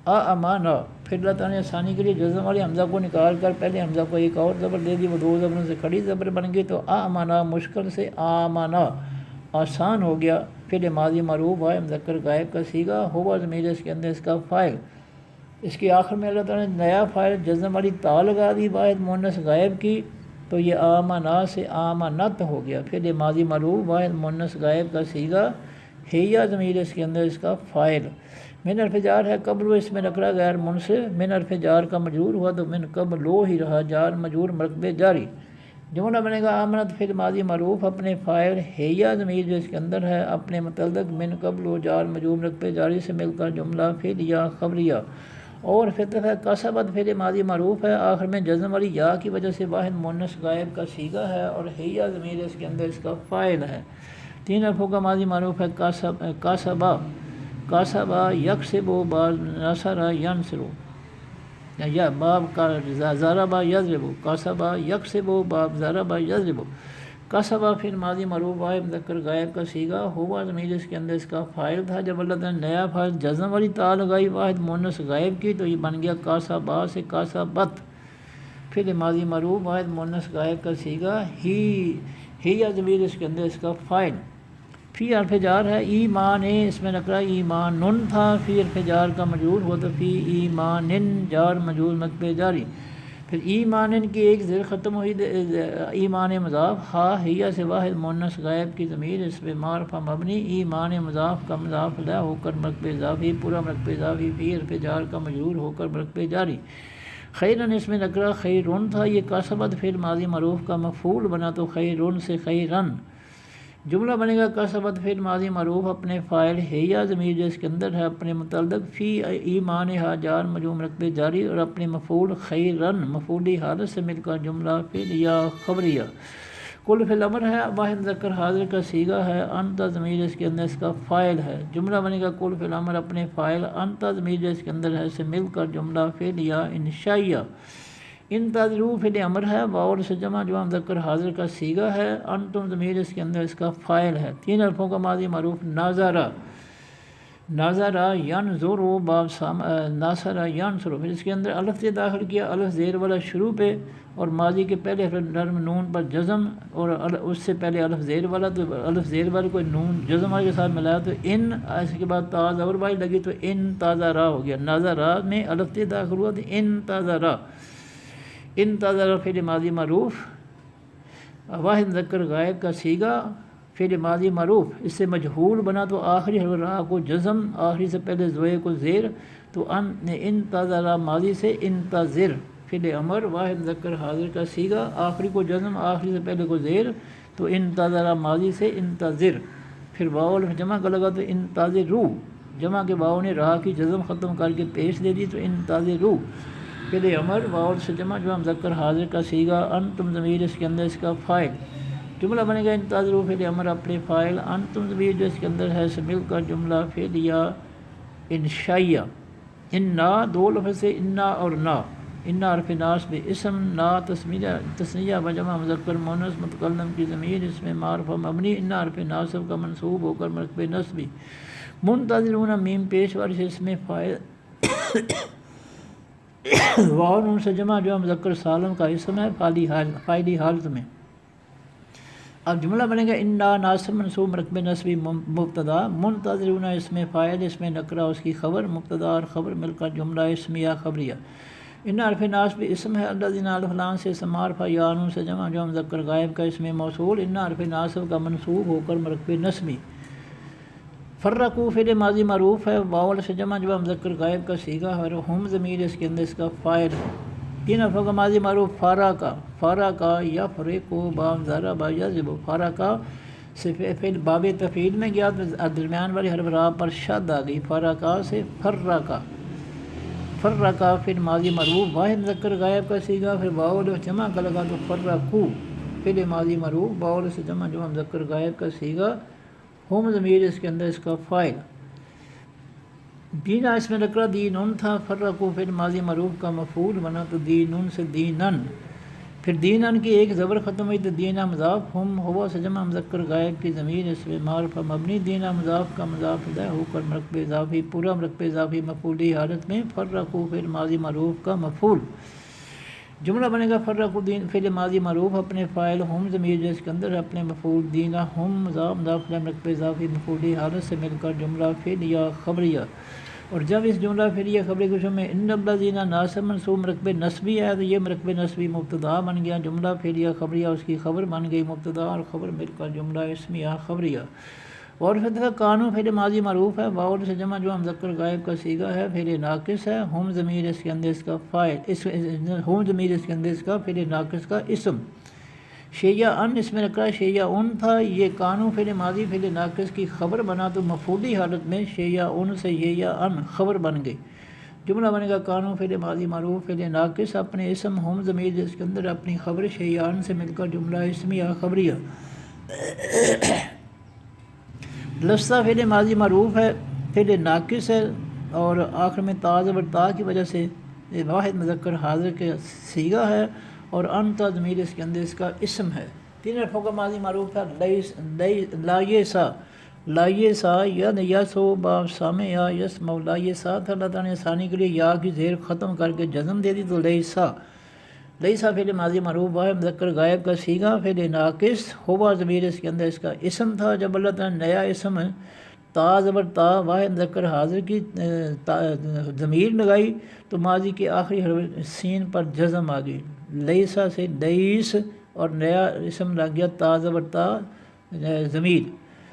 آمانا، پھر اللہ تعالیٰ نے ثانی کے لیے جزم والی حمزہ کو نکال کر پہلے حمزہ کو ایک اور زبر دے دی، وہ 2 زبروں سے کھڑی زبر بن گئی تو آمنا مشکل سے آمنا آسان ہو گیا۔ پھر ماضی معروف واحد مذکر غائب کا صیغہ ہوا ضمیر اس کے اندر اس کا فاعل، اس کے آخر میں اللہ تعالیٰ نے نیا فاعل جزم والی تا لگا دی واحد مؤنث غائب کی تو یہ آمنا سے آمنت ہو گیا۔ پھر ماضی معروف واحد مؤنث غائب کا صیغہ ہیہ ضمیر اس کے اندر اس کا فاعل۔ من حرف جار ہے قبل و اس میں نکرہ غیر منصرف، من حرف جار کا مجرور ہوا تو من قبل لو ہی رہا، جار مجرور مرکبے جاری۔ جملہ بنے گا آمنت فعل ماضی معروف اپنے فاعل ہیہ ضمیر جو اس کے اندر ہے اپنے متعلق من قبل و جار مجرور مرکبے جاری سے مل کر جملہ فعلیہ خبریہ۔ اور فطرت ہے کسبت فعل ماضی معروف ہے، آخر میں جزم والی یا کی وجہ سے واحد مؤنث غائب کا صیغہ ہے اور ہیہ ضمیر اس کے اندر اس کا فاعل ہے۔ 3 حرفوں کا ماضی معروف ہے کاسبہ، کاسبہ یکسب باب نصر ینصر، یا باب کا ضرب یضرب، کاسبہ یکسب باب ضرب یضرب۔ کاسبہ فعل ماضی معروف واحد مذکر غائب کا صیغہ ہوا ضمیر اس کے اندر اس کا فاعل تھا، جب اللہ تعالیٰ نے نیا فاعل جزم والی تا لگائی واحد مؤنث غائب کی تو یہ بن گیا کاسبہ سے کاسبت۔ فعل ماضی معروف واحد مؤنث غائب کا صیغہ ہیہ ضمیر اس کے اندر اس کا فاعل۔ فی حرف جار ہے ایمان، اس میں نکرہ ایمان نن تھا، فی حرف جار کا مجرور ہوا تو فی ایمان جار مجرور مرکبے جاری۔ پھر ایمان کی ایک زیر ختم ہوئی، ایمان مضاف، ہا ہیہ سے واحد مؤنث غائب کی ضمیر اس پہ معرفہ مبنی، ایمان مضاف کا مضاف لا ہو کر مرکبے اضافی، پورا مرکبے اضافی، فی حرف جار کا مجرور ہو کر مرکبے جاری۔ خیرن اس میں نکرہ خیرن تھا، یہ کسبت فعل ماضی معروف کا مفعول بنا تو خیرن سے خیرن۔ جملہ بنے گا کسبت فعل ماضی معروف اپنے فاعل ہیہ ضمیر جو اس کے اندر ہے اپنے متعلق فی ایمان ہا جار مجرور مرکبے جاری اور اپنے مفعول خیرن مفعولی حالت سے مل کر جملہ فعلیہ خبریہ۔ کل فعل امر ہے، واحد مذکر حاضر کا صیغہ ہے، انت ضمیر اس کے اندر اس کا فاعل ہے۔ جملہ بنے گا کل فعل امر اپنے فاعل انت ضمیر جو اس کے اندر ہے سے مل کر جملہ فعلیہ انشائیہ۔ انتظروا فعل امر ہے، واو سے جمع جو مذکر حاضر کا صیغہ ہے، انتم ضمیر اس کے اندر اس کا فاعل ہے۔ 3 حرفوں کا ماضی معروف ناظرہ، ناظرہ ینظر باب ناصر ینصر، پھر اس کے اندر الف سے داخل کیا، الف زیر والا شروع پہ اور ماضی کے پہلے نرم نون پر جزم اور اس سے پہلے الف زیر والا، تو الف زیر والے کو نون جزم والے کے ساتھ ملایا تو ان، اس کے بعد تا زبر والی لگی تو ان تاظرہ ہو گیا، ناظرہ میں الف سے داخل ہوا تو ان تاظرہ۔ انتظر فعل ماضی معروف واحد مذکر غائب کا صیغہ فعل ماضی معروف اس سے مجہول بنا تو آخری حرف را کو جزم، آخری سے پہلے زوئے کو زیر تو انتظر ماضی سے انتظر فعل امر واحد مذکر حاضر کا صیغہ، آخری کو جزم، آخری سے پہلے کو زیر، تو انتظر ماضی سے انتظر. پھر واو جمع کا لگا تو انتظروا، جمع کے واو نے راہ کی جزم ختم کر کے پیش دے دی تو انتظروا فعل امر واو سے جمع جو مذکر حاضر کا صیغہ، انتم ضمیر اس کے اندر اس کا فاعل. جملہ بنے گا انتظروا فعل امر اپنے فاعل، انتم ضمیر جو اس کے اندر ہے سے مل کر جملہ فعلیہ انشائیہ. انا دو لفظ سے انا اور نا، انا حرف ناصب اسم، نا تثنیہ و جمع مذکر مؤنث متکلم کی ضمیر اس میں معرفہ مبنی، انا حرف ناصب کا منصوب ہو کر مرتبہ نصبی. منتظرون میم پیش ورش اس میں فاعل واو نون سے جمع جو مذکر سالم کا اسم ہے فاعلی حالت میں. اب جملہ بنے گا انا ناصب منصوب مرتبہ نصبی مبتدا، منتظرون اس میں فاعل اس میں نکرہ اس کی خبر، مبتدا اور خبر مل کر جملہ اسمیہ خبریہ. ان حرف ناصب اسم ہے، الذین الف لام سے اسم معرفہ یا نون سے جمع جو مذکر غائب کا اسم موصول، ان حرف ناصب کا منصوب ہو کر مرتبہ نصبی. فرقوا فعل ماضی معروف ہے، واو سے جمع جو مذکر غائب کا صیغہ ہے، ہم ضمیر اس کے اندر اس کا فاعل. تین حرفوں کا ماضی معروف فارقا یفرق باب ضرب یضرب، فارقا سے فعل باب تفعیل میں گیا تو درمیان والی حرف را پر شد آ گئی، فارقا سے فرقا فعل ماضی معروف واحد مذکر غائب کا صیغہ، پھر واو جمع کا لگا تو فرقو فعل ماضی معروف واو سے جمع جو مذکر غائب کا صیغہ، ہم ضمیر اس کے اندر اس کا فاعل. دینا اس میں نکرہ دینن تھا، فرقو فعل ماضی معروف کا مفعول بنا تو دینن سے دینن. پھر دینن کی ایک زبر ختم ہوئی تو دینا مضاف، ہم ہوا سے جمع مذکر غائب کی ضمیر اس میں معرفہ مبنی، دینا مضاف کا مضاف الیہ ہو کر مرکب اضافی پورا مرکب اضافی مفعولی حالت میں، فرقو فعل ماضی معروف کا مفعول. جملہ بنے گا فرقو دین فعل ماضی معروف اپنے فاعل، ہم ضمیر جو اس کے اندر اپنے مفعول، دینا ہم مضاف الیہ مرکب اضافی مفعولی حالت سے مل کر جملہ فعلیہ خبریہ. اور جب اس جملہ فعلیہ خبری کے شروع میں ان الذین ناصب منصوب مرکب نصبی ہے تو یہ مرکب نصبی مبتدا بن گیا، جملہ فعلیہ خبریہ اس کی خبر بن گئی، مبتدا اور خبر مل کر جملہ اسمیہ خبریہ. اور پھر قانون فعل ماضی معروف ہے، واو سے جمع جو مذکر غائب کا صیغہ ہے، فعل ناقص ہے، ہم ضمیر اس کے اندر اس کا فاعل، ہم ضمیر اس کے اندر اس کا فعل ناقص کا اسم. شیئا اس میں نکرہ شیئا تھا، یہ قانون فعل ماضی فعل ناقص کی خبر بنا تو مفعولی حالت میں شیئا سے یا خبر بن گئی. جملہ بنے گا قانون فعل ماضی معروف فعل ناقص اپنے اسم، ہم ضمیر جس کے اندر اپنی خبر شیئا سے مل کر جملہ اسمیہ خبریہ. لسہ فعل ماضی معروف ہے، فعل ناقص ہے اور آخر میں تا زبر تا کی وجہ سے واحد مذکر حاضر کے صیغہ ہے، اور انت ضمیر اس کے اندر اس کا اسم ہے. تین حرفوں کا ماضی معروف تھا، لائسا یسو باب سامع یا یسمع، لائسا تھا، اللہ تعالیٰ نے ثانی کے لیے یا کی زیر ختم کر کے جزم دے دی تو لیسا فعل ماضی معروف واحد مذکر غائب کا صیغہ، فعل ناقص ہوا ضمیر اس کے اندر اس کا اسم تھا. جب اللہ تعالیٰ نے نیا اسم تا زبر تا واحد مذکر حاضر کی ضمیر لگائی تو ماضی کے آخری حرف سین پر جزم آ گئی، لیسا سے لیس، اور نیا اسم لگ گیا تا زبر تا ضمیر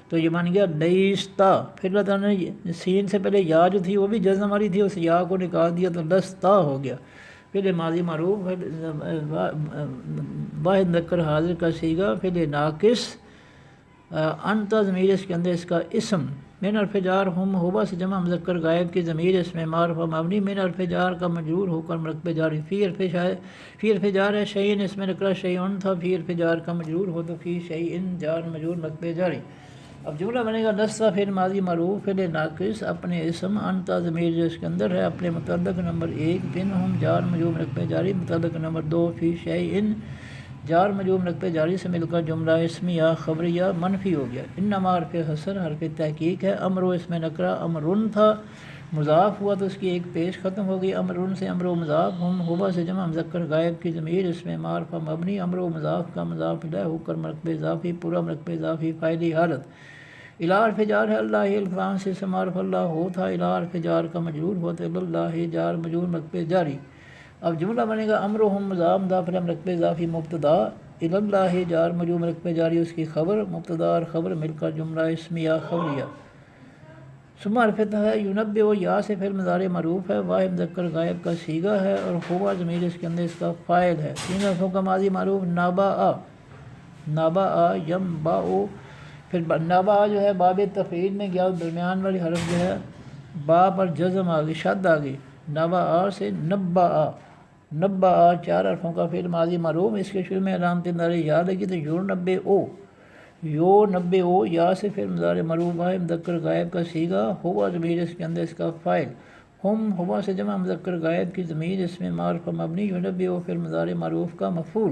تو یہ بن گیا لیستا. پھر اللہ تعالیٰ نے سین سے پہلے یا جو تھی وہ بھی جزم والی تھی، اس یا کو نکال دیا تو لستا ہو گیا. فعل ماضی معروف واحد مذکر حاضر کا صیغہ، فعل ناقص انت ضمیر اس کے اندر اس کا اسم، من حرف جار ہم ہوا سے جمع مذکر غائب کی ضمیر اس میں معرفہ مبنی، من حرف جار کا مجرور ہو کر مرکب جاری، فی حرف جار ہے، شیئن اس میں نکرہ شیئن تھا، فی حرف جار کا مجرور ہو تو فی شیئن جار مجرور مرکب جاری. اب جملہ بنے گا لسہ فعل ماضی معروف فعل ناقص اپنے اسم، انت ضمیر جو اس کے اندر ہے اپنے متعلق نمبر 1، بن ہم جار مجرور مرکب جاری، متعلق نمبر 2 فی شیئن جار مجرور مرکب جاری سے مل کر جملہ اسمیہ خبریہ منفی ہو گیا. انما حرف حصر حرف تحقیق ہے، امرو اس میں نکرہ امرن تھا، مضاف ہوا تو اس کی ایک پیش ختم ہو گئی، امرن سے امرو مضاف، ہم ہوا سے جمع مذکر غائب کی ضمیر اس میں معرفہ مبنی، امرو مضاف کا مضاف الیہ ہو کر مرکب اضافی پورا مرکب اضافی فاعلی حالت. الی حرف جار ہے، اللہ الفلام سے اسم معرف اللہ ہو تھا، الی حرف جار کا مجرور ہوتا ہے، اللہ جار مجرور مرکب جاری. اب جملہ بنے گا امرہم مضاف مضاف الیہ مرکب اضافی مبتدا، الی اللہ جار مجرور مرکب جاری اس کی خبر، مبتدا اور خبر مل کر جملہ اسمیہ خبریہ. ثم حرف ہے یونب و یا سے فعل مضارع معروف ہے، واحد مذکر غائب کا صیغہ ہے، اور ہوا ضمیر اس کے اندر اس کا فاعل ہے۔ 3 حرفوں کا ماضی معروف نابا، نابا یم با او، پھر نابا جو ہے باب تفعیل میں گیا، درمیان والی حرف جو ہے با پر جزم آ گئی، شد آ گئی، نابا سے نبا، نبا 4 حرفوں کا فعل ماضی معروف، اس کے شروع میں علامت نظر یا لگی تو یو نبے او، یو نبے او یا سے فعل مضارع معروف ہے، مذکر غائب کا صیغہ، ہوا ضمیر اس کے اندر اس کا فاعل، ہم ہوا سے جمع مذکر غائب کی ضمیر اس میں معرفہ مبنی، یونبئ فعل مضارع معروف کا مفعول،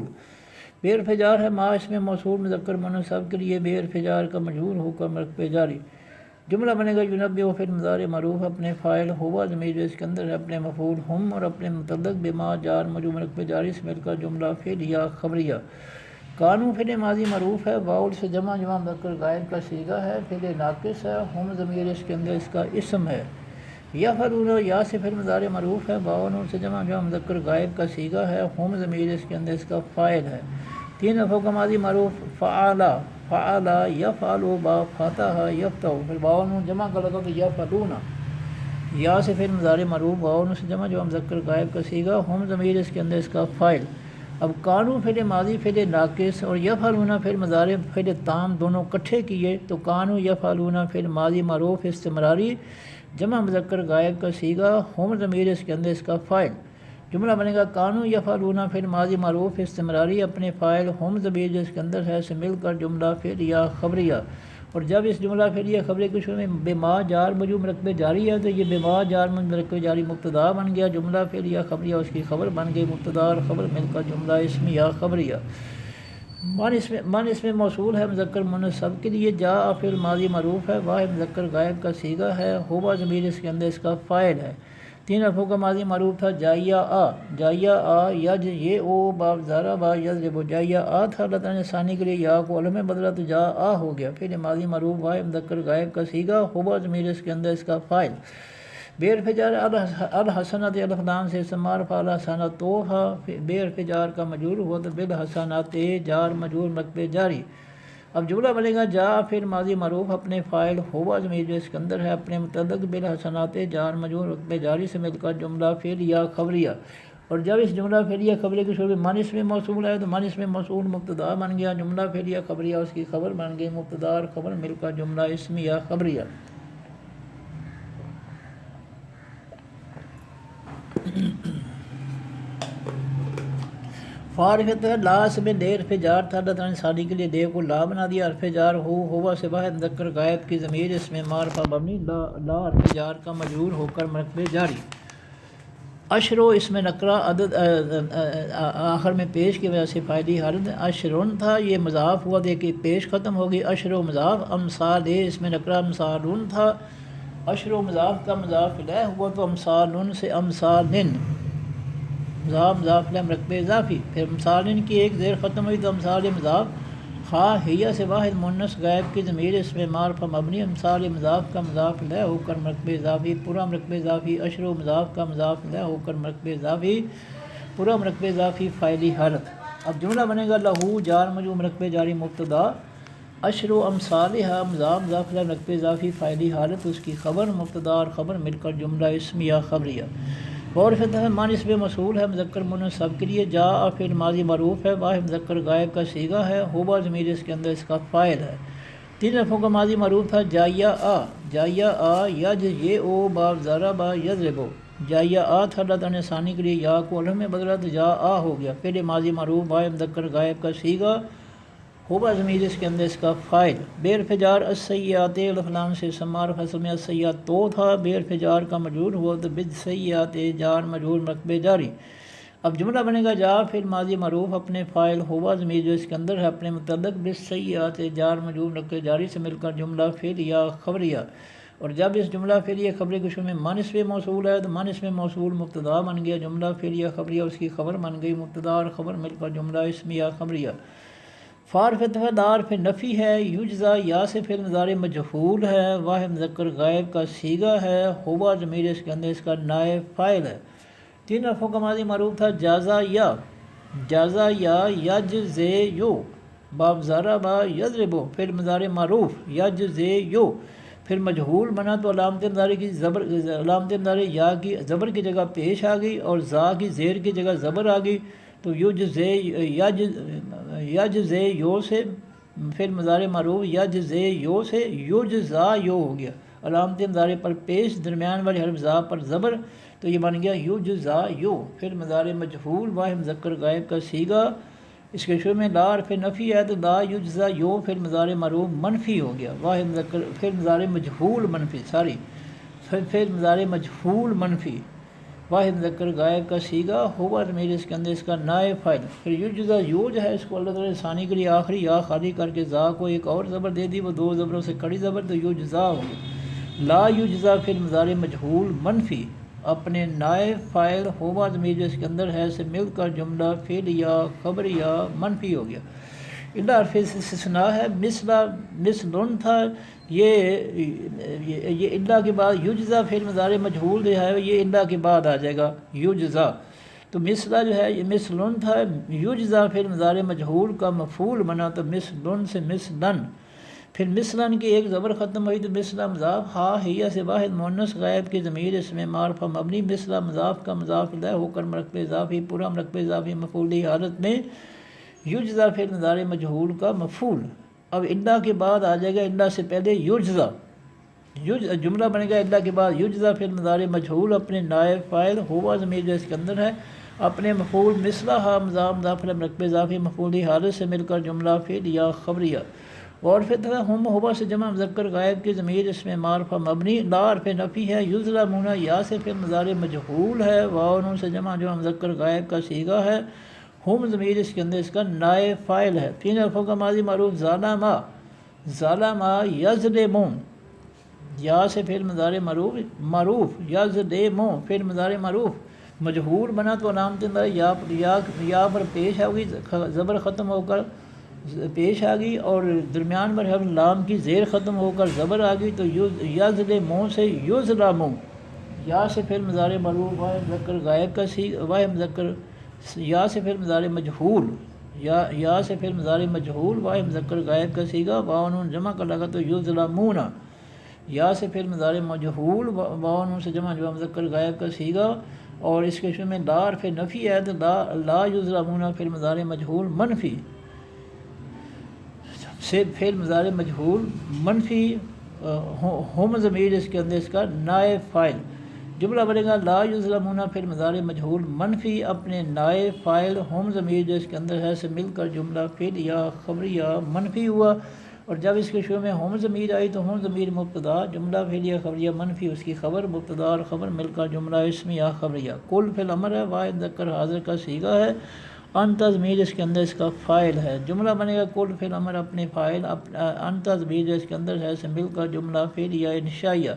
بے حرف جار ہے ما اس میں موصول مذکر مؤنث سب کے لیے بے حرف جار کا مجرور ہو کر مرفوع جاری، جملہ بنے گا یونبئ فعل مضارع معروف اپنے فاعل، ہوا ضمیر اس کے اندر ہے اپنے مفعول، ہم اور اپنے متعلق بما جار مجرور مرفوع جاری سے مل کر جملہ فعلیہ خبریہ، کانو فعل ماضی معروف ہے، واؤ سے جمع مذکر غائب کا صیغہ ہے، فعل ناقص ہے، ہم ضمیر اس کے اندر اس کا اسم ہے، یفعلون یا سے فعل مضارع معروف ہے، واو نون سے جمع مذکر غائب کا صیغہ ہے، ہم ضمیر اس کے اندر اس کا فاعل ہے۔ 3 حرفوں کا ماضی معروف فعلا، فعلا یفعل با فتح یفتح، پھر واو نون جمع کا لگا تو یفعلون، یا سے فعل مضارع معروف، واو نون سے جمع مذکر غائب کا صیغہ، ہم ضمیر اس کے اندر اس کا فاعل۔ اب کانو فعل ماضی فعل ناقص اور یفعلون فعل مضارع فعل تام دونوں اکٹھے کیے تو کانو یفعلون فعل ماضی معروف استمراری جمع مذکر غائب کا صیغہ، ہم ضمیر اس کے اندر اس کا فاعل، جملہ بنے گا کانو یفعلون فعل ماضی معروف استمراری اپنے فاعل، ہم ضمیر اس کے اندر ہے سے مل کر جملہ فعلیہ خبریہ، اور جب اس جملہ فعلیہ خبریہ کے شروع میں بما جار مجرور مرکب جاری ہے تو یہ بما جار مرکب جاری مبتدا بن گیا، جملہ فعلیہ خبریہ اس کی خبر بن گئی، مبتدا اور خبر مل کر جملہ اسمیہ خبریہ۔ من اس میں موصول ہے مذکر مؤنث سب کے لیے، جا فعل ماضی معروف ہے، واحد مذکر غائب کا صیغہ ہے، ہوا ضمیر اس کے اندر اس کا فاعل ہے۔ 3 حرفوں کا ماضی معروف تھا جائیا آ، جائیا آ یج یہ او باب زارا با یضرب، جائیا آ تھا اللہ تعالیٰ نے ثانی کے لیے یا کو علم میں بدلا تو جا آ ہو گیا، پھر ماضی معروف واحد مذکر غائب کا صیغہ، ہوا ضمیر اس کے اندر اس کا فاعل، بے حرف جار الحسنات الف لام سے استعمال فعل حسنات تو بے حرف جار کا مجرور ہوا تو بالحسنات جار مجرور مرکب جاری۔ اب جملہ بنے گا جا فعل ماضی معروف اپنے فاعل، ہوا ضمیر جو اس کے اندر ہے اپنے متعلق بالحسنات جار مجرور مرکب جاری سے مل کر جملہ فعلیہ خبریہ، اور جب اس جملہ فعلیہ خبریہ کے شروع میں من اس میں موصول ہے تو من اس میں موصول مبتدا بن گیا، جملہ فعلیہ خبریہ اس کی خبر بن گئی، مبتدا اور خبر مل کر جملہ اسمیہ خبریہ۔ فارفت ہے لا اس میں دے حرف جار تھا، اللہ تعالیٰ نے ثانی کے لیے دے کو لا بنا دیا، حرف جار ہوا سے واحد مذکر غائب کی ضمیر اس میں معرفہ مبنی، لا حرف جار کا مجرور ہو کر مرکب جاری۔ اشرو اس میں نکرہ عدد آخر میں پیش کی وجہ سے فائدی حرد، اشرن تھا یہ مضاف ہوا دے کہ پیش ختم ہوگی، اشرو مضاف، امثال اس میں نکرہ امثالن تھا، اشرو مضاف کا مضاف الیہ ہوا تو امثالن سے امثالن مضاف مضاف الیہ مرکب اضافی، پھر امثالن کی ایک زیر ختم ہوئی تو امثال مضاف، خواہ ہیہ سے واحد مؤنث غائب کی ضمیر اس میں معرفہ مبنی، امثال مضاف کا مضاف الیہ ہو کر مرکب اضافی، پورا مرکب اضافی، اشرو مضاف کا مضاف الیہ ہو کر مرکب اضافی، پورا مرکب اضافی فاعلی حالت۔ اب جملہ بنے گا لہو جار مجرور مرکب جاری مبتدا، اشرو امثالہ مضاف مضاف الیہ مرکب اضافی فاعلی حالت، اس کی خبر مبتدا اور خبر مل کر جملہ اسمیہ خبریہ۔ اور فتح من اس میں موصول ہے مذکر مؤنث سب کے لیے، جا فعل ماضی معروف ہے، واحد مذکر غائب کا صیغہ ہے، ہوا ضمیر اس کے اندر اس کا فاعل ہے۔ 3 حرفوں کا ماضی معروف تھا جائیا آ، جائیا آ یج یہ او باب زارا با یضربو، جائیا آ تھا اللہ تعالیٰ نے ثانی کے لیے یا کو علم میں بدلا تو جا آ ہو گیا، پھر ماضی معروف واحد مذکر غائب کا صیغہ، ہوا ضمیر اس کے اندر اس کا فاعل، بے حرف جار السیئات الف لام سے سمار فصل میں السیئات تو تھا، بے حرف جار کا مجرور ہوا تو بالسیئات جار مجرور مرکب جاری۔ اب جملہ بنے گا جا فعل ماضی معروف اپنے فاعل، ہوا ضمیر جو اس کے اندر ہے اپنے متعلق بالسیئات جار مجرور مرکب جاری سے مل کر جملہ فعلیہ خبریہ، اور جب اس جملہ فعلیہ خبریہ کے شروع میں من اس میں موصول ہے تو من اس میں موصول مبتدا بن گیا، جملہ فعلیہ خبریہ اس کی خبر بن گئی، مبتدا اور خبر مل کر جملہ اسمیہ خبریہ۔ فارفت دار پھر نفی ہے، یجزا یا سے فعل مضارع مجہول ہے، واحد مذکر غائب کا صیغہ ہے، ہوا ضمیر اس کے اندر اس کا نائب فاعل ہے۔ 3 حرفوں کا ماضی معروف تھا جازا یا، جازا یا یجزے یو، باب زارا با یضربو فعل مضارع معروف، یجزے یو پھر مجہول بنا تو علامت مضارع کی علامت مضارع یا کی زبر کی جگہ پیش آ گئی اور زا کی زیر کی جگہ زبر آ گئی تو یجزے یو سے پھر مضارع معروف یجزے یو سے یجزا یو ہو گیا، علامت مضارع پر پیش درمیان والی حرف زا پر زبر تو یہ بن گیا یجزا یو۔ پھر مضارع مجہول واحد مذکر غائب کا صیغہ، اس کے شروع میں لا حرف نفی ہے تو لا یجزا یو، پھر مضارع معروف منفی ہو گیا، واحد مذکر پھر مضارع مجہول منفی پھر مضارع مجہول منفی واحد مذکر غائب کا صیغہ ہوا ضمیر اس کے اندر اس کا نائب فاعل۔ پھر یجزا یو جو ہے اس کو اللہ تعالیٰ نے ثانی کے لیے آخری یا خالی کر کے زا کو ایک اور زبر دے دی، وہ دو زبروں سے کڑی زبر تو یجزا ہو گیا۔ لا یجزا پھر مضارع مجہول منفی اپنے نائب فاعل ہوا ضمیر جو اس کے اندر ہے سے مل کر جملہ فعل یا خبر یا منفی ہو گیا۔ اللہ حرف استثناء ہے، مثلن تھا یہ اللہ کے بعد یجزا پھر مضارع مجہول جو ہے یہ اللہ کے بعد آ جائے گا یجزا، تو مثلا جو ہے یہ مثلن تھا، یجزا پھر مضارع مجہول کا مفعول بنا تو مثلن سے مثلن، پھر مثلاً کی ایک زبر ختم ہوئی تو مثلا مضاف ہا ہیا سے واحد مؤنث غائب کی ضمیر اس میں معرفہ مبنی مثلا مضاف کا مضاف الیہ ہو کر مرکب اضافی پورا مرکب اضافی مفعولی حالت میں یجزا پھر مضارع مجہول کا مفعول۔ اب اللہ کے بعد آ جائے گا اللہ سے پہلے یجزا، جملہ بنے گا اللہ کے بعد یجزا پھر مضارع مجہول اپنے نائب فاعل ہوا ضمیر جو اس کے اندر ہے اپنے مفعول مثلا ہا مضاف مرکب اضافی مفعولی حالت سے مل کر جملہ فعل یا خبریہ۔ اور پھر ہم ہوا سے جمع مذکر غائب کی ضمیر اس میں معرفہ مبنی لا حرف نفی ہے، یظلمون یا سے پھر مضارع مجہول ہے، واو سے جمع مذکر غائب کا صیغہ ہے، ہم ضمیر اس کے اندر اس کا نائب فاعل ہے۔ تین حرفوں کا ماضی معروف ظالما یظلمون یا سے پھر مضارع معروف یظلمون پھر مضارع معروف مجہول بنا تو علامت یا پر پیش آ گئی، زبر ختم ہو کر پیش آ گئی اور درمیان پر حرف لام کی زیر ختم ہو کر زبر آ گئی تو یظلمون سے یظلمون یا سے پھر مضارع معروف واحد مذکر غائب کا واحد مذکر یا سے پھر مضارع مجہول یا سے پھر مضارع مجہول واحد مذکر غائب کا صیغہ واو نون جمع کر لگا تو یظلمون یا سے پھر مضارع مجہول واو نون سے جمع مذکر غائب کا صیغہ اور اس کے شروع میں لا حرف نفی ہے تو لا یظلمون پھر مضارع مجہول منفی سے پھر مضارع مجہول منفی ہم ضمیر اس کے اندر اس کا نائب فاعل، جملہ بنے گا لا یظلمون پھر مضارع مجہول منفی اپنے نائب فاعل ہم ضمیر جو اس کے اندر ہے سے مل کر جملہ فعل یا خبریہ منفی ہوا، اور جب اس کے شروع میں ہم ضمیر آئی تو ہم ضمیر مبتدا جملہ فعل یا خبریہ منفی اس کی خبر مبتدا اور خبر مل کر جملہ اسم یا خبریہ۔ کل فعل امر ہے، واحد مذکر حاضر کا صیغہ ہے، انت ضمیر اس کے اندر اس کا فاعل ہے، جملہ بنے گا کل فعل امر اپنے فاعل انت ضمیر جو اس کے اندر ہے سے مل کر جملہ فعل یا انشائیہ۔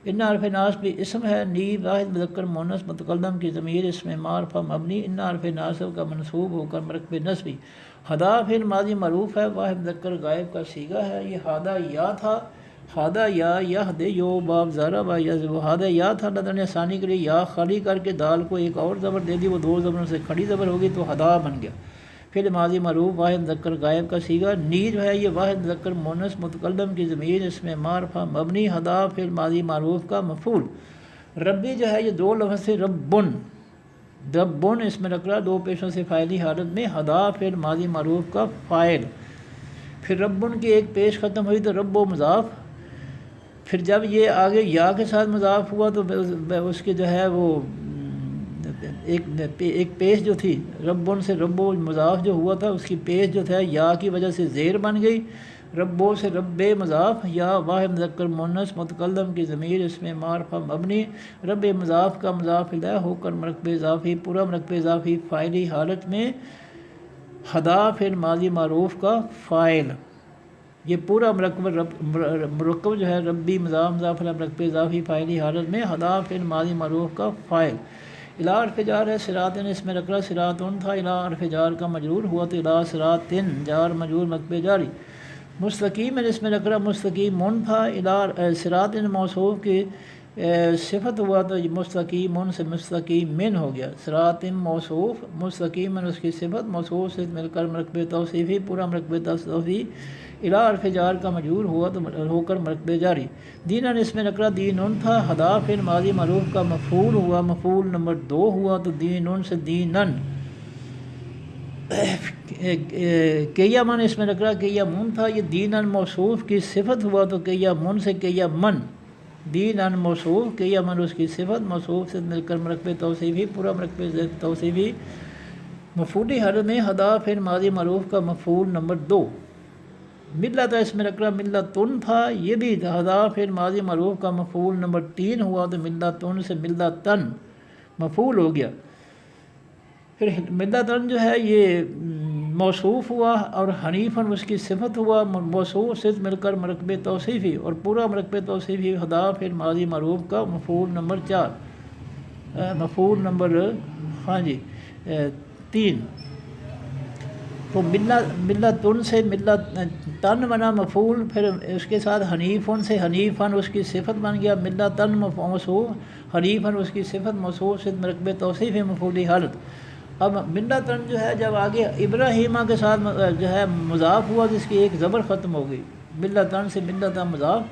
ان حرف ناصب بھی اسم ہے، نی واحد مذکر مؤنث متکلم کی ضمیر اس میں معرفہ مبنی ان حرف ناصب کا منصوب ہو کر مرکب نصبی۔ ہدا فعل ماضی معروف ہے، واحد مذکر غائب کا صیغہ ہے، یہ ہادا یا تھا، ہادا یا یہد یو باب ضرب یضرب، ہادا یا تھا اللہ تعالیٰ نے ثانی کے لیے یا خالی کر کے دال کو ایک اور زبر دے دی، وہ دو زبروں سے کھڑی زبر ہوگی تو ہدا بن گیا۔ فعل ماضی معروف واحد مذکر غائب کا صیغہ، نی جو ہے یہ واحد مذکر مؤنث متکلم کی ضمیر اس میں معرفہ مبنی، ہدا فعل ماضی معروف کا مفعول۔ ربی جو ہے یہ دو لفظ سے ربن اس میں رکھ رہا دو پیشوں سے فاعلی حالت میں، ہدا فعل ماضی معروف کا فاعل، پھر ربن کی ایک پیش ختم ہوئی تو رب و مضاف، پھر جب یہ آگے یا کے ساتھ مضاف ہوا تو اس کے جو ہے وہ ایک پیش جو تھی ربن سے رب و مضاف جو ہوا تھا اس کی پیش جو تھا یا کی وجہ سے زیر بن گئی، ربو سے رب مضاف یا واحد مذکر مؤنث متکلم کی ضمیر اس میں معرفہ مبنی، رب مضاف کا مضاف الیہ ہو کر مرکب اضافی پورا مرکب اضافی فاعلی حالت میں، ہدا فعل ماضی معروف کا فاعل، یہ پورا مرکب جو ہے ربی مضاف مرکب اضافی فاعلی حالت میں، ہدا فعل ماضی معروف کا فاعل۔ الی حرف جار ہے، صراط اس میں رکھ رہا صراط تھا، الی حرف جار کا مجرور ہوا تو الی صراط جار مجرور مرکب جاری، مستقیم اس میں رکھ رہا مستقیم تھا، الی صراط موصوف کے صفت ہوا تو مستقیم سے مستقیم من ہو گیا، صراط موصوف مستقیم اس کی صفت، موصوف سے مل کر مرکب توصیفی، پورا مرکب توصیفی، الی حرف جار کا مجرور ہوا تو ہو کر مرکب جاری، دینن اس میں نکرہ دینن تھا، ہدا فعل ماضی معروف کا مفعول ہوا، مفعول نمبر 2 ہوا تو دینن سے دینن، کیا من اس میں نکرہ کیا من تھا، یہ دینن موصوف کی صفت ہوا تو کیا من سے کیا من، دینن موصوف کیا من اس کی صفت، موصوف سے مل کر مرکب توصیفی، پورا مرکب توصیفی، مفعولی حالت میں ہدا فعل ماضی معروف کا مفعول نمبر 2، ملت اس میں نکرہ ملتن تھا، یہ بھی ہدا فعل ماضی معروف کا مفعول نمبر 3 ہوا تو ملتن سے ملتن مفعول ہو گیا، پھر ملتن جو ہے یہ موصوف ہوا اور حنیفاً اس کی صفت ہوا، موصوف سے مل کر مرکب توصیفی اور پورا مرکب توصیفی ہدا فعل ماضی معروف کا مفعول نمبر 4، مفعول نمبر 3، تو ملتن سے ملتن بنا مفعول، پھر اس کے ساتھ حنیفن سے حنیفاً اس کی صفت بن گیا، ملتن موصوف، حنیفاً اس کی صفت، موصوف سے مرکب توصیف مفعولی حالت۔ اب ملتن جو ہے جب آگے ابراہیمہ کے ساتھ جو ہے مضاف ہوا تو اس کی ایک زبر ختم ہو گئی، ملتن سے ملتن مضاف،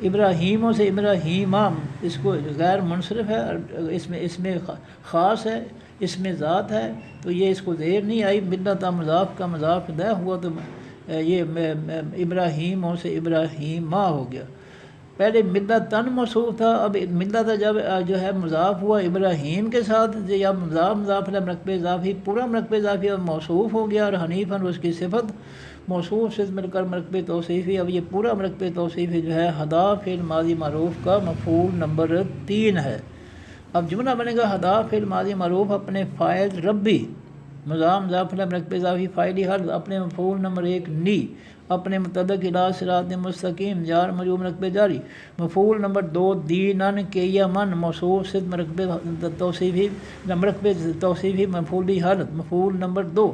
ابراہیموں سے ابراہیمہ اس کو غیر منصرف ہے، اس میں خاص ہے، اس میں ذات ہے تو یہ اس کو زیر نہیں آئی، ملتن مضاف کا مضاف دہ ہوا تو یہ ابراہیموں سے ابراہیمہ ہو گیا، پہلے ملتن موصوف تھا، اب ملت جب جو ہے مضاف ہوا ابراہیم کے ساتھ، یا مضاف مرکب اضافی، پورا مرکب اضافی اب موصوف ہو گیا، اور حنیفاً اس کی صفت، موصوف سے مل کر مرکب توصیفی، اب یہ پورا مرکب توصیفی جو ہے ہدا فعل ماضی معروف کا مفعول نمبر 3 ہے۔ اب جملہ بنے گا ہدا فعل ماضی معروف اپنے فاعل ربی، مضاف مرکب اضافی فاعلی حل، اپنے مفعول نمبر 1 نی، اپنے متعلق الی صراط مستقیم، جار مجرور مرکب جاری، مفعول نمبر 2 دینن کیا من، موصوف سے مرکب توصیفی مفعولی حالت، مفعول نمبر 2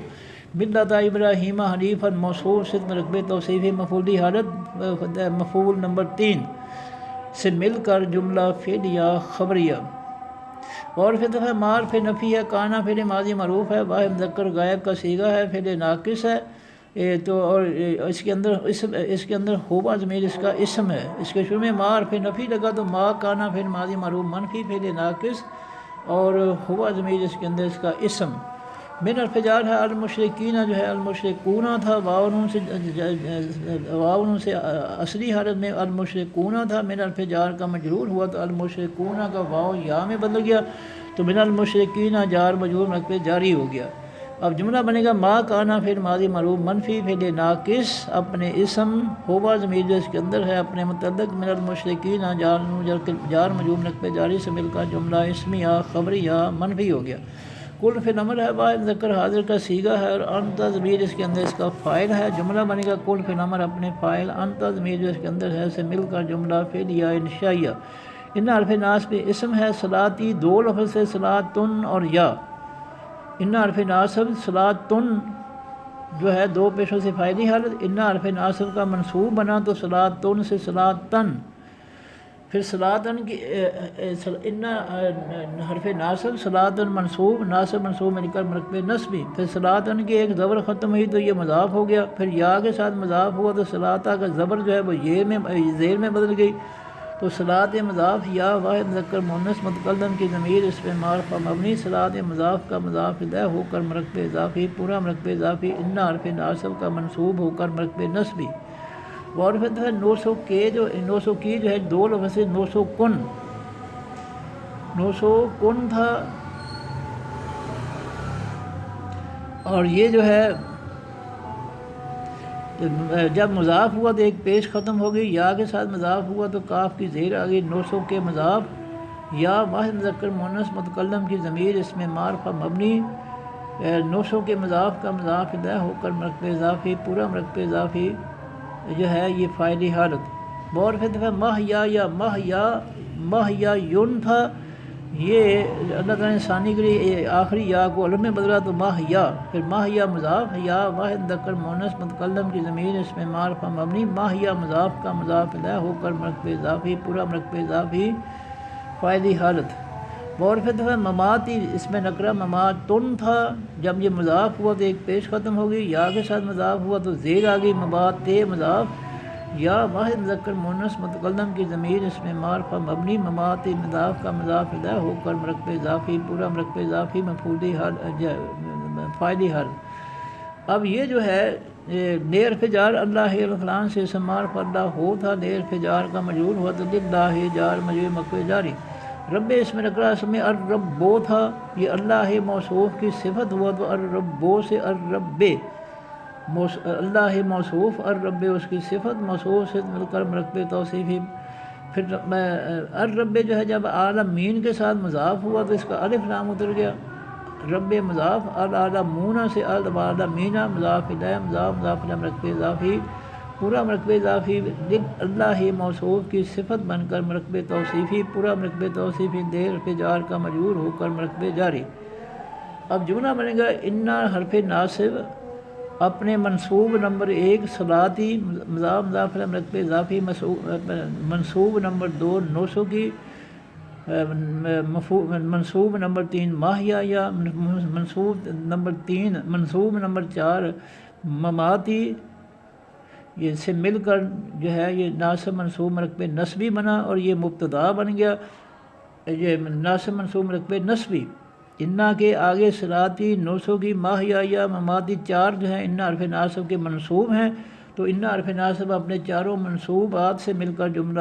ملت ابراہیم حنیفا، موصوف سے مرکب توصیفی مفعولی حالت، مفعول نمبر 3 سے مل کر جملہ فعلیہ خبریہ، اور پھر دفعہ مار پھر نفی ہے، کانا فعل ماضی معروف ہے، واحد مذکر غائب کا صیغہ ہے، فعل ناقص ہے، تو اور اس کے اندر ہوبا ضمیر اس کا اسم ہے، اس کے شروع میں مار پھر نفی لگا تو ما کانا فعل ماضی معروف منفی فعل ناقص، اور ہوبا ضمیر اس کے اندر اس کا اسم، من حرف جار ہے، المشرکین جو ہے المشرکون تھا، واؤ سے اصلی حالت میں المشرکون تھا، من حرف جار کا مجرور ہوا تو المشرکون کا واؤ یا میں بدل گیا تو من المشرکین جار مجرور مرکب جاری ہو گیا۔ اب جملہ بنے گا ما کانا فعل ماضی معروف منفی فعل ناقص، اپنے اسم ہوبا ضمیر جو اس کے اندر ہے اپنے متعلق من المشرکین جار مجرور مرکب جاری سے مل کر جملہ اسمیہ خبریہ منفی ہو گیا۔ کل فعل امر ہے، واحد مذکر حاضر کا صیغہ ہے، اور انت ضمیر اس کے اندر اس کا فاعل ہے، جملہ بنے گا کل فعل امر اپنے فاعل انت ضمیر جو اس کے اندر ہے سے مل کر جملہ فعلیہ انشائیہ۔ ان حرف ناصب اسم ہے، صلاتی 2 لفظ سے صلاتن اور یا، ان حرف ناصب صلاتن جو ہے 2 پیشوں سے فاعلی حالت، ان حرف ناصب کا منصوب بنا تو صلاتن سے صلاتن، پھر صلاتن کی ان حرف ناصب صلاتن منصوب، ناصب منصوب مل کر مرکب نصبی، پھر صلاتن کی ایک زبر ختم ہوئی تو یہ مضاف ہو گیا، پھر یا کے ساتھ مضاف ہوا تو صلاتا کا زبر جو ہے وہ زیر میں بدل گئی، تو صلاۃ مضاف یا واحد مذکر مؤنث متکلم کی ضمیر اس پہ معرفہ مبنی، صلاۃ مضاف کا مضاف الیہ ہو کر مرکب اضافی، پورا مرکب اضافی، ان حرف ناصب کا منصوب ہو کر مرکب نصبی، اور پھر 900 کی جو ہے 2 لفظ سے 900 کن تھا، اور یہ جو ہے جب مضاف ہوا تو ایک پیش ختم ہو گئی، یا کے ساتھ مضاف ہوا تو کاف کی زیر آ گئی، 900 کے مضاف یا واحد مذکر مؤنث متکلم کی ضمیر اس میں معرفہ مبنی، 900 کے مضاف کا مضاف الیہ ہو کر مرکب اضافی، پورا مرکب اضافی جو ہے یہ فاعلی حالت، اور پھر دفعہ مہ یا یون تھا، یہ اللہ تعالیٰ نے ثانی کے لیے آخری یا کو علم میں بدلا تو مہ یا، پھر مہ یا مضاف یا واحد مذکر مؤنث متکلم کی ضمیر اس میں معرفہ مبنی، مہ یا مضاف کا مضاف الیہ ہو کر مرکب اضافی، پورا مرکب اضافی فائلی حالت. اور پھر دفعہ مماتی اس میں نکرہ ممات تن تھا، جب یہ مضاف ہوا تو ایک پیش ختم ہو گئی، یا کے ساتھ مضاف ہوا تو زیر آ گئی، ممات تے مضاف، یا واحد مذکر مونس متکلم کی ضمیر اس میں معرفہ مبنی، ممات مضاف کا مضاف الیہ ہو کر مرکب اضافی، پورا مرکب اضافی مفعولی حال فاعلی حال. اب یہ جو ہے نیر فجار اللہ الفلان سے اسم معرفہ اللہ ہو تھا، نیر فجار کا مجرور ہوا تو للہ جار مجرور مکوِ جاری. رب اس میں نکرہ اس میں الربو تھا، یہ اللہ موصوف کی صفت ہوا تو الربو سے الرب، اللہ موصوف الرب اس کی صفت، موصوف سے مل کر مرکب توصیفی. پھر الرب جو ہے جب عالمین کے ساتھ مضاف ہوا تو اس کا الف لام اتر گیا، رب مضاف، العالمون سے العالمین مضاف الیہ، مضاف الیہ مرکب اضافی، پورا مرکب اضافی اللہ موصوف کی صفت بن کر مرکب توصیفی، پورا مرکب توصیفی دیر فجار کا مجرور ہو کر مرکب جاری. اب جملہ بنے گا انا حرف ناصب اپنے منصوب نمبر 1 صلاتی مضاف الیہ مرکب اضافی، منصوب نمبر 2 900 کی، منصوب نمبر 3 ماہیہ، یا منصوب نمبر 4 مماتی، یہ سے مل کر جو ہے یہ ناصب منصوب مرکب نسبی بنا، اور یہ مبتدا بن گیا، یہ ناصب منصوب مرکب نسبی. انا کے آگے صلاتی 900 کی، ماہیہ یا مماتی 4 جو ہیں انا حرف ناصب کے منصوب ہیں، تو انا حرف ناصب اپنے چاروں منصوبات سے مل کر جملہ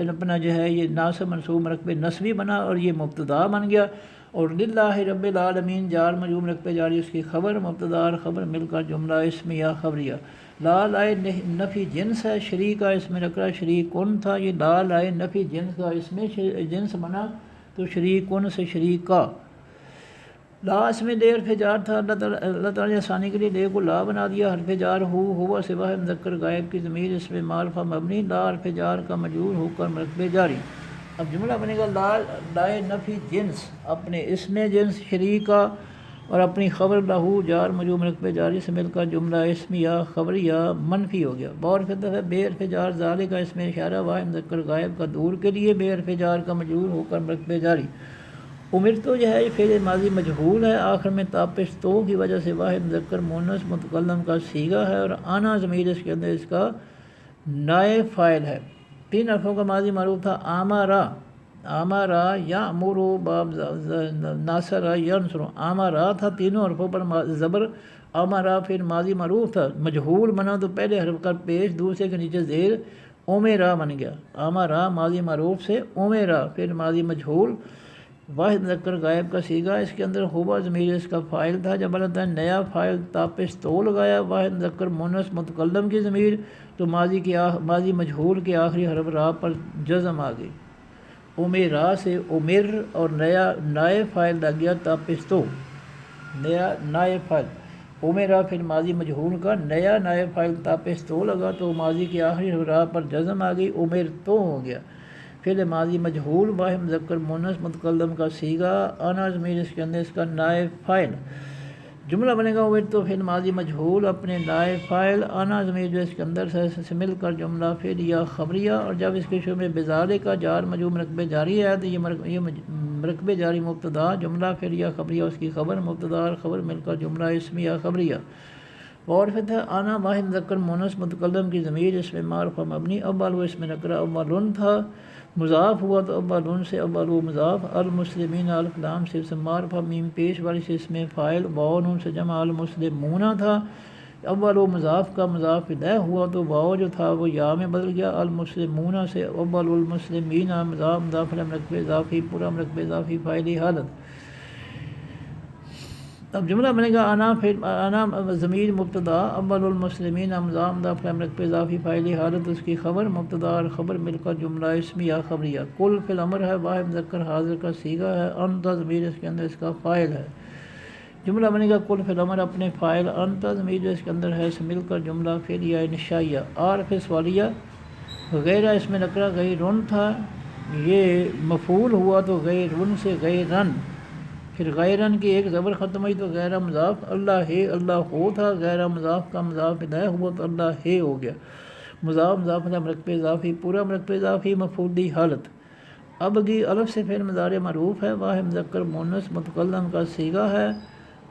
اپنا جو ہے یہ ناصب منصوب مرکب نسبی بنا، اور یہ مبتدا بن گیا. اور للہ رب العالمین جار مجرور مرکب جاری، اس کی خبر مبتدا اور خبر مل کر جملہ اسمیہ خبریہ. لا لائے نفی جنس ہے، شریک کا اس میں نکرہ شریک کن تھا، یہ لا لائے نفی جنس کا اس میں جنس بنا تو شریک کن سے شریک کا. لا اس میں دیر فجار تھا، اللہ تعالیٰ نے آسانی کے لیے دے کو لا بنا دیا، حرف جار ہوا سوا مذکر غائب کی ضمیر اس میں معرفہ مبنی، لا حرف جار کا مجرور ہو کر مرکب جاری. اب جملہ بنے گا لائے نفی جنس اپنے اس میں جنس شریک کا، اور اپنی خبر لہو جار مجرور مرکب جاری سے مل کر جملہ اسمیہ خبریہ منفی ہو گیا. اور پھر ہے بے حرف جار ذالک کا اس میں اشارہ واحد مذکر غائب کا دور کے لیے بے حرف جار کا مجرور ہو کر مرکب جاری. عمر تو جو ہے یہ فعل ماضی مجہول ہے، آخر میں تاپش تو کی وجہ سے واحد مذکر مونس متکلم کا صیغہ ہے، اور آنا ضمیر اس کے اندر اس کا نائب فاعل ہے. 3 حرفوں کا ماضی معروف تھا آمارا یامرو باب ناصر ینصر، آمارا تھا، تینوں حرفوں پر زبر، آمارا پھر ماضی معروف تھا، مجہول بنا تو پہلے حرف کا پیش دوسرے کے نیچے زیر اومیرا بن گیا. آمارا ماضی معروف سے اومیرا پھر ماضی مجہول، واحد مذکر غائب کا صیغہ، اس کے اندر ہوا ضمیر اس کا فاعل تھا. جب اللہ تعالیٰ نے نیا فاعل تاپش تو لگایا واحد مذکر مونس متکلم کی ضمیر، تو ماضی مجہول کے آخری حرف را پر جزم آ گئی، امیرا سے عمر، اور نیا نائب فاعل لگ گیا تاپش تو، نیا نائب فاعل عمیرا پھر ماضی مجہول کا نیا نائب فاعل تاپش تو لگا تو ماضی کے آخری حرف را پر جزم آ گئی، عمر تو ہو گیا. فعل ماضی مجہول واحد مذکر مونس متکلم کا صیغہ، آنا ضمیر اس کے اندر اس کا نائب فاعل. جملہ بنے گا عمر تو فعل ماضی مجہول اپنے نائب فاعل، آنا ضمیر جو اس کے اندر سے مل کر جملہ فعلیہ خبریہ. اور جب اس کے شروع میں بذالک کا جار مجرور مرکب جاری ہے تو یہ مرکب جاری مبتدا، جملہ فعلیہ خبریہ اس کی خبر مبتدا اور خبر مل کر جملہ اسمیہ خبریہ. اور پھر ہے آنا واحد مذکر مونس متکلم کی ضمیر اس میں معرفہ مبنی، اول اس میں نکرہ اولن تھا، مضاف ہوا تو اولن سے اول مضاف، المسلمین الف لام سے اسم معرفہ، میم پیش والی سے اس میں فاعل، واو نون سے جمع المسلمون تھا. اول مضاف کا مضاف الیہ ہوا تو واو جو تھا وہ یا میں بدل گیا، المسلمون سے اول المسلمین مضاف الیہ مرکب اضافی، پورا مرکب اضافی فاعلی حالت. اب جملہ بنے گا انا ضمیر مبتدا، اول المسلمین مضاف الیہ مرکب اضافی فاعلی حالت، اس کی خبر مبتدا اور خبر مل کر جملہ اسمیہ خبریہ. کل فی الامر ہے، واحد مذکر حاضر کا صیغہ ہے، انت ضمیر اس کے اندر اس کا فاعل ہے. جملہ بنے گا کل فی الامر اپنے فاعل، انت ضمیر جو اس کے اندر ہے سے مل کر جملہ فعلیہ انشائیہ. عارف سوالیہ غیرہ اس میں نکرہ غیرن تھا، یہ مفعول ہوا تو غیرن سے غیرن، پھر غیرن کی ایک زبر ختم ہوئی تو غیر مضاف، اللہ ہے اللہ ہو تھا، غیر مضاف کا مضاف الیہ ہوا تو اللہ ہے ہو گیا. مضاف الیہ مرکب اضافی، پورا مرکب اضافی مفعولی حالت. ابغی الف سے فعل مضارع معروف ہے، واحد مذکر مؤنث متکلم کا صیغہ ہے،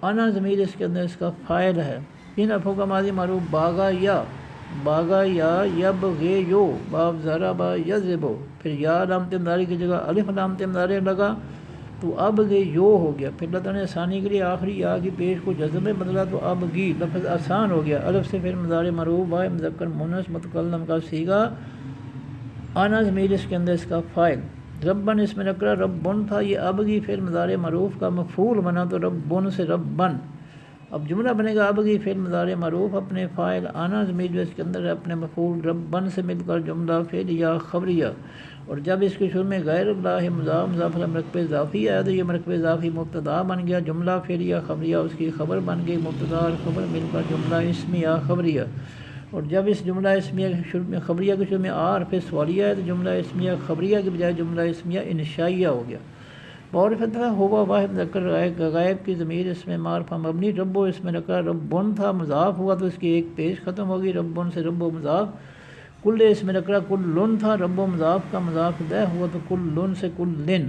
انا ضمیر اس کے اندر اس کا فاعل ہے۔ تین حرفوں کا ماضی معروف باغا یا یبغی یو، باب ضرب یضرب، پھر یا علامت مضارع کی جگہ الف علامت مضارع لگا تو ابغی یو ہو گیا، پھر اللہ تعالیٰ نے آسانی کے لیے آخری یا کی پیش کو جزم میں بدلا تو ابغی لفظ آسان ہو گیا۔ الف سے فعل مضارع معروف واحد مذکر مؤنث متکلم کا صیغہ، انا ضمیر اس کے اندر اس کا فاعل۔ ربن اس میں نکرہ ربن تھا، یہ ابغی فعل مضارع معروف کا مفعول بنا تو ربن سے ربن۔ اب جملہ بنے گا ابغی فعل مضارع معروف اپنے فاعل انا ضمیر جو اس کے اندر ہے اپنے مفعول ربن سے مل کر جملہ فعلیہ خبریہ، اور جب اس کے شروع میں غیر اللہ مضاف مضاف الیہ مرکب اضافی آیا تو یہ مرکب اضافی مبتدا بن گیا، جملہ فعلیہ خبریہ اس کی خبر بن گئی، مبتدا اور خبر مل کر جملہ اسمیہ خبریہ، اور جب اس جملہ اسمیہ کے شروع میں خبریہ کے شروع میں حرف سوالیہ ہے تو جملہ اسمیہ خبریہ کے بجائے جملہ اسمیہ انشائیہ ہو گیا۔ اور فتح ہوا واحد مذکر غائب کی ضمیر اس میں معرفہ مبنی، ربو اس میں نکرہ ربن تھا، مضاف ہوا تو اس کی ایک پیش ختم ہوگی، ربن سے ربو مضاف، کل اس میں نکرہ کلن تھا، ربو مضاف کا مضاف دہ ہوا تو کلن سے کلن،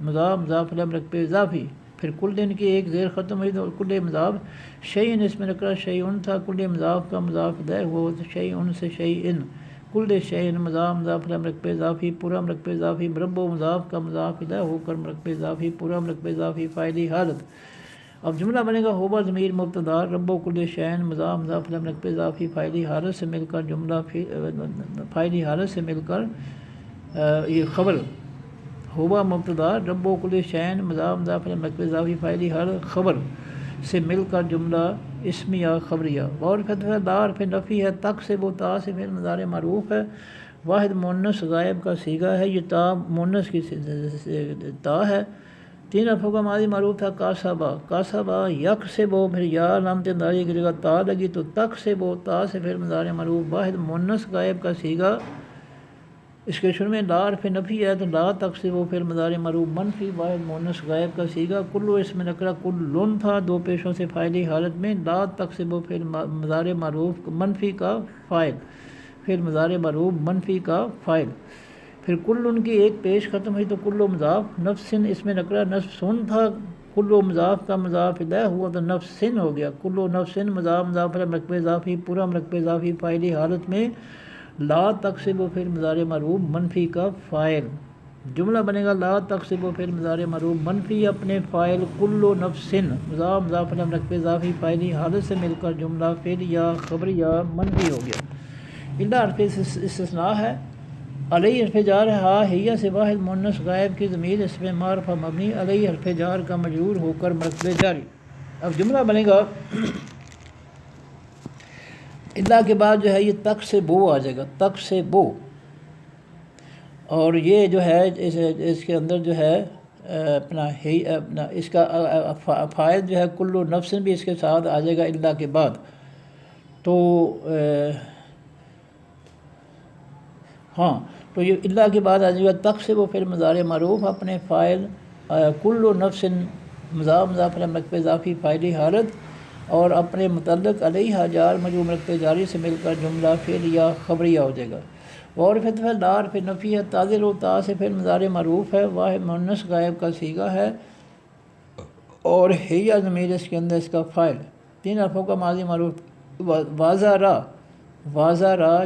مضاف مضاف الیہ مرکب اضافی، پھر کلن کی ایک زیر ختم ہوئی تو کل مضاف، شیئن اس میں نکرہ شیئن تھا، کل مضاف کا مضاف دہ ہوا تو شیئن سے شیئن، کل شیئن مضاف مضاف الیہ مرکب اضافی، پورا مرکب اضافی، ربو مضاف کا مضاف دہ ہو کر مرکب اضافی، پورا مرکب اضافی فاعلی حالت۔ اب جملہ بنے گا ہوبا ضمیر مبتدا ربو کل شیئن مضاف مضاف الیہ مرکب اضافی فاعلی حالت سے مل کر جملہ فاعلی حالت سے مل کر یہ خبر ہوبا مبتدا ربو کل شیئن مضاف مضاف الیہ مرکب اضافی فاعلی حالت خبر سے مل کر جملہ اسمیہ خبریہ۔ اور فتح دار پھر نفی ہے، تک سے وہ تا سے فعل مضارع معروف ہے، واحد مؤنث غائب کا صیغہ ہے، یہ تا مؤنث کی تا ہے۔ تین حرفوں کا ماضی معروف تھا کاسبا یک سے وہ، پھر یا علامت مضارع کی جگہ تا لگی تو تک سے وہ، تا سے فعل مضارع معروف واحد مؤنث غائب کا صیغہ، اس کے شروع میں لا حرف نفی ہے تو لا تک سے وہ فعل مضارع معروف منفی واحد مؤنث غائب کا صیغہ، کلو اس میں نکرہ کلن تھا، دو پیشوں سے فاعلی حالت میں، لا تک سے وہ فعل مضارع معروف منفی کا فاعل، فعل مضارع معروف منفی کا فاعل، پھر کلن کی ایک پیش ختم ہوئی تو کلو مضاف، نفسن اس میں نکرہ نفسن تھا، کلو مضاف کا مضاف الیہ ہوا تو نفسن ہو گیا، کلو نفسن مضاف مضاف الیہ مرکب اضافی، پورا مرکب اضافی فاعلی حالت میں، لا تقسب و فعل مضارع معروف منفی کا فاعل۔ جملہ بنے گا لا تقسب و فعل مضارع معروف منفی اپنے فاعل کلو نفسن مضاف مضاف الیہ مرکب اضافی فاعلی حالت سے مل کر جملہ فعلیہ خبریہ منفی ہو گیا۔ الا حرف استثناء ہے، علیہ حرف جار ہے، ہا ہیہ سے واحد مؤنث غائب کی ضمیر اس میں معرفہ مبنی، علیہ حرف جار کا مجرور ہو کر مرکب جاری۔ اب جملہ بنے گا اللہ کے بعد جو ہے یہ تک سے بو آ جائے گا، تک سے بو، اور یہ جو ہے اس کے اندر جو ہے اپنا اس کا فاعل جو ہے کلو نفسن بھی اس کے ساتھ آ جائے گا اللہ کے بعد، تو ہاں تو یہ اللہ کے بعد آ جائے گا تک سے وہ فعل مضارع معروف اپنے فاعل کلو نفسن مضاف مضاف الیہ مرکب اضافی فاعلی حالت اور اپنے متعلق علیہ جار مجرور مرکب جاری سے مل کر جملہ فعلیہ خبریہ ہو جائے گا۔ اور فتح دار پھر نفی ہے، تاضر و تا سے فعل مضارع معروف ہے، واحد مؤنث غائب کا صیغہ ہے، اور ہیہ ضمیر اس کے اندر اس کا فاعل۔ تین حرفوں کا ماضی معروف واضح را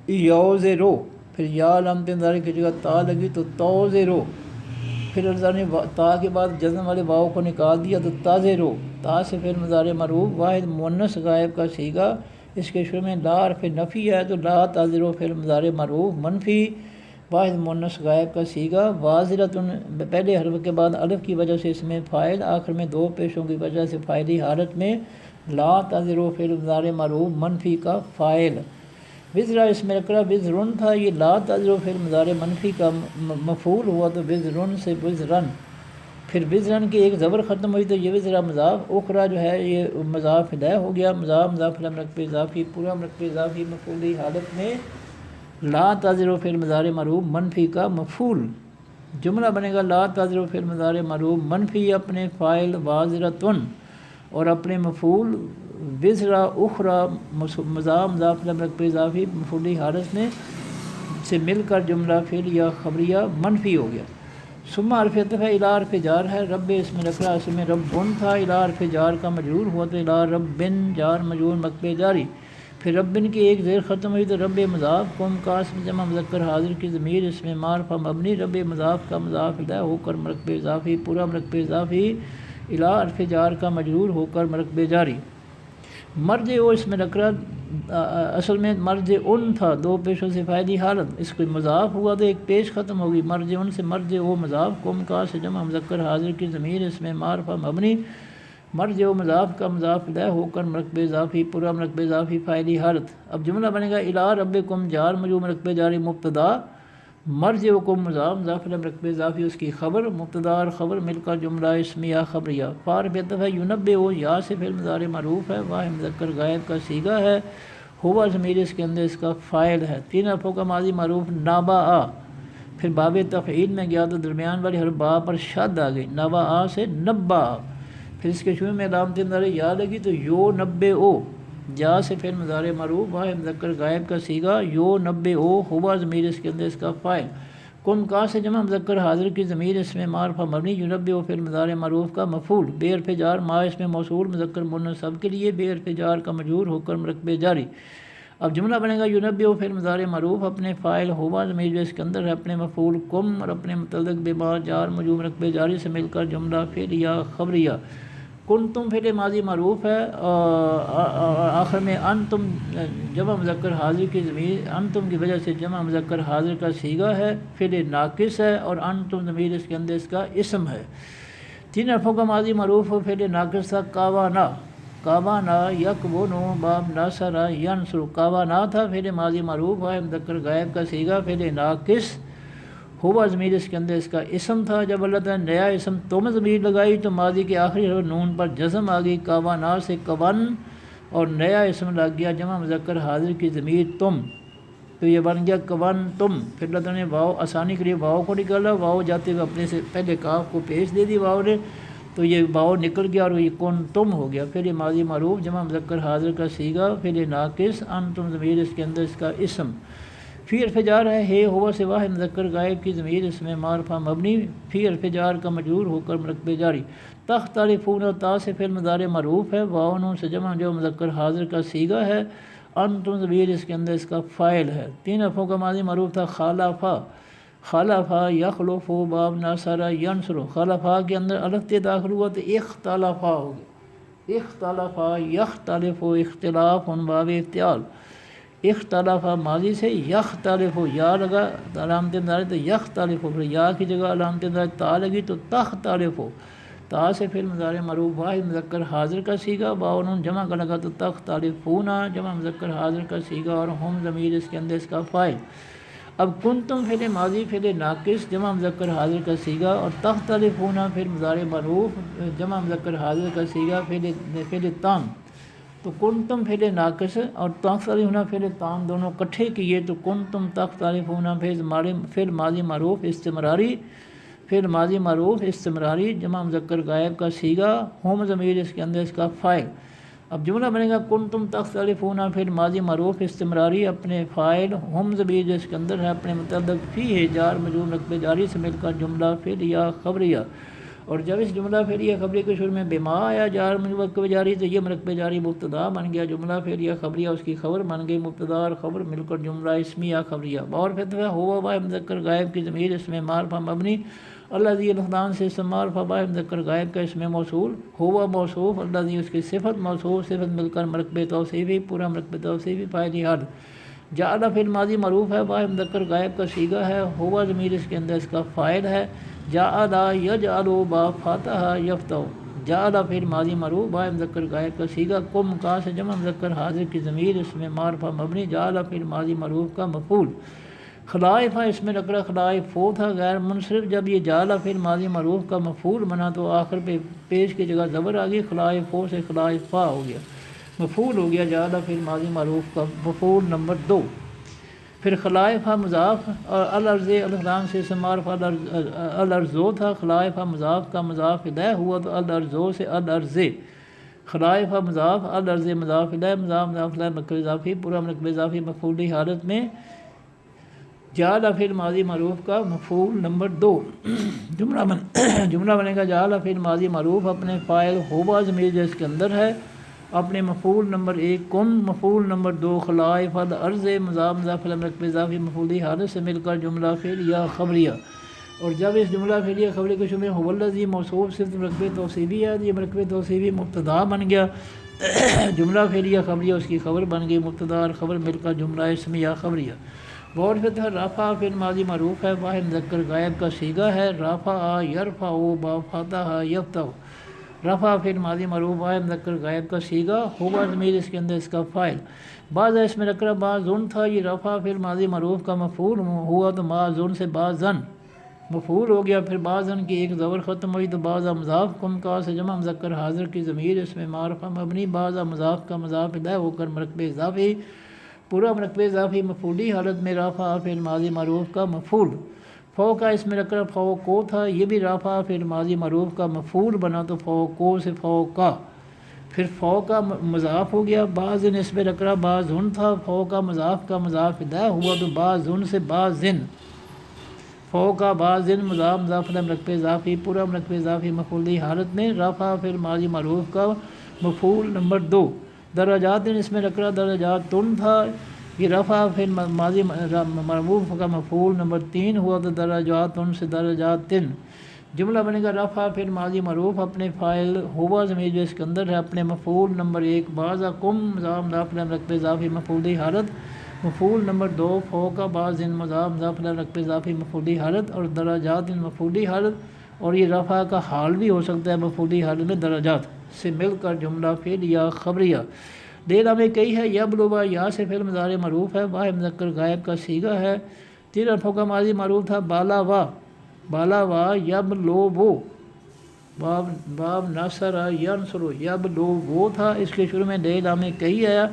یوزرو، پھر یا علامت مضارع کی جگہ تا لگی تو توزرو، پھر اللہ نے تا کے بعد جزم والے واو کو نکال دیا تو تازرو، تا سے فعل مضارع معروف واحد مؤنث غائب کا صیغہ، اس کے شروع میں لا حرف نفی ہے تو لا تازرو فعل مضارع معروف منفی واحد مؤنث غائب کا صیغہ، واضرۃن پہلے حرف کے بعد الف کی وجہ سے اس میں فاعل، آخر میں دو پیشوں کی وجہ سے فاعلی حالت میں لا تازرو فعل مضارع معروف منفی کا فاعل۔ وزرا اس میں نکرہ وزرن تھا، یہ لا تازرو فعل مضارع منفی کا مفعول ہوا تو وزرن سے وزرن، پھر وزرن کی ایک زبر ختم ہوئی تو یہ وزرا مضاف، اخرى جو ہے یہ مضاف الیہ ہو گیا، مضاف مضاف الیہ مرکب اضافی، پورا مرکب اضافی مفعولی حالت میں لا تازرو فعل مضارع معروف منفی کا مفعول۔ جملہ بنے گا لا تازرو فعل مضارع معروف منفی اپنے فاعل واضرۃن اور اپنے مفعول وزرا اخرى مضاف مضاف الیہ مرکب اضافی مفعولی حالت میں سے مل کر جملہ فعل یا خبریہ منفی ہو گیا۔ ثم حرف عطف ہے، الی حرف جار ہے، رب اس میں نکرہ اصل میں ربن تھا، الی حرف جار کا مجرور ہوا تو الی ربن جار مجرور مکبے جاری، پھر ربن کی ایک زیر ختم ہوئی تو رب مضاف قم قاسم جمع مذکر حاضر کی ضمیر اس میں معرفہ مبنی، رب مضاف کا مضاف الیہ ہو کر مرکب اضافی، پورا مرکب اضافی الی حرف جار کا مجرور ہو کر مرکب جاری۔ مرج او اس میں نکرہ اصل میں مرج ان تھا، دو پیشوں سے فائدی حالت، اس کو مضاف ہوا تو ایک پیش ختم ہوگی، مرج ان سے مرج او مضاف قم کا سے جمع مذکر حاضر کی ضمیر اس میں معرفہ مبنی، مرج او مضاف کا مضاف الیہ ہو کر مرکب اضافی، پورا مرکب اضافی فاعلی حالت۔ اب جملہ بنے گا الی ربکم جار مجرور مرکب جاری مبتدا، مرج او کم مضاف مضاف الیہ مرکب اضافی اس کی خبر، مبتدا اور خبر مل کر جملہ اسمیہ خبریہ۔ فارف عطف ہے، ینبئ یا سے فعل مضارع معروف ہے، واحد مذکر غائب کا صیغہ ہے، ہوا ضمیر اس کے اندر اس کا فاعل ہے، تین حرفوں کا ماضی معروف نبأ، پھر باب تفعیل میں گیا تو درمیان والی حرف با پر شد آ گئی، نبأ سے نبأ، پھر اس کے شروع میں علامت مضارع یا لگی تو یو نبئ، جا سے فعل مضارع معروف واحد مذکر غائب کا صیغہ، یو نبئ ہوا ضمیر اس کے اندر اس کا فاعل، کم کا سے جمع مذکر حاضر کی ضمیر اس میں معرفہ مبنی، ینبئ فعل مضارع معروف کا مفعول، بے حرف جار ما اس میں موصول مذکر مؤنث سب کے لیے بے حرف جار کا مجرور ہو کر مرکب جاری۔ اب جملہ بنے گا ینبئ فعل مضارع معروف اپنے فاعل ہوا ضمیر جو اس کے اندر ہے، اپنے مفعول کم اور اپنے متعلق بما جار مجرور مرکب جاری سے مل کر جملہ فعل یا خبریہ۔ کنتم فعل ماضی معروف ہے اور آخر میں انتم جمع مذکر حاضر کی ضمیر، انتم کی وجہ سے جمع مذکر حاضر کا صیغہ ہے، فعل ناقص ہے اور انتم ضمیر اس کے اندر اس کا اسم ہے۔ تین حرفوں کا ماضی معروف ہو، فعل ناقص تھا کاوانا، کاوانا یکونو باب ناصر ینصر، کاوانا تھا فعل ماضی معروف ہے مذکر غائب کا صیغہ، فعل ناقص ہوا ضمیر اس کے اندر اس کا اسم تھا، جب اللہ تعالیٰ نے نیا اسم تم ضمیر لگائی تو ماضی کے آخری حرف نون پر جزم آ گئی، کاوانا سے کون، اور نیا اسم لگ گیا جمع مذکر حاضر کی ضمیر تم، تو یہ بن گیا کون تم، پھر اللہ تعالیٰ نے واو آسانی کے لیے واو کو نکالا، واو جاتے ہوئے اپنے سے پہلے کاف کو پیش دے دی واو نے، تو یہ واو نکل گیا اور یہ کن تم ہو گیا، پھر یہ ماضی معروف جمع مذکر حاضر کا صیغہ، پھر یہ ناقص انتم ضمیر اس کے اندر اس کا اسم، فی حرف جار ہے ہوا سے واحد مذکر غائب کی ضمیر اس میں معرفہ مبنی، فی حرف جار کا مجرور ہو کر مرکب جاری۔ تختلفون تا سے فعل مضارع معروف ہے، واو نون سے جمع جو مذکر حاضر کا صیغہ ہے، انتم ضمیر اس کے اندر اس کا فاعل ہے۔ تین حرفوں کا ماضی معروف تھا خالفا، خالفا یخلف باب ناصر ینصر، خالفا کے اندر الف تے داخل ہوا تو اختلافا ہو گیا، اختلافا یختلف اختلاف باب افتعال، اختلاف ماضی سے یختلف یا لگا علامت مضارع تو یختلف، پھر یا کی جگہ علامت مضارع تا لگی تو تختلف، تا سے فعل مضارع معروف واحد مذکر حاضر کا صیغہ، واو نون جمع کا لگا تو تختلفون جمع مذکر حاضر کا صیغہ اور ہم ضمیر اس کے اندر اس کا فاعل۔ اب کنتم فعل ماضی فعل ناقص جمع مذکر حاضر کا صیغہ اور تختلفون فعل مضارع معروف جمع مذکر حاضر کا صیغہ فعل تام، تو کنتم فعل ناقص اور تختلفون فعل تام دونوں کٹھے کیے تو کنتم تختلفون فعل ماضی معروف استمراری، فعل ماضی معروف استمراری جمع مذکر غائب کا صیغہ، ہم ضمیر اس کے اندر اس کا فاعل۔ اب جملہ بنے گا کنتم تختلفون فعل ماضی معروف استمراری اپنے فاعل ہم ضمیر جو اس کے اندر ہے اپنے متعلق فی ہے جار مجرور مرکب جاری سے مل کر جملہ فعل یا خبریہ، اور جب اس جملہ فعل یا خبریہ کے شروع میں بما آیا جار مجرور مرکب جاری تو یہ مرکب جاری مبتدا بن گیا، جملہ فعل یا خبریہ اس کی خبر بن گئی، مبتدا اور خبر مل کر جملہ اسمیہ خبریہ۔ اور پھر ہوا واحد مذکر غائب کی ضمیر اس میں معرفہ مبنی، الذی الخدان سے اسم معرفہ واحد مذکر غائب کا اس میں موصول، ہوا موصوف الذی اس کی صفت موصوف صفت مل کر مرکب توصیفی، پورا مرکب توصیفی فاعلی حال۔ جعل فعل ماضی معروف ہے واحد مذکر غائب کا صیغہ ہے، ہوا ضمیر اس کے اندر اس کا فاعل ہے، جعل یجعل با فاتح یفتح، جعل فعل ماضی معروف واحد مذکر غائب کا صیغہ، کم کا سے جمع مذکر حاضر کی ضمیر اس میں معرفہ مبنی، جعل فعل ماضی معروف کا مفعول۔ خلائف اس میں نکرہ خلائف ہو تھا غیر منصرف، جب یہ جعل فعل ماضی معروف کا مفعول بنا تو آخر پہ پیش کی جگہ زبر آ گئی، خلائف ہو سے خلائفہ ہو گیا، مفعول ہو گیا جعل فعل ماضی معروف کا مفعول نمبر 2۔ پھر خلائفہ مضاف اور الارض الارض سے اسم معرفہ الارضو تھا، خلائفہ مضاف کا مضاف الیہ ہوا تو الارضو سے الارض، خلائفہ مضاف الارض مضاف الیہ مضاف الیہ مرکب اضافی، پورا مرکب اضافی مفعولی حالت میں جعل فعل ماضی معروف کا مفعول نمبر 2 جملہ بنے گا جعل فعل ماضی معروف اپنے فاعل ہوبا ضمیر جو اس کے اندر ہے، اپنے مفعول نمبر 1 کن، مفعول نمبر 2 خلائے فعل عرض مضاف مضاف الیہ مرکب اضافی مفعولی حالت سے مل کر جملہ فعلیہ خبریہ۔ اور جب اس جملہ فعلیہ خبری کو شمول هو الذی موصوف صرف مرکب توصیفی ہے، یہ مرکب توصیفی مبتدا بن گیا، جملہ فعلیہ خبریہ اس کی خبر بن گئی، مبتدا اور خبر مل کر جملہ اسمیہ خبریہ۔ بور فتح رفع فعل ماضی معروف ہے، واحد مذکر غائب کا صیغہ ہے، رفع یرفع با فتح یفتح، رفع فعل ماضی معروف واحد مذکر غائب کا صیغہ، ہوا ضمیر اس کے اندر اس کا فاعل، بعض اس میں نکرہ بعض ظن تھا، یہ رفع فعل ماضی معروف کا مفعول ہوا تو بعض ظن سے بعض ظن مفعول ہو گیا، پھر بعض ظن کی ایک زبر ختم ہوئی تو بعض مضاف کم کا سے جمع مذکر حاضر کی ضمیر اس میں معرفہ مبنی، بعض مضاف کا مضاف الیہ ہو کر مرکب اضافی، پورا مرکب اضافی مفعولی حالت میں رفع فعل ماضی معروف کا مفعول، فوق اس میں نکرہ فوق کو تھا، یہ بھی رفع فعل ماضی معروف کا مفعول بنا تو فوق کو سے فوق کا، پھر فوق کا مضاف ہو گیا، بعض ظن اس میں نکرہ بعض ظن تھا، فوق کا مضاف الیہ ہوا تو بعض ظن سے بعض ظن، فوق کا بعض ظن مضاف مضاف الیہ مرکب اضافی، پورا مرکب اضافی مفعولی حالت میں رفع فعل ماضی معروف کا مفعول نمبر 2، درجات اس میں نکرہ درجات تن تھا، یہ رفع فعل ماضی معروف کا مفعول نمبر 3 ہوا تو درجات تن سے درجات تن، جملہ بنے گا رفع فعل ماضی معروف اپنے فاعل ہوا ضمیر جو اس کے اندر ہے، اپنے مفعول نمبر 1 بعض کم مضاف مضاف الیہ مرکب اضافی مفعولی حالت، مفعول نمبر 2 فوق بعض ظن مضاف مضاف الیہ مرکب اضافی مفعولی حالت، اور درجات مفعولی حالت، اور یہ رفع کا حال بھی ہو سکتا ہے مفعولی حالت میں درجات سے مل کر جملہ فعلیہ خبریہ۔ دینا میں کئی ہے، یبلغ یا سے فعل مضارع معروف ہے، واحد مذکر غائب کا صیغہ ہے، 3 حرفوں کا ماضی معروف تھا، بالا و یبلغ، باب نصر ینصر، یبلغ تھا، اس کے شروع میں دینا میں کئی آیا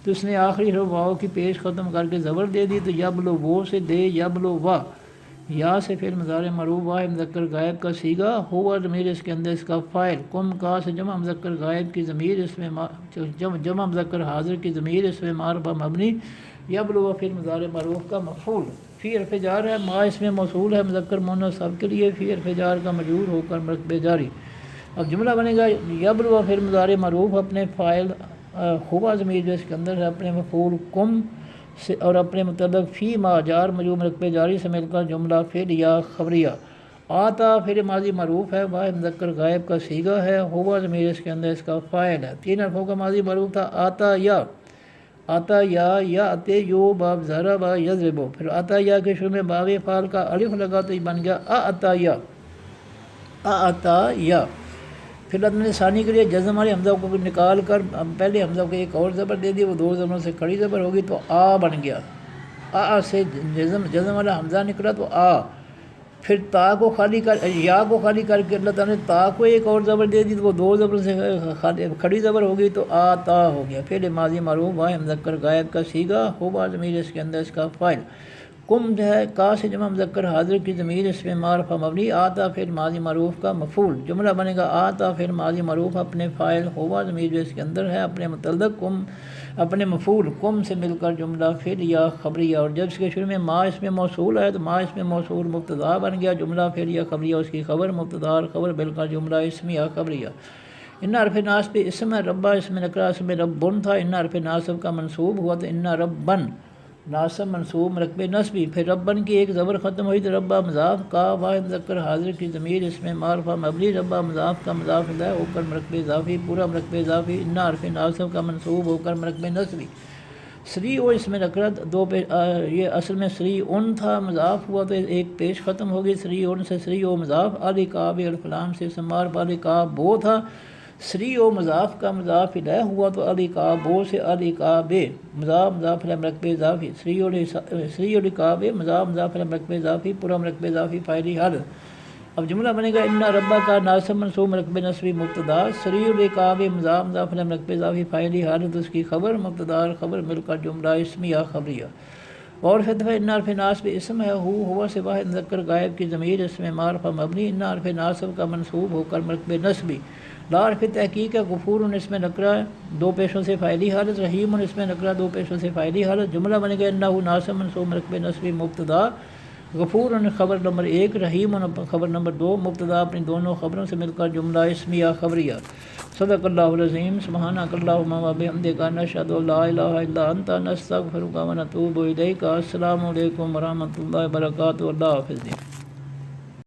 تو اس نے آخری حرف واو کی پیش ختم کر کے زبر دے دی تو یبلغ سے دے یبلغ، یا سے فعل مضارع معروف واحد مذکر غائب کا صیغہ، ہوا ضمیر اس کے اندر اس کا فاعل، کم کا سے جمع مذکر غائب کی ضمیر اس میں جمع مذکر حاضر کی ضمیر اس میں معرفہ مبنی، یبلغ فعل مضارع معروف کا مفعول، فی حرف جار ہے، ما اس میں موصول ہے مذکر مؤنث سب کے لیے، فی حرف جار کا مجرور ہو کر مرکب جاری۔ اب جملہ بنے گا یبلغ فعل مضارع معروف اپنے فاعل ہوا ضمیر جو اس کے اندر ہے، اپنے مفعول کم سے اور اپنے متعلق فی ما جار مجرور مرکب جاری سے مل کر جملہ فعلیہ خبریہ۔ آتا فعل ماضی معروف ہے، واحد مذکر غائب کا صیغہ ہے، ہوا ضمیر اس کے اندر اس کا فاعل ہے، 3 حرفوں کا ماضی معروف تھا، آتا یا آتے یو باب ضرب یضرب، پھر آتا یا کے شروع میں باب فعل کا الف لگا تو یہ بن گیا آتا یا، پھر لازم ثانی کے لیے جزم والے حمزہ کو نکال کر پہلے حمزہ کو ایک اور زبر دے دی، وہ 2 زبروں سے کھڑی زبر ہوگی تو آ بن گیا، آ سے جزم والا حمزہ نکلا تو آ، پھر تا کو خالی کر یا کو خالی کر کے اللہ تعالیٰ نے تا کو ایک اور زبر دے دی تو وہ 2 زبر سے کھڑی زبر ہوگی تو آ تا ہو گیا، پھر ماضی معروف واحد مذکر غائب کا صیغہ، ہوا ضمیر اس کے اندر اس کا فاعل، کم جو ہے کا سے جمع مذکر حاضر کی ضمیر اس میں معرفہ مبنی، آتا فعل ماضی معروف کا مفعول، جملہ بنے گا آتا فعل ماضی معروف اپنے فاعل ہوا ضمیر جو اس کے اندر ہے، اپنے متعلق کم اپنے مفعول کم سے مل کر جملہ فعلیہ خبریہ، اور جب اس کے شروع میں ما اس میں موصول ہے تو ما اس میں موصول مبتدا بن گیا، جملہ فعلیہ خبریہ اس کی خبر مبتدا اور خبر مل کر جملہ اسمیہ خبریہ۔ ان حرف ناصب پہ اسم ہے، ربا اس میں نکرہ اس میں ربن تھا، ان حرف ناصب کا منصوب ہوا تو ان ربن، ناصب منصوب مرکب نصبی، پھر ربن کی ایک زبر ختم ہوئی تو ربا مضاف کا واحد مذکر حاضر کی ضمیر اس میں معرفہ مبنی، ربا مضاف کا مضاف الیہ ہو کر مرکب اضافی، پورا مرکب اضافی، ان حرف ناصب کا منصوب ہو کر مرکب نصبی، سری او اس میں نکرت 2 یہ اصل میں سری ان تھا، مضاف ہوا تو ایک پیش ختم ہوگی، سری ان سے سری او مضاف، علی کعب الفلام سے سمار علی کعب بو تھا، سری او مضاف کا مضاف الیہ ہوا تو علی کعب بو سے علی کعب مضاف مضاف الیہ مرکب اضافی، سری علی کعب مضاف مضاف الیہ مرکب اضافی، پورا مرکب اضافی فاعلی حالت۔ اب جملہ بنے گا ان ربا کا ناصب منصوب مرکب نصبی مبتدا، سری علی کعب مضاف مضاف الیہ مرکب اضافی فاعلی حالت اس کی خبر مبتدا اور خبر مل کر جملہ اسمیہ خبریہ۔ اور فتح ان حرف ناصب اسم ہے، ہوا سے واحد مذکر غائب کی ضمیر اس میں معرفہ مبنی، ان حرف ناصب کا منصوب ہو کر مرکب نصبی، لا حرف تحقیق ہے، غفور اس میں نکرہ ہے 2 پیشوں سے فاعلی حالت، رحیم اس میں نکرہ 2 پیشوں سے فاعلی حالت، جملہ بن گیا انہ ناصب منصوب مرکب نصبی مبتدا، غفور خبر نمبر 1، رحیم خبر نمبر 2، مبتدا اپنی دونوں خبروں سے مل کر جملہ اسمیہ خبریہ۔ صدق اللہ العظیم، سبحانک اللہم و بحمدک، نشہد ان لا الہ الا انت، نستغفرک و نتوب الیک۔ السلام علیکم ورحمۃ اللہ وبرکاتہ۔ اللہ حافظ۔